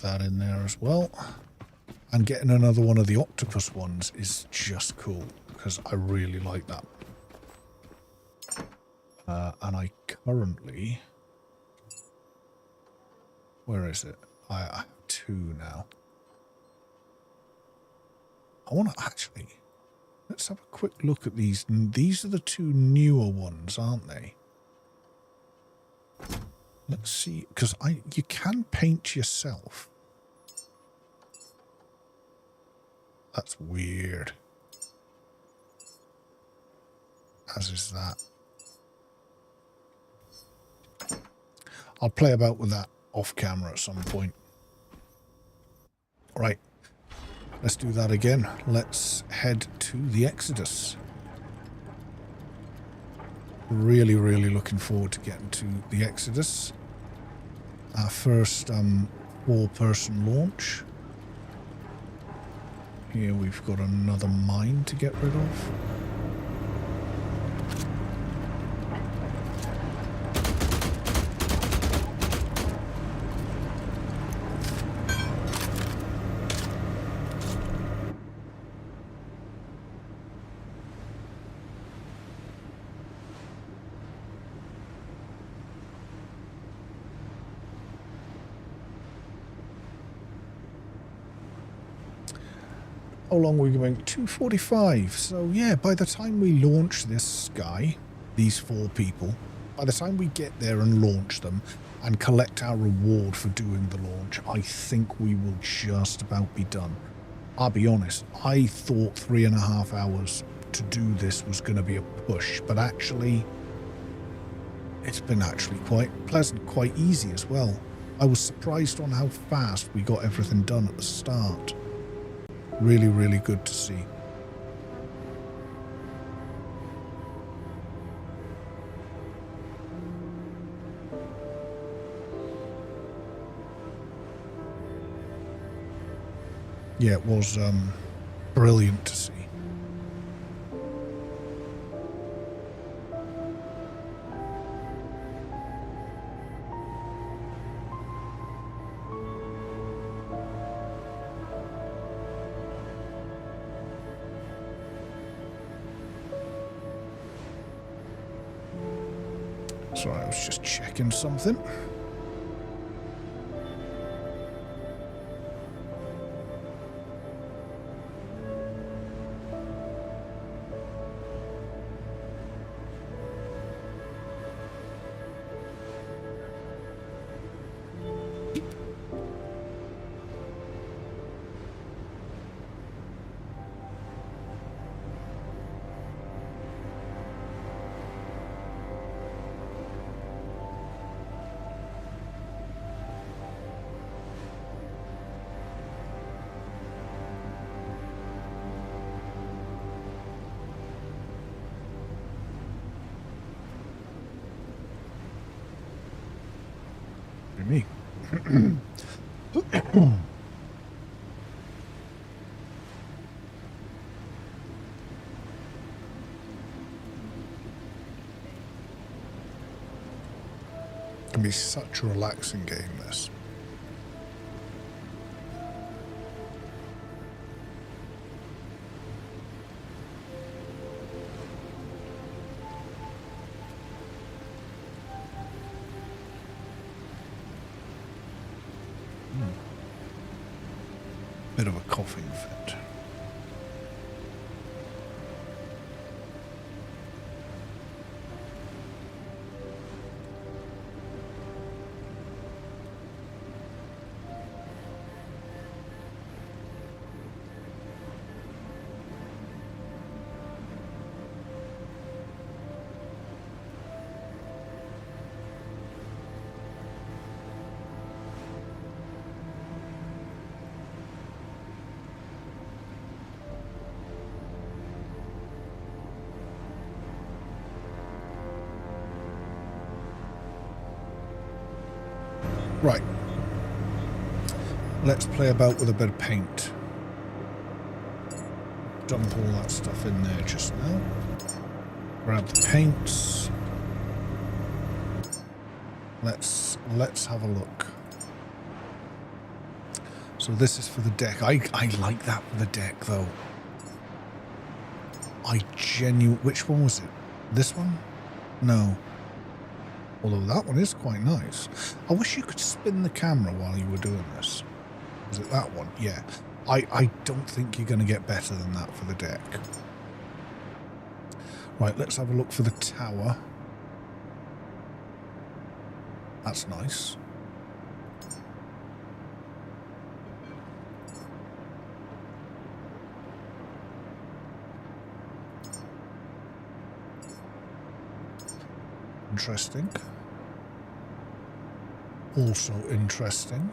That in there as well, and getting another one of the octopus ones is just cool because I really like that. And I currently, where is it? I have 2 now. I want to actually, let's have a quick look at these. These are the 2 newer ones, aren't they? Let's see, because you can paint yourself. That's weird. As is that. I'll play about with that off camera at some point. Right. Let's do that again. Let's head to the Exodus. Really, really looking forward to getting to the Exodus. Our first 4-person launch. Here we've got another mine to get rid of. How long are we going? 2:45. So yeah, by the time we launch this guy, these 4 people, by the time we get there and launch them and collect our reward for doing the launch, I think we will just about be done. I'll be honest, I thought 3.5 hours to do this was going to be a push, but actually, it's been actually quite pleasant, quite easy as well. I was surprised on how fast we got everything done at the start. Really, really good to see. Yeah, it was brilliant to see. Sorry, I was just checking something. me. Can be such a relaxing game, this. Bit of a coughing fit. Right. Let's play about with a bit of paint. Dump all that stuff in there just now. Grab the paints. Let's have a look. So this is for the deck. I like that for the deck though. Which one was it? This one? No. Although that one is quite nice. I wish you could spin the camera while you were doing this. Was it that one? Yeah. I don't think you're going to get better than that for the deck. Right, let's have a look for the tower. That's nice. Interesting. Also interesting.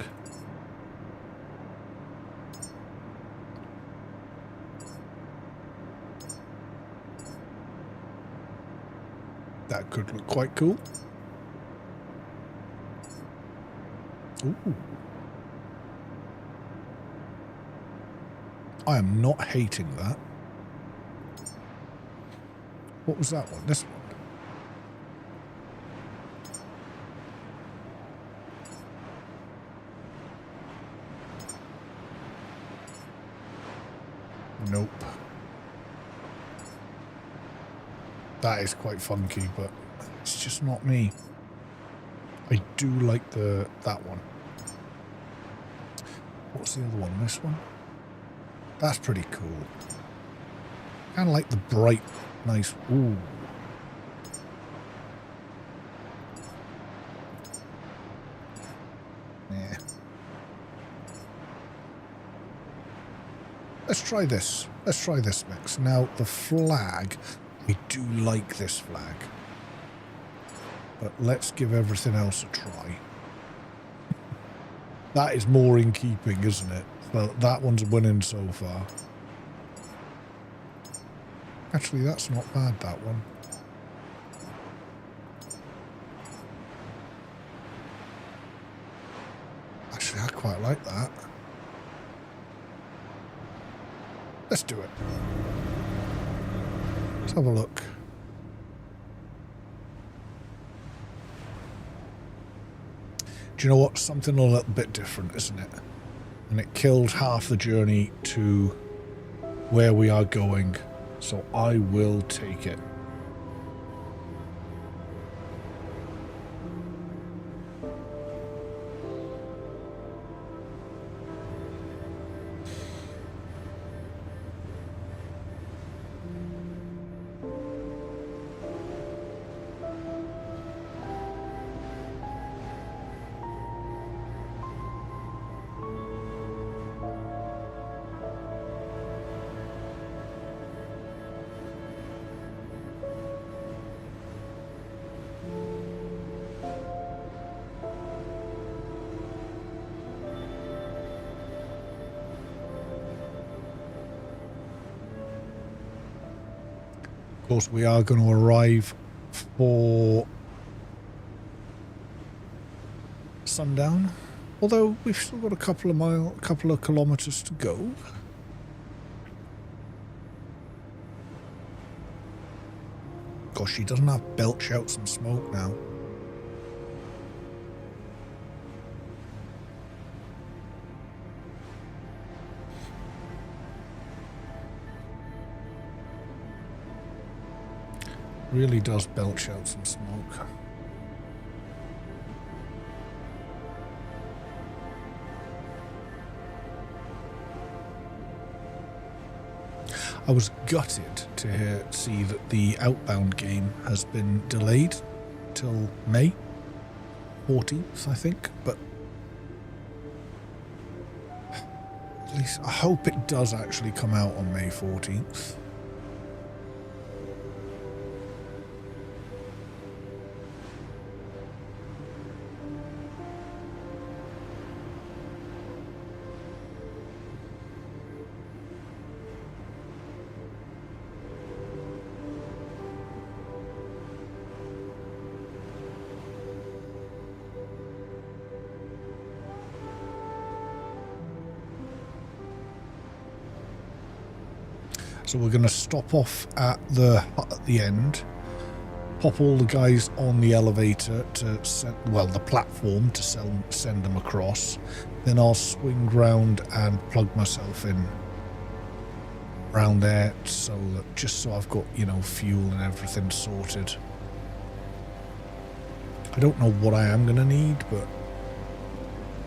That could look quite cool. Ooh. I am not hating that. What was that one? This one? Nope. That is quite funky, but it's just not me. I do like that one. What's the other one? This one? That's pretty cool. Kind of like the bright, nice. Ooh. Yeah. Let's try this. Let's try this mix. Now, the flag, I do like this flag. But let's give everything else a try. That is more in keeping, isn't it? Well, that one's winning so far. Actually, that's not bad, that one. Actually, I quite like that. Let's do it. Let's have a look. Do you know what? Something a little bit different, isn't it? And it killed half the journey to where we are going. So I will take it. Of course, we are going to arrive for sundown. Although we've still got a couple of kilometres to go. Gosh, she doesn't have belch out some smoke now. Really does belch out some smoke. I was gutted to see that the Outbound game has been delayed till May 14th, I think, but at least I hope it does actually come out on May 14th. So we're going to stop off at the end, pop all the guys on the elevator to send, well, the platform to send them across. Then I'll swing round and plug myself in around there, so that just so I've got, you know, fuel and everything sorted. I don't know what I am going to need, but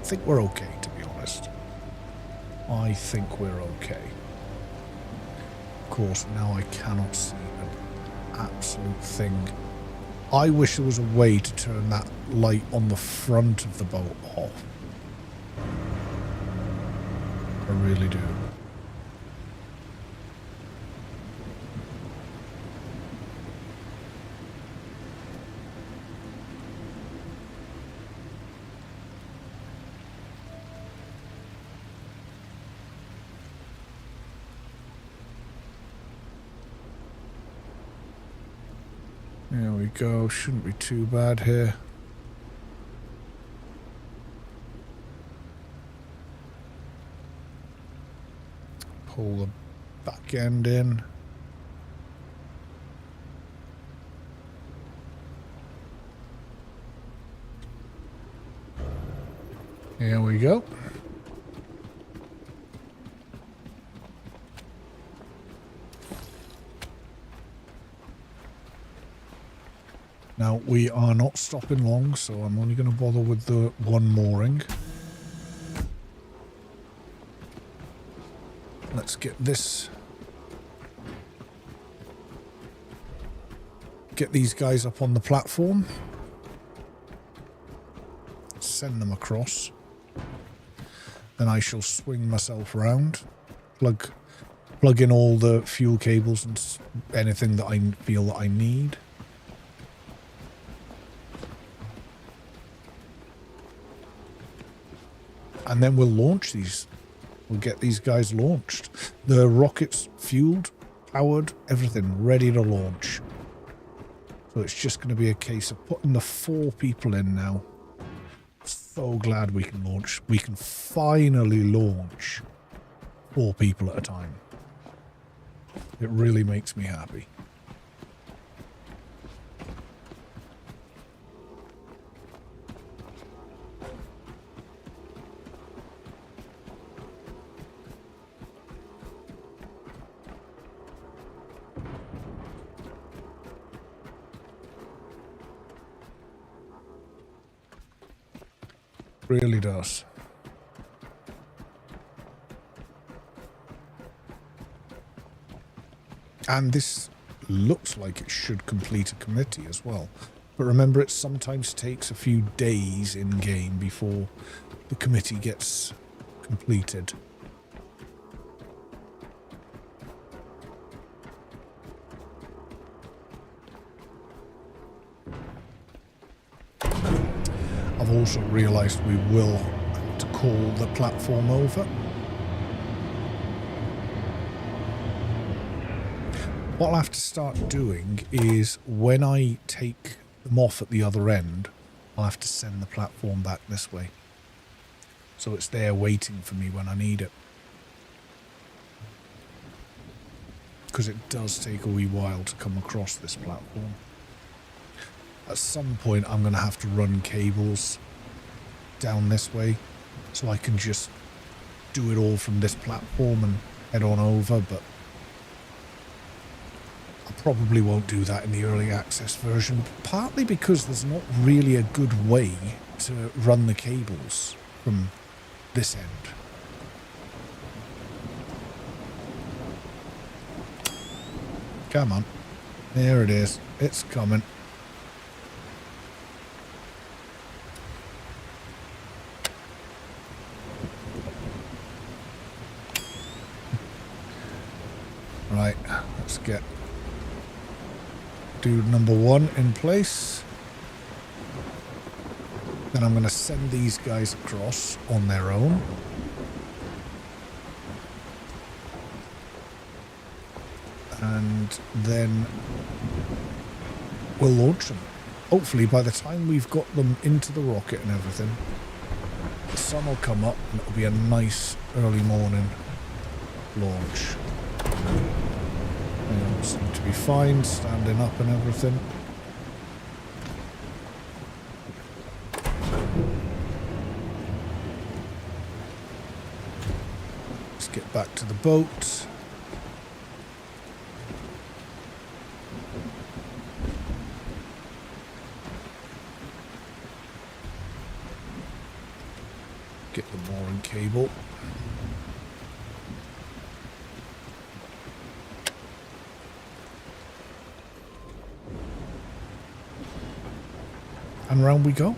I think we're okay, to be honest. I think we're okay. Of course, now I cannot see an absolute thing. I wish there was a way to turn that light on the front of the boat off. I really do. There we go, shouldn't be too bad here. Pull the back end in. Here we go. Now, we are not stopping long, so I'm only going to bother with the one mooring. Let's get this. Get these guys up on the platform. Send them across. Then I shall swing myself around. Plug in all the fuel cables and anything that I feel that I need. And then we'll launch these. We'll get these guys launched. The rockets fueled, powered, everything ready to launch. So it's just going to be a case of putting the 4 people in now. So glad we can launch. We can finally launch 4 people at a time. It really makes me happy. Really does. And this looks like it should complete a committee as well. But remember, it sometimes takes a few days in game before the committee gets completed. I've also realised we will have to call the platform over. What I'll have to start doing is when I take them off at the other end, I'll have to send the platform back this way. So it's there waiting for me when I need it. Because it does take a wee while to come across this platform. At some point I'm going to have to run cables down this way so I can just do it all from this platform and head on over, but I probably won't do that in the early access version, partly because there's not really a good way to run the cables from this end. Come on. There it is. It's coming. Right, let's get dude number 1 in place. Then I'm going to send these guys across on their own. And then we'll launch them. Hopefully by the time we've got them into the rocket and everything, the sun will come up and it'll be a nice early morning launch. They all seem to be fine, standing up and everything. Let's get back to the boat. Get the mooring cable. And round we go.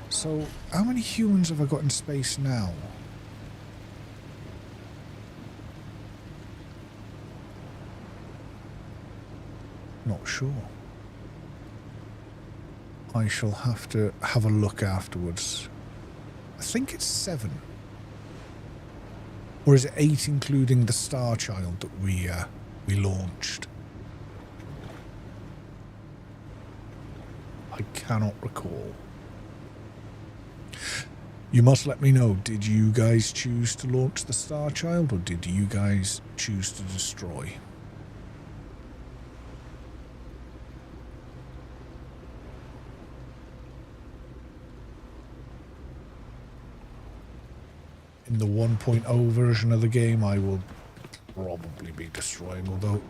So, how many humans have I got in space now? Not sure. I shall have to have a look afterwards. I think it's 7. Or is it 8 including the Star Child that we launched? I cannot recall. You must let me know, did you guys choose to launch the Star Child or did you guys choose to destroy? In the 1.0 version of the game, I will probably be destroying, although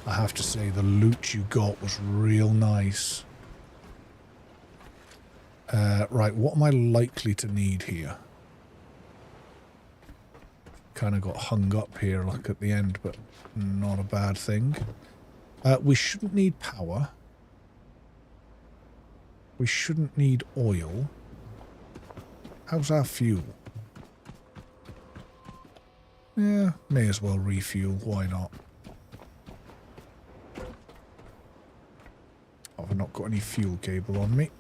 I have to say the loot you got was real nice. Right, what am I likely to need here? Kind of got hung up here, like at the end, but not a bad thing. We shouldn't need power. We shouldn't need oil. How's our fuel? Yeah, may as well refuel, why not? I've not got any fuel cable on me.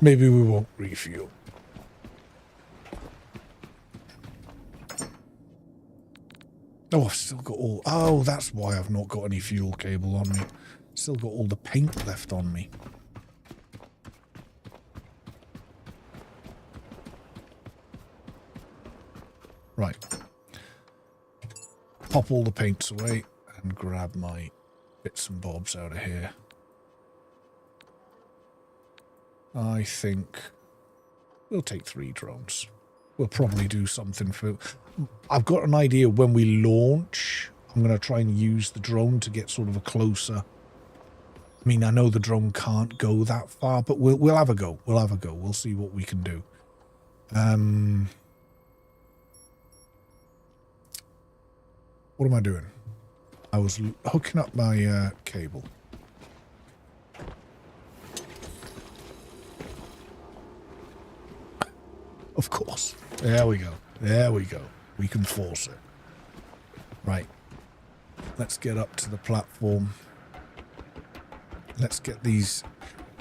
Maybe we won't refuel. Oh, I've still got all... Oh, that's why I've not got any fuel cable on me. Still got all the paint left on me. Right. Pop all the paints away and grab my bits and bobs out of here. I think we'll take 3 drones. We'll probably do something for... I've got an idea when we launch. I'm going to try and use the drone to get sort of a closer... I mean, I know the drone can't go that far, but we'll have a go. We'll have a go. We'll see what we can do. What am I doing? I was hooking up my cable. Of course. There we go. There we go. We can force it. Right. Let's get up to the platform. Let's get these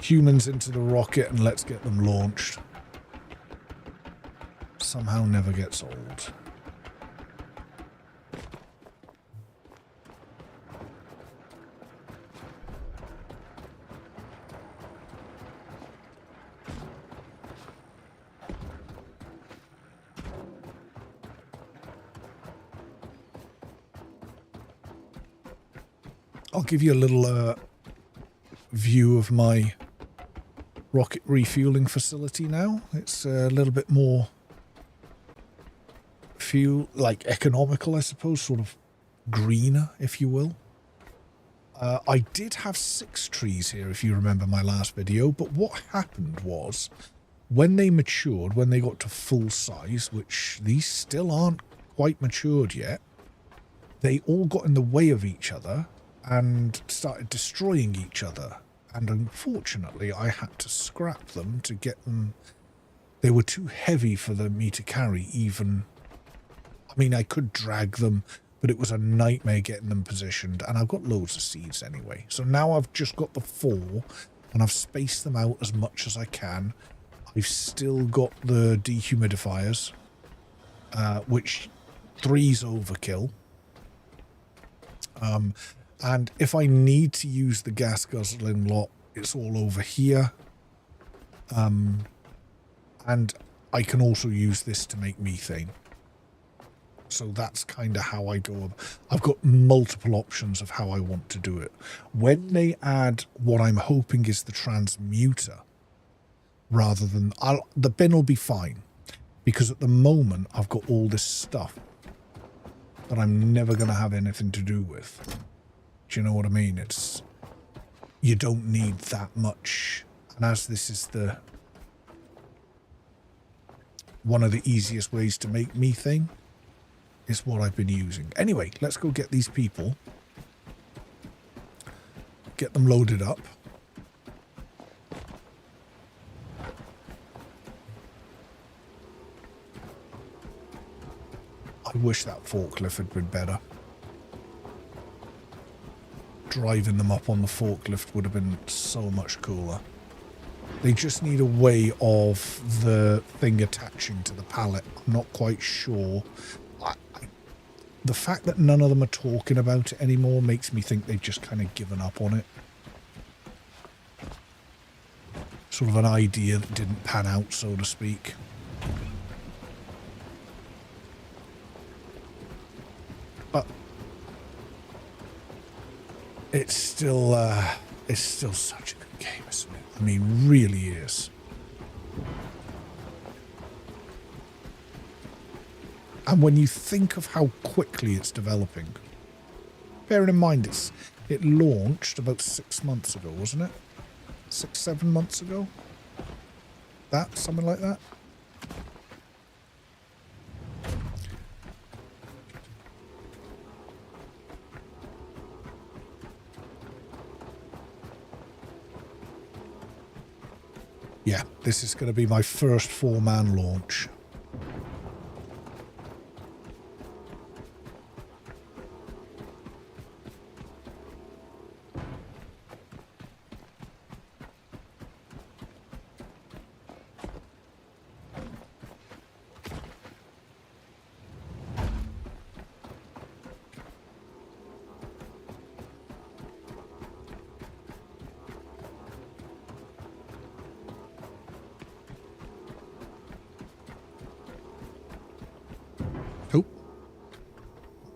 humans into the rocket and let's get them launched. Somehow never gets old. I'll give you a little view of my rocket refueling facility now. It's a little bit more fuel, like economical, I suppose, sort of greener, if you will. I did have 6 trees here, if you remember my last video, but what happened was, when they matured, when they got to full size, which these still aren't quite matured yet, they all got in the way of each other and started destroying each other. And unfortunately, I had to scrap them to get them. They were too heavy for me to carry even. I mean, I could drag them, but it was a nightmare getting them positioned. And I've got loads of seeds anyway. So now I've just got the 4 and I've spaced them out as much as I can. I've still got the dehumidifiers, which 3's overkill. And if I need to use the gas guzzling lot, it's all over here. And I can also use this to make methane. So that's kind of how I go. I've got multiple options of how I want to do it. When they add what I'm hoping is the transmuter, rather than... the bin will be fine. Because at the moment, I've got all this stuff that I'm never going to have anything to do with. Do you know what I mean? It's... You don't need that much. And as this is one of the easiest ways to make methane, is what I've been using. Anyway, let's go get these people. Get them loaded up. I wish that forklift had been better. Driving them up on the forklift would have been so much cooler. They just need a way of the thing attaching to the pallet. I'm not quite sure. The fact that none of them are talking about it anymore makes me think they've just kind of given up on it. Sort of an idea that didn't pan out, so to speak. But it's still such a good game, isn't it? I mean, really is. And when you think of how quickly it's developing, bearing in mind it launched about 6 months ago, wasn't it? 6, 7 months ago? Something like that? Yeah, this is going to be my first 4-man launch.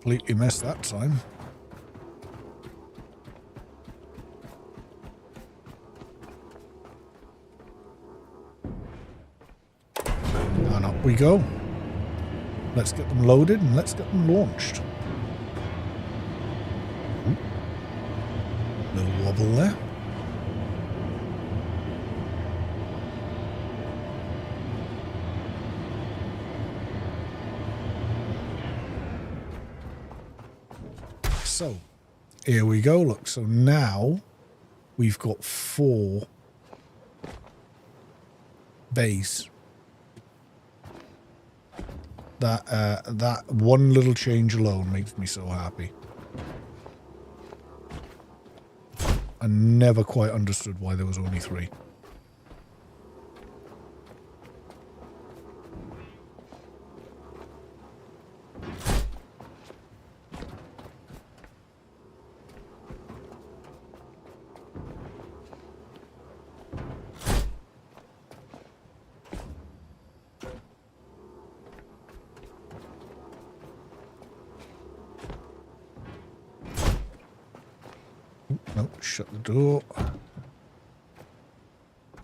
Completely missed that time. And up we go. Let's get them loaded and let's get them launched. Ooh. Little wobble there. So, here we go, look. So now we've got 4 bays. That one little change alone makes me so happy. I never quite understood why there was only 3. No, shut the door.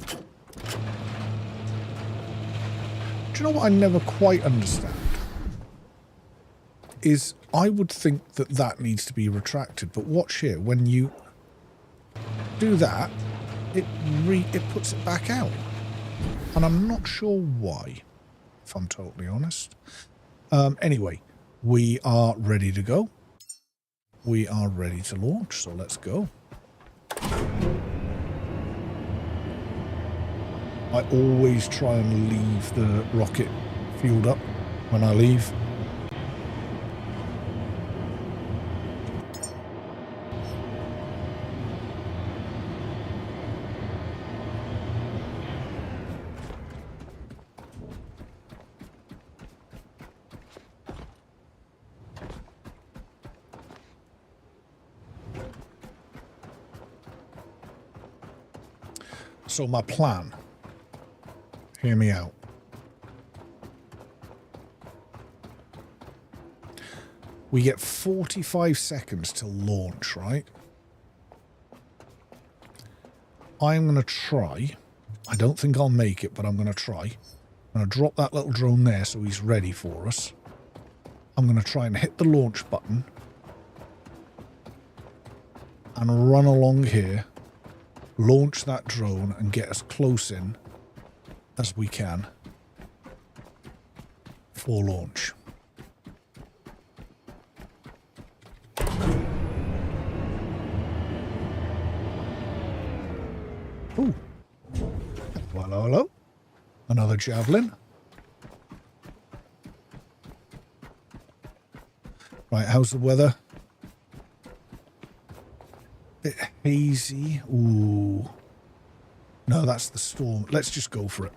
Do you know what I never quite understand? Is I would think that that needs to be retracted, but watch here. When you do that, it puts it back out. And I'm not sure why, if I'm totally honest. Anyway, we are ready to go. We are ready to launch, so let's go. I always try and leave the rocket fueled up when I leave. So my plan, hear me out. We get 45 seconds till launch, right? I'm going to try. I don't think I'll make it, but I'm going to try. I'm going to drop that little drone there so he's ready for us. I'm going to try and hit the launch button and run along here. Launch that drone and get as close in as we can for launch. Ooh. Hello, hello. Another javelin. Right, how's the weather? Bit hazy. Ooh. No, that's the storm. Let's just go for it.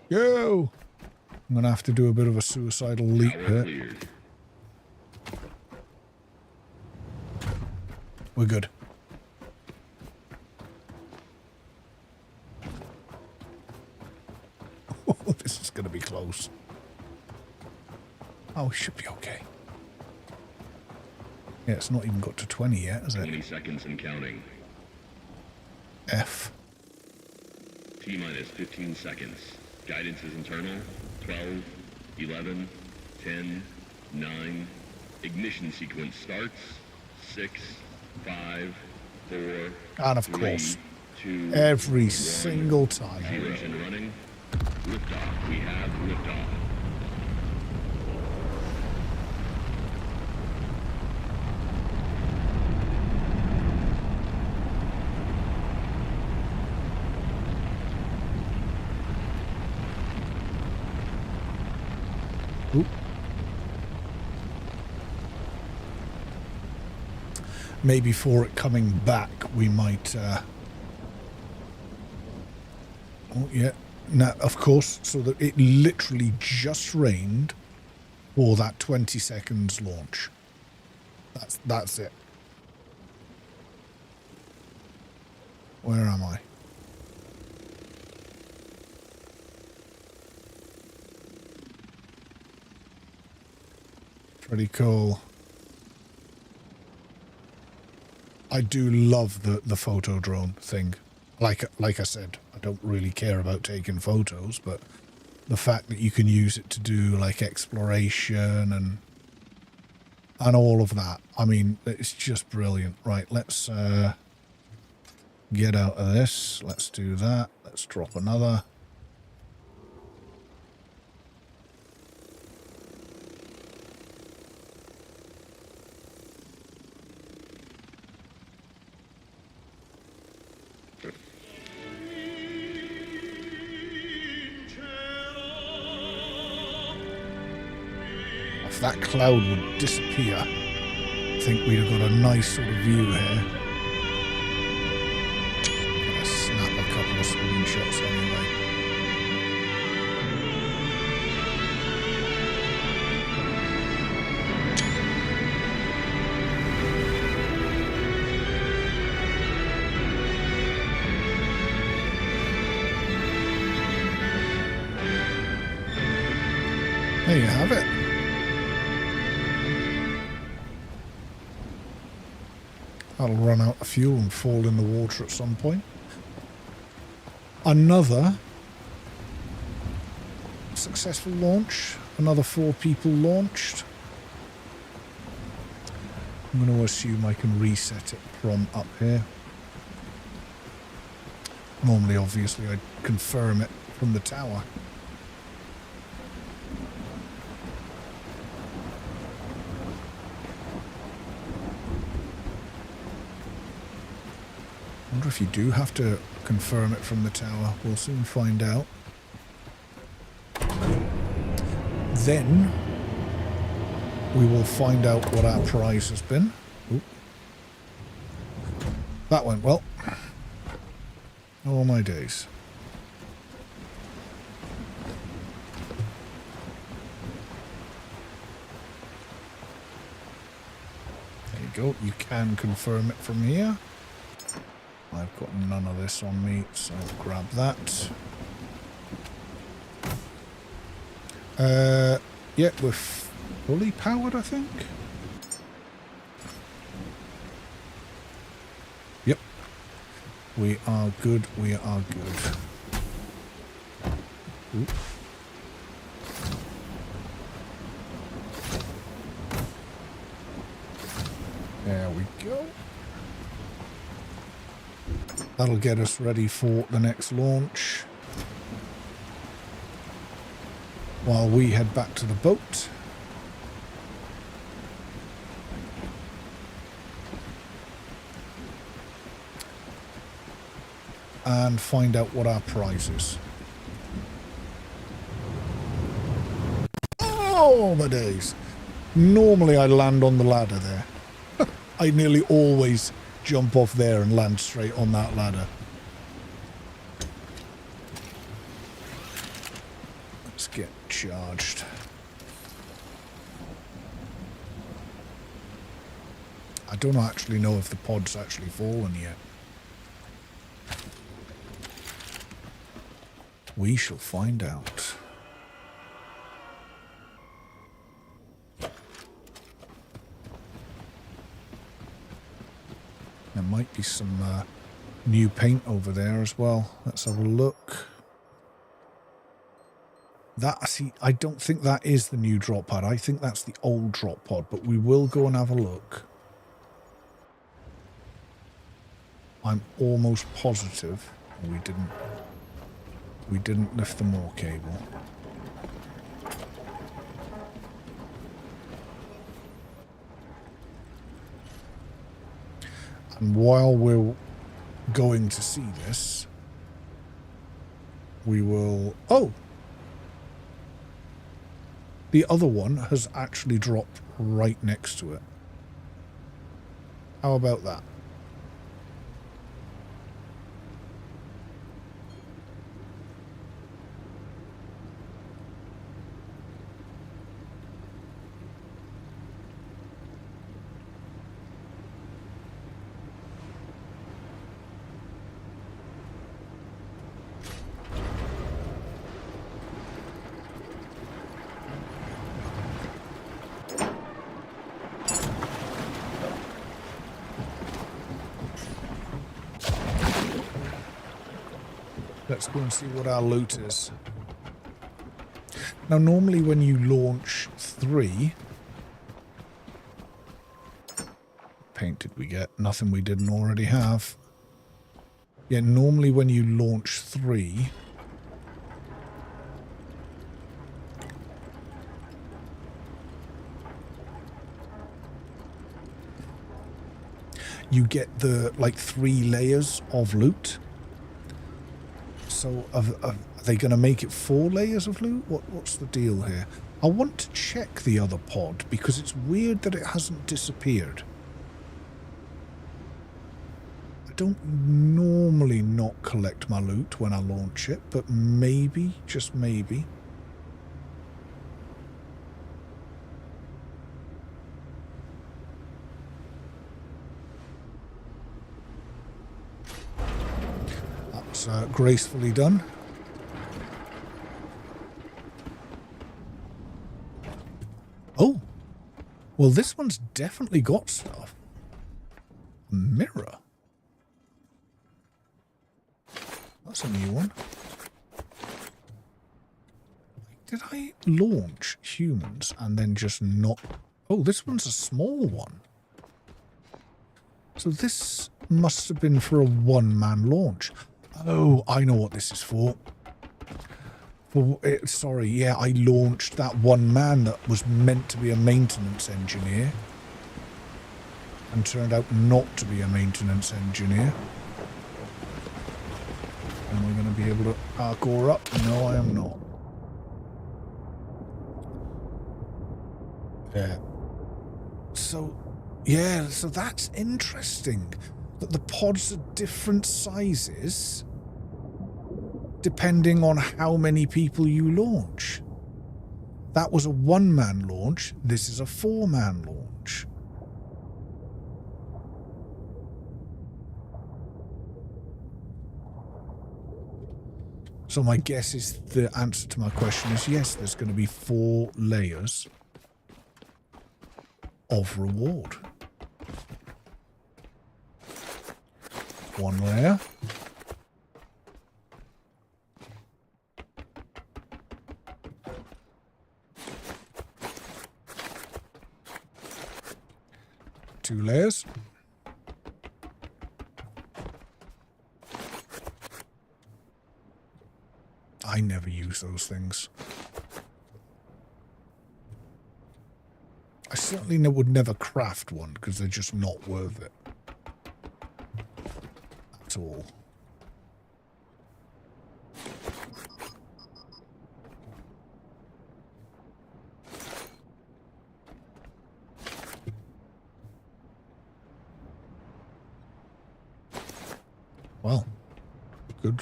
Yo! I'm going to have to do a bit of a suicidal leap here. We're good. Oh, this is going to be close. Oh, it should be okay. Yeah, it's not even got to 20 yet, has it? 20 seconds and counting. F. T-minus 15 seconds. Guidance is internal. 12, 11, 10, 9. Ignition sequence starts. 6, 5, 4, and of 3, course, 2, every 1. single time. Zero engine running. Liftoff. We have liftoff. Maybe for it coming back, we might... oh, yeah. Now, of course, so that it literally just rained for that 20 seconds launch. That's it. Where am I? Pretty cool. I do love the photo drone thing. Like I said, I don't really care about taking photos, but the fact that you can use it to do like exploration and all of that, I mean, it's just brilliant. Right, let's get out of this. Let's do that. Let's drop another. If that cloud would disappear, I think we'd have got a nice sort of view here. Gonna snap a couple of screenshots anyway. There you have it. That'll run out of fuel and fall in the water at some point. Another successful launch. Another 4 people launched. I'm going to assume I can reset it from up here. Normally, obviously, I'd confirm it from the tower. I wonder if you do have to confirm it from the tower. We'll soon find out. Then we will find out what our prize has been. Ooh. That went well. Oh my days. There you go. You can confirm it from here. I've got none of this on me, so I'll grab that. Yeah, we're fully powered, I think. Yep. We are good, we are good. Oop. There we go. That'll get us ready for the next launch. While we head back to the boat. And find out what our prize is. Oh my days. Normally I land on the ladder there. I nearly always jump off there and land straight on that ladder. Let's get charged. I don't actually know if the pod's actually fallen yet. We shall find out. There might be some new paint over there as well. Let's have a look. See, I don't think that is the new drop pod. I think that's the old drop pod, but we will go and have a look. I'm almost positive we didn't lift the moor cable. And while we're going to see this, we will... Oh! The other one has actually dropped right next to it. How about that? Let's go and see what our loot is. Now, normally when you launch 3... Paint did we get? Nothing we didn't already have. Yeah, normally when you launch 3... you get the, like, 3 layers of loot. So are they going to make it 4 layers of loot? What's the deal here? I want to check the other pod because it's weird that it hasn't disappeared. I don't normally not collect my loot when I launch it, but maybe, just maybe. Gracefully done. Oh, well, this one's definitely got stuff. A mirror? That's a new one. Did I launch humans and then just not... Oh, this one's a small one. So this must have been for a one-man launch. Oh, I know what this is for. Sorry, yeah, I launched that one man that was meant to be a maintenance engineer and turned out not to be a maintenance engineer. Am I going to be able to parkour up? No, I am not. Yeah. So that's interesting. That the pods are different sizes depending on how many people you launch. That was a one-man launch. This is a four-man launch. So my guess is the answer to my question is yes, there's going to be 4 layers of reward. One layer. Two layers. I never use those things. I certainly would never craft one because they're just not worth it. At all. Well, good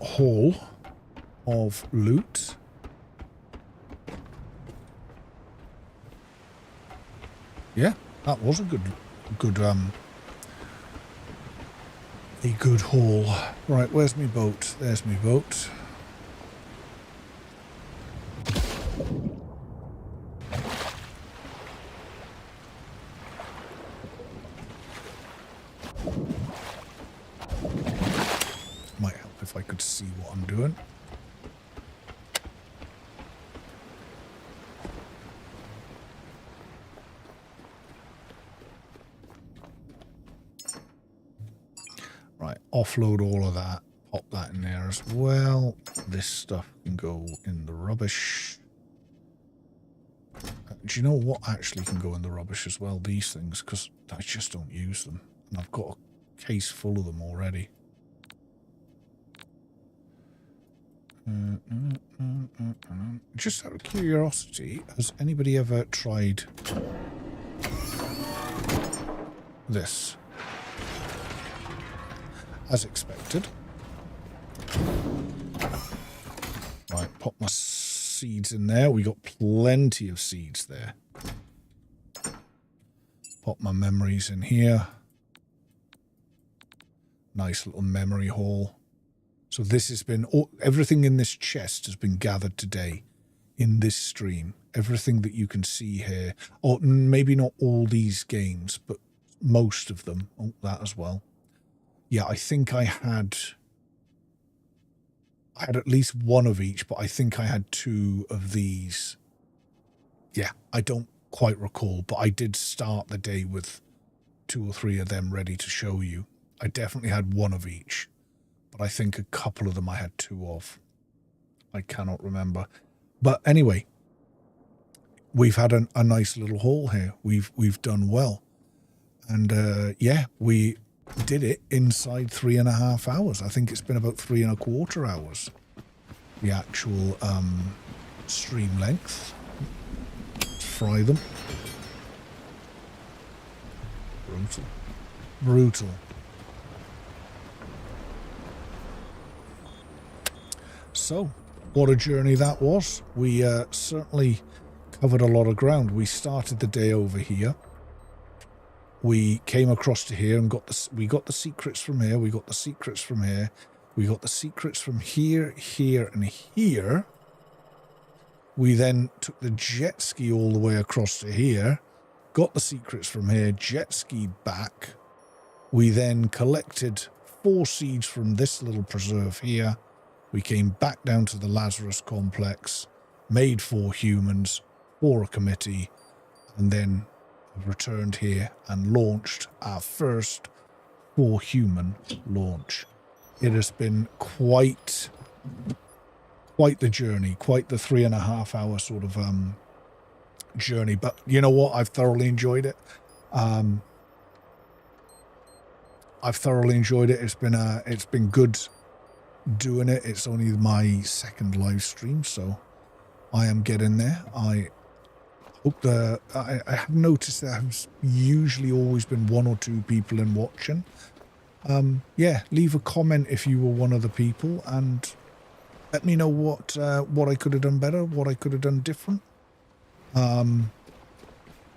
haul of loot. Yeah, that was a good haul. Right, where's my boat? There's my boat. Might help if I could see what I'm doing. Right, offload all of that. Pop that in there as well. This stuff can go in the rubbish. Do you know what actually can go in the rubbish as well? These things, because I just don't use them. And I've got a case full of them already. Just out of curiosity, has anybody ever tried this? As expected. Right, pop my seeds in there. We got plenty of seeds there. Pop my memories in here. Nice little memory haul. So this has been, everything in this chest has been gathered today in this stream. Everything that you can see here, or maybe not all these games, but most of them. Oh, that as well. Yeah, I think I had at least one of each, but I think I had 2 of these. Yeah, I don't quite recall, but I did start the day with 2 or 3 of them ready to show you. I definitely had one of each. But I think a couple of them I had 2 of. I cannot remember. But anyway, we've had a nice little haul here. We've done well. And yeah, we did it inside 3.5 hours. I think it's been about 3.25 hours. The actual stream length. Let's fry them. Brutal. Brutal. So, what a journey that was. We certainly covered a lot of ground. We started the day over here. We came across to here and we got the secrets from here. We got the secrets from here. We got the secrets from here, here, and here. We then took the jet ski all the way across to here. got the secrets from here, jet skied back. We then collected 4 seeds from this little preserve here. We came back down to the Lazarus complex, made 4 humans for a committee, and then returned here and launched our first 4 human launch. It has been quite the journey, quite the 3.5 hour sort of journey. But you know what? I've thoroughly enjoyed it. It's been good doing it. It's only my 2nd live stream, so I am getting there. I hope I have noticed there has usually always been 1 or 2 people in watching. Yeah, leave a comment if you were one of the people, and let me know what I could have done better, what I could have done different. I'm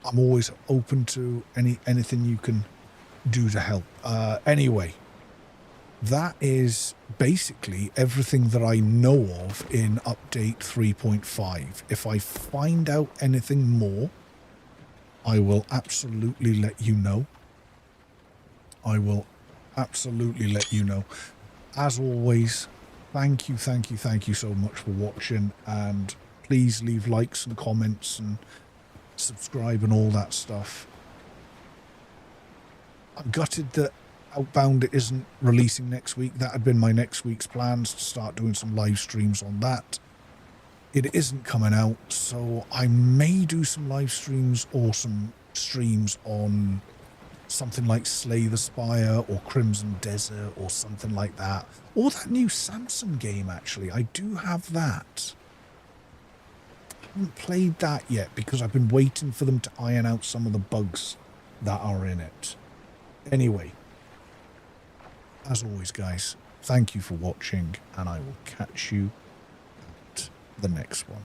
always open to anything you can do to help. Anyway, that is basically everything that I know of in update 3.5. If I find out anything more, I will absolutely let you know. As always, thank you so much for watching, and please leave likes and comments and subscribe and all that stuff. I'm gutted that Outbound isn't releasing next week. That had been my next week's plans, to start doing some live streams on that. It isn't coming out, so I may do some live streams or some streams on something like Slay the Spire or Crimson Desert or something like that. Or that new Samsung game, actually. I do have that. I haven't played that yet because I've been waiting for them to iron out some of the bugs that are in it. Anyway, as always, guys, thank you for watching, and I will catch you at the next one.